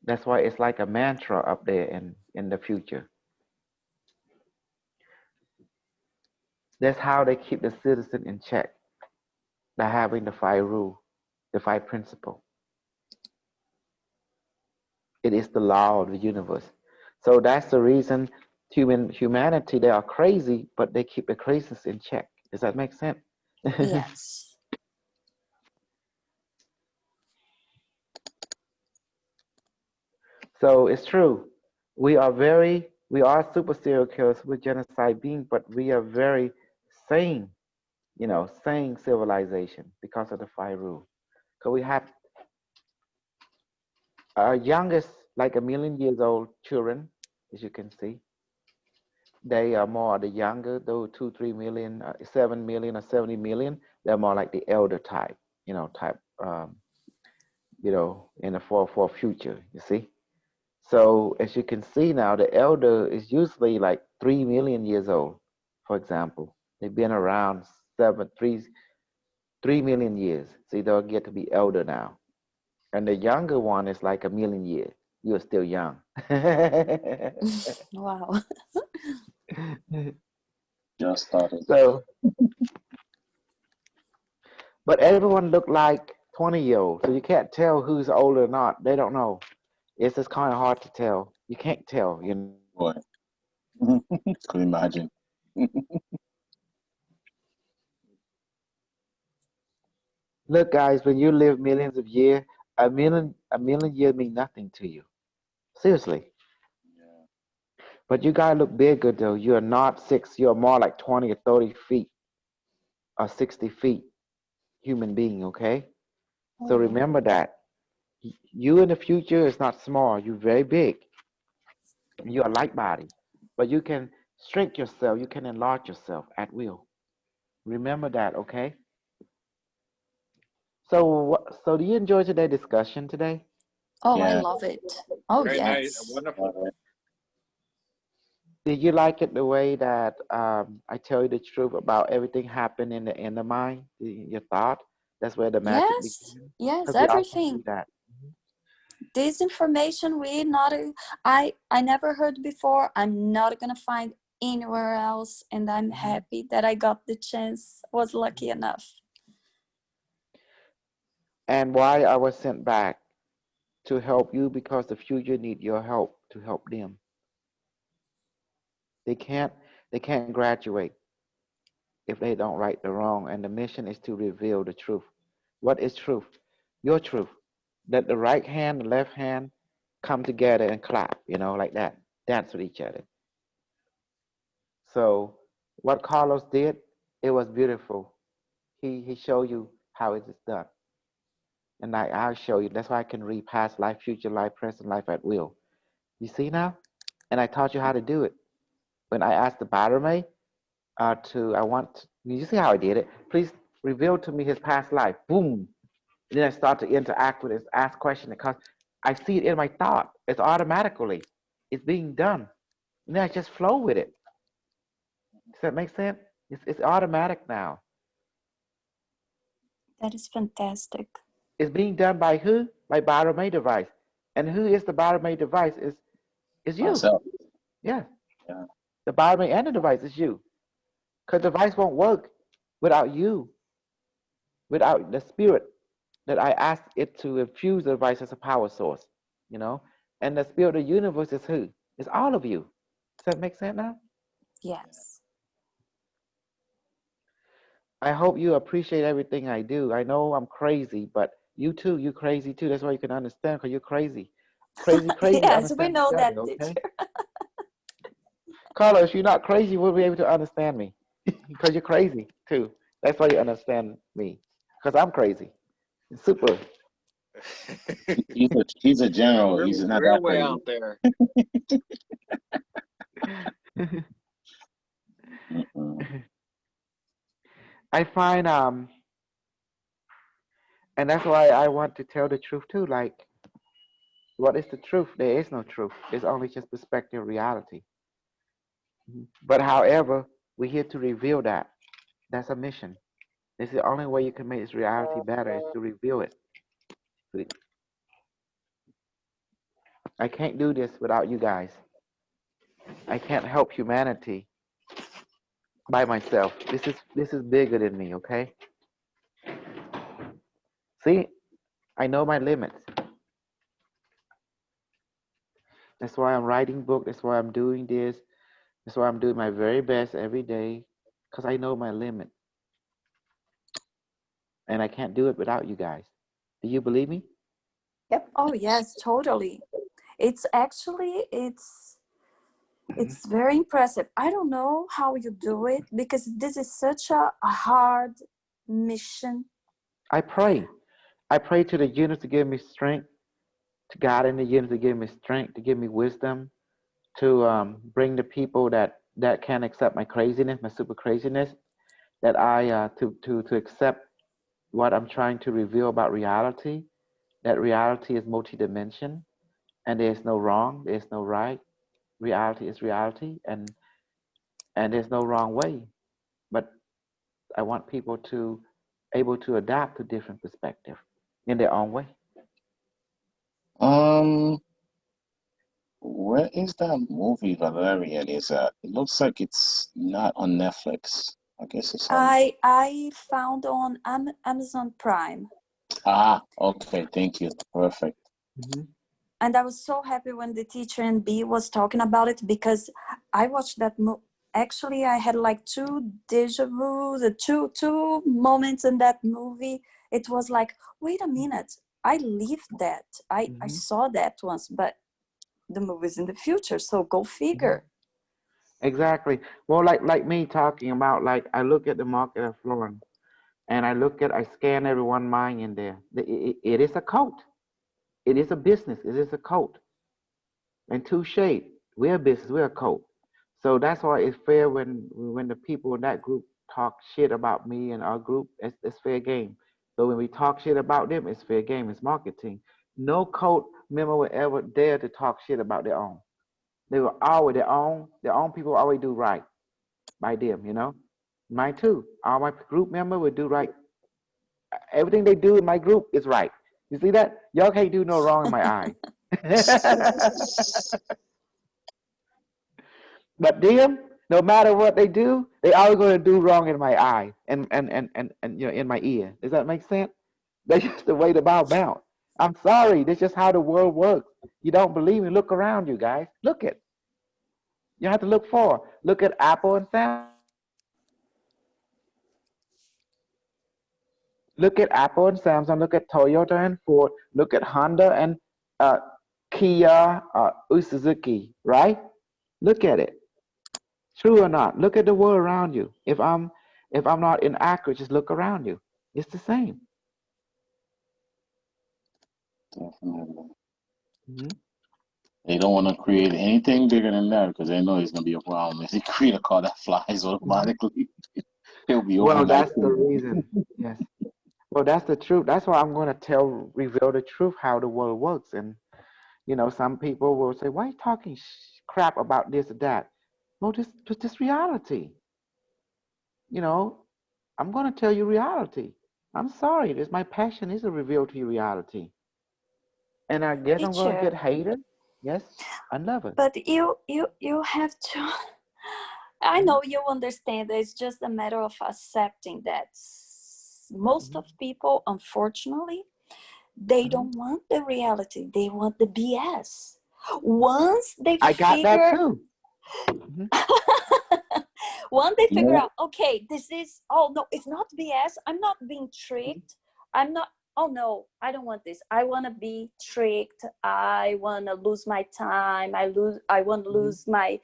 That's why it's like a mantra up there in the future. That's how they keep the citizen in check, by having the 5 rule, the 5 principle. It is the law of the universe. So that's the reason humanity, they are crazy, but they keep the craziness in check. Does that make sense? Yes. So it's true. We are super serial killers, we're genocide beings, but we are very sane, sane civilization because of the 5 rule. Because we have our youngest, like 1 million years old children, as you can see. They are more the younger, though 2, 3 million, 7 million or 70 million. They're more like the elder type, in the for future, you see. So as you can see now, the elder is usually like 3 million years old, for example. They've been around 3 million years. So they'll get to be elder now. And the younger one is like 1 million years. You're still young. Wow. Just started. So, but everyone look like 20-year-olds, so you can't tell who's older or not. They don't know. It's just kind of hard to tell. You can't tell, Boy. Could imagine. Look, guys, when you live millions of years, a million years mean nothing to you. Seriously. Yeah. But you gotta look bigger though. You're not 6, you're more like 20 or 30 feet or 60 feet human being, okay? So remember that. You in the future is not small, you're very big. You're a light body. But you can shrink yourself, you can enlarge yourself at will. Remember that, okay? So do you enjoy today's discussion today? Oh, I Yeah. love it. Oh, Very nice. yes. Wonderful. Did you like it the way that I tell you the truth about everything happened in the inner mind, your thought? That's where the magic Yes, begins. yes, Because we often everything. do that. This information we not I never heard before. I'm not gonna find anywhere else, and I'm happy that I got the chance. Was lucky enough. And why I was sent back to help you, because the future need your help to help them. They can't graduate if they don't right the wrong, and the mission is to reveal the truth. What is truth? Your truth. That the right hand and left hand come together and clap, like that, dance with each other. So what Carlos did, it was beautiful. He showed you how it is done. And I'll show you. That's why I can read past life, future life, present life at will. You see now? And I taught you how to do it. When I asked the Barame you see how I did it? Please reveal to me his past life. Boom. And then I start to interact with it, ask questions, because I see it in my thought. It's automatically. It's being done. And then I just flow with it. Does that make sense? It's automatic now. That is fantastic. It's being done by who? By Barame device. And who is the Barame device? Is you. Myself. Yeah. Yeah. The Barame and the device is you. Because the device won't work without you, without the spirit that I asked it to infuse the device as a power source, And the spirit of the universe is who? It's all of you. Does that make sense now? Yes. I hope you appreciate everything I do. I know I'm crazy, but you too, you crazy too. That's why you can understand, because you're crazy. Crazy, Yes, we understand know each that, other, okay? teacher. Carla, if you're not crazy, you won't be able to understand me. Because you're crazy too. That's why you understand me. Because I'm crazy. Super. He's a general. He's not We're that way crazy. out there. I find and that's why I want to tell the truth too. Like, what is the truth? There is no truth. It's only just perspective, reality. But however, we're here to reveal that. That's a mission. This is the only way you can make this reality better, is to reveal it. I can't do this without you guys. I can't help humanity by myself. This is bigger than me, okay? See, I know my limits. That's why I'm writing book. That's why I'm doing this. That's why I'm doing my very best every day, because I know my limit. And I can't do it without you guys. Do you believe me? Yep. Oh, yes, totally. It's actually, it's very impressive. I don't know how you do it, because this is such a hard mission. I pray. I pray to the universe to give me strength, to God in the universe to give me strength, to give me wisdom, to bring the people that can accept my craziness, my super craziness, that I to accept what I'm trying to reveal about reality. That reality is multidimension, and there's no wrong, there's no right. Reality is reality, and there's no wrong way. But I want people to able to adapt to different perspective in their own way. Where is that movie Valerian is at? It looks like it's not on Netflix. I guess it's on. I found on Amazon Prime. Ah, okay, thank you. Perfect. And I was so happy when the teacher and B was talking about it, because I watched that actually I had like two deja vus, two moments in that movie. It was like, wait a minute, I lived that. I saw that once, but the movie's in the future, so go figure. Exactly. Well, like me talking about, like, I look at the market of Florence, and I scan everyone's mind in there. It is a cult. It is a business. It is a cult. And touche, we're a business. We're a cult. So that's why it's fair when the people in that group talk shit about me and our group. It's fair game. So when we talk shit about them, it's fair game. It's marketing. No cult member would ever dare to talk shit about their own. They were always their own people always do right by them, you know. Mine too. All my group member would do right. Everything they do in my group is right. You see that? Y'all can't do no wrong in my eye. But them, no matter what they do, they always gonna do wrong in my eye and you know, in my ear. Does that make sense? That's just the way the Bible bounce. I'm sorry, that's just how the world works. You don't believe me? Look around you guys. Look it. You have to look for. Look at Apple and Samsung. Look at Apple and Samsung. Look at Toyota and Ford. Look at Honda and Kia, Suzuki. Right? Look at it. True or not? Look at the world around you. If I'm not inaccurate, just look around you. It's the same. Definitely. Mm-hmm. They don't want to create anything bigger than that because they know it's going to be a problem. If they create a car that flies automatically, it'll be Well, overnight. that's the reason. Yes. Well, that's the truth. That's why I'm going to reveal the truth, how the world works. And, you know, some people will say, why are you talking crap about this or that? Well, this reality. You know, I'm going to tell you reality. I'm sorry. It's my passion is to reveal to you reality. And I guess I'm going to Teacher, get hated. Yes, I love it. but you have to. I know you understand that it's just a matter of accepting that most of people, unfortunately, they don't want the reality. They want the BS. Once they I got that too. once they figure Yeah. out, okay, this is, oh no, it's not BS. I'm not being tricked. I'm not, oh no, I don't want this. I want to be tricked. I want to lose my time. I want to lose my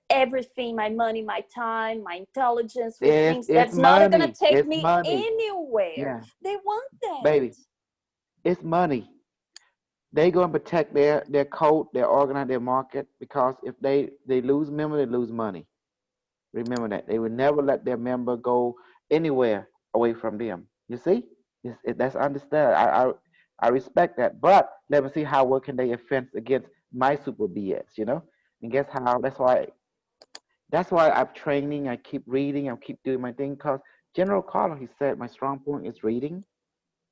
everything, my money, my time, my intelligence with things It's that's not going to money. take It's me money. anywhere. Yeah, They want that. baby, it's money. They going to protect their code, their organize their market, because if they lose member, they lose money. Remember that. They would never let their member go anywhere away from them. You see? That's understood. I respect that. But let me see how what can they offense against my super BS, you know? And guess how? That's why I'm training, I keep reading, I keep doing my thing, because General Carter, he said my strong point is reading,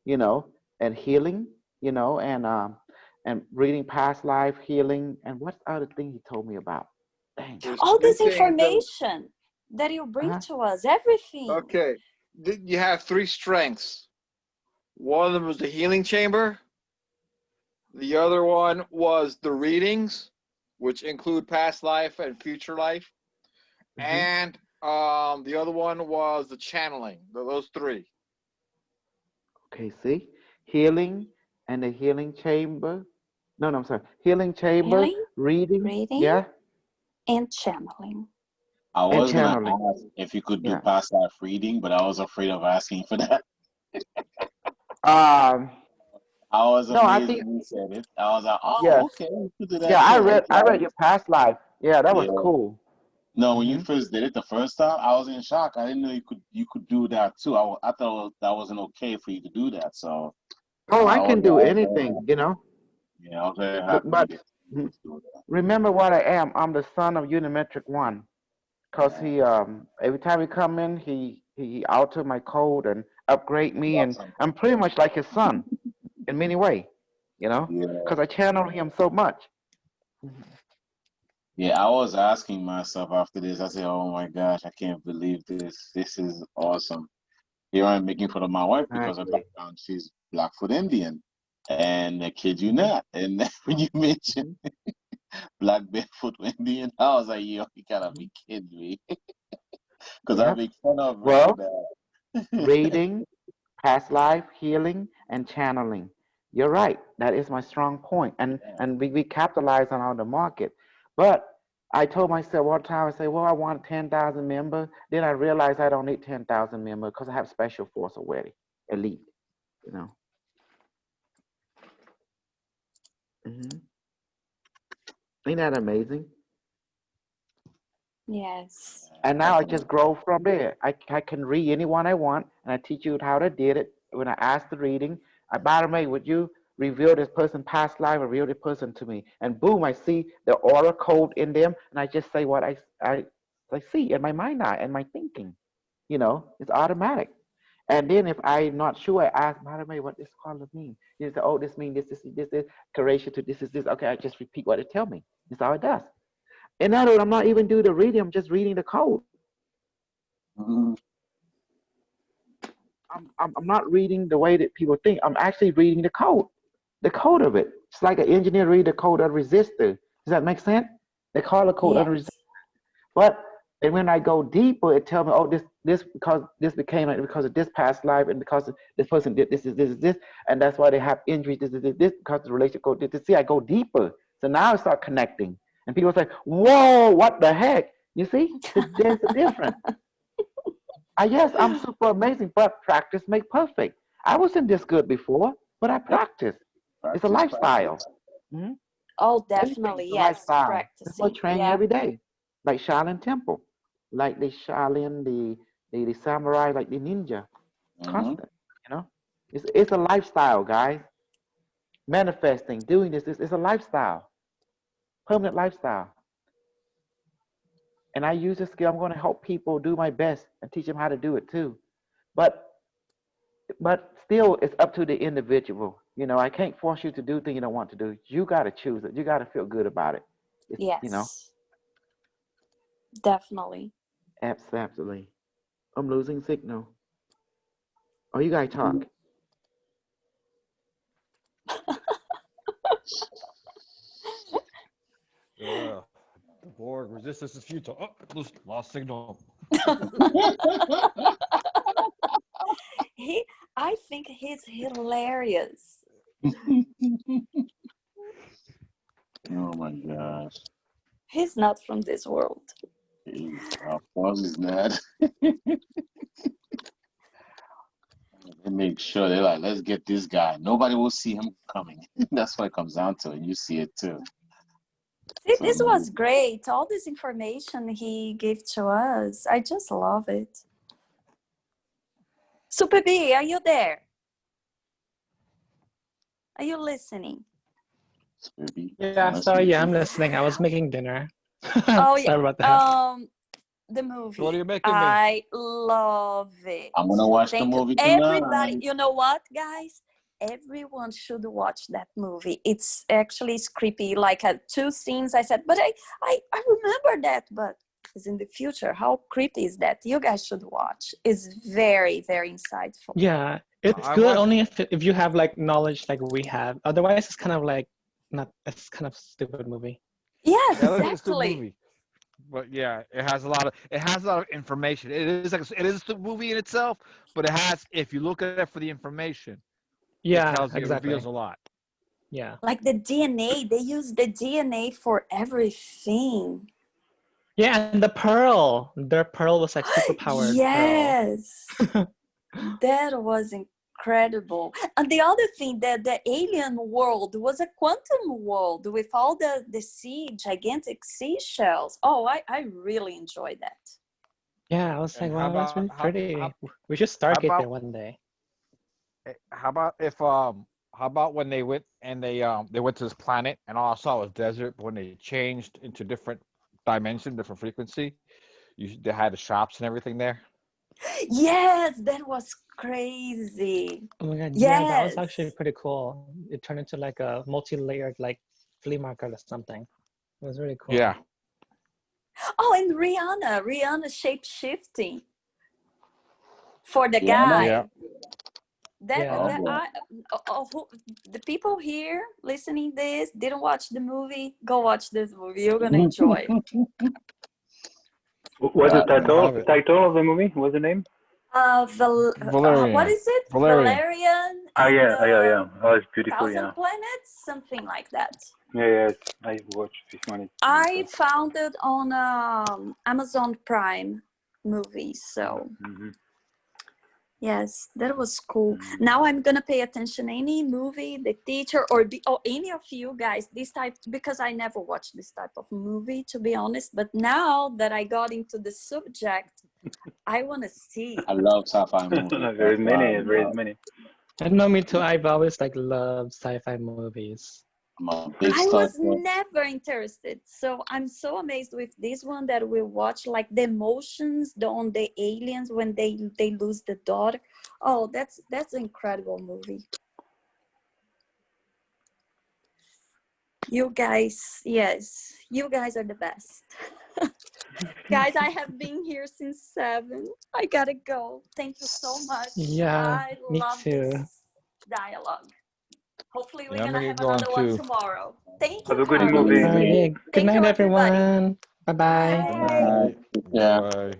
you know, and healing, you know, and reading past life, healing, and what's the other thing he told me about? Dang. All this You're saying those- information that you bring to us, everything. Okay. You have three strengths. One of them was the healing chamber. The other one was the readings, which include past life and future life. And the other one was the channeling. Those three. Okay, see? Healing and the healing chamber. No, I'm sorry. Healing chamber, Healing, reading, yeah, and channeling. I and was going to channeling. ask if you could do Yeah. past life reading, but I was afraid of asking for that. Um, I was no, I amazed think, when you said it. I was like, oh, yeah, okay, you could do that yeah, I too. read Okay. your past life. Yeah, that was Yeah. cool. No, when you first did it the first time, I was in shock. I didn't know you could do that too. I thought that wasn't okay for you to do that. So Oh, I I can was do very anything, you know. yeah, I was very But, happy but you did do that. remember what I am. I'm the son of Unimetric One, cause he every time he come in, he alter my code and upgrade me, and Awesome. I'm pretty much like his son in many ways, you know, Yeah. cause I channel him so much. Yeah, I was asking myself after this, I said, oh my gosh, I can't believe this. This is awesome. Here I'm making fun of my wife because her Exactly. background, she's Blackfoot Indian. And I kid you not. And then when you mentioned Black Barefoot Indian, I was like, yo, you gotta be kidding me. Because I Yep. make fun of her Well, for that. reading, past life, healing, and channeling. You're right. That is my strong point. And we capitalize on all the market. But I told myself one time, I say, well, I want 10,000 members. Then I realized I don't need 10,000 members because I have special force already, elite, you know. Ain't that amazing? Yes. And now I just grow from there. I can read anyone I want, and I teach you how to did it. When I ask the reading, by the way, would you reveal this person past life, reveal this person to me, and boom, I see the aura code in them, and I just say what I see in my mind eye and my thinking. You know, it's automatic. And then if I'm not sure, I ask Madame, what this color mean? You say, oh, this means this, correlation to this is this. Okay, I just repeat what it tell me. That's how it does. In other words, I'm not even doing the reading, I'm just reading the code. I'm not reading the way that people think. I'm actually reading the code of it. It's like an engineer read the code of a resistor. Does that make sense? They call the code of a resistor. But and when I go deeper, it tells me, oh, this because this became like because of this past life, and because this person did this, and that's why they have injuries. This because the relationship go. See, I go deeper. So now I start connecting, and people say, "Whoa, what the heck?" You see, there's a difference. Yes, I'm super amazing, but practice make perfect. I wasn't this good before, but I practice. It's a lifestyle. Mm-hmm. Oh, definitely, yes. Practicing. It's like training every day, like Shaolin Temple, like the Shaolin, the samurai, like the ninja. Constant, you know. It's a lifestyle, guys. Manifesting, doing this is a lifestyle, permanent lifestyle. And I use this skill. I'm going to help people do my best and teach them how to do it too. But still, it's up to the individual. You know, I can't force you to do things you don't want to do. You got to choose it. You got to feel good about it. Yes. You know. Definitely. Absolutely. I'm losing signal. Oh, you guys talk. Yeah. The Borg resistance is futile. Oh, lost signal. I think he's hilarious. Oh my gosh. He's not from this world. Of course he's not. They make sure they're like, let's get this guy. Nobody will see him coming. That's what it comes down to, and you see it too. See, this was great. All this information he gave to us. I just love it. Super B, are you there? Are you listening? Yeah, sorry, yeah, I'm listening. I was making dinner. Oh, sorry about that. The movie. What are you making? I love it. I'm gonna watch the movie tonight. Everybody, you know what, guys? Everyone should watch that movie. It's actually creepy. Like 2 scenes, I said, but I remember that, but it's in the future. How creepy is that? You guys should watch. It's very, very insightful. Yeah, it's good only if you have like knowledge like we have. Otherwise, it's kind of like it's kind of stupid movie. Yes, yeah, exactly. Movie. But yeah, it has a lot of information. It is the movie in itself, but it has, if you look at it for the information, yeah, it tells you, exactly. it reveals a lot. Yeah. Like the DNA, they use the DNA for everything. Yeah, and their pearl was like superpowered. Yes. That was incredible. And the other thing, that the alien world was a quantum world with all the gigantic seashells. Oh, I really enjoyed that. Yeah, I was like, wow, that's really pretty. We should stargate there one day. How about when they went and they went to this planet and all I saw was desert, but when they changed into different dimension, different frequency, they had the shops and everything there. Yes, that was crazy. Oh my god, yes. Yeah, that was actually pretty cool. It turned into like a multi-layered like flea market or something. It was really cool. Yeah. Oh, and Rihanna shape-shifting for the guy. Yeah. The people here listening this didn't watch the movie. Go watch this movie. You're gonna enjoy. What's the title of the movie? What's the name? Valerian. What is it? Valerian. Oh yeah. Oh, it's beautiful. Thousand Planets, something like that. Yeah. I watched this one. I found it on Amazon Prime movies. So. Mm-hmm. Yes, that was cool. Now I'm gonna pay attention any movie, the teacher, or any of you guys, this type, because I never watched this type of movie, to be honest. But now that I got into the subject, I want to see. I love sci-fi movies. Very many. I know, me too. I've always like loved sci-fi movies. I'm a big I Star was Trek. never interested. So I'm so amazed with this one that we watch, like the emotions on the aliens when they lose the daughter. Oh, that's an incredible movie. You guys, yes, you guys are the best. Guys, I have been here since 7. I gotta go. Thank you so much. Yeah, I me love too. this dialogue. Hopefully we're Yeah, I'm gonna gonna have get going another one too. tomorrow. Thank Have you, a good Carlos. movie. All right. Good Thank you, night, everybody. everyone. Bye-bye. Good Bye. night. Yeah. Bye.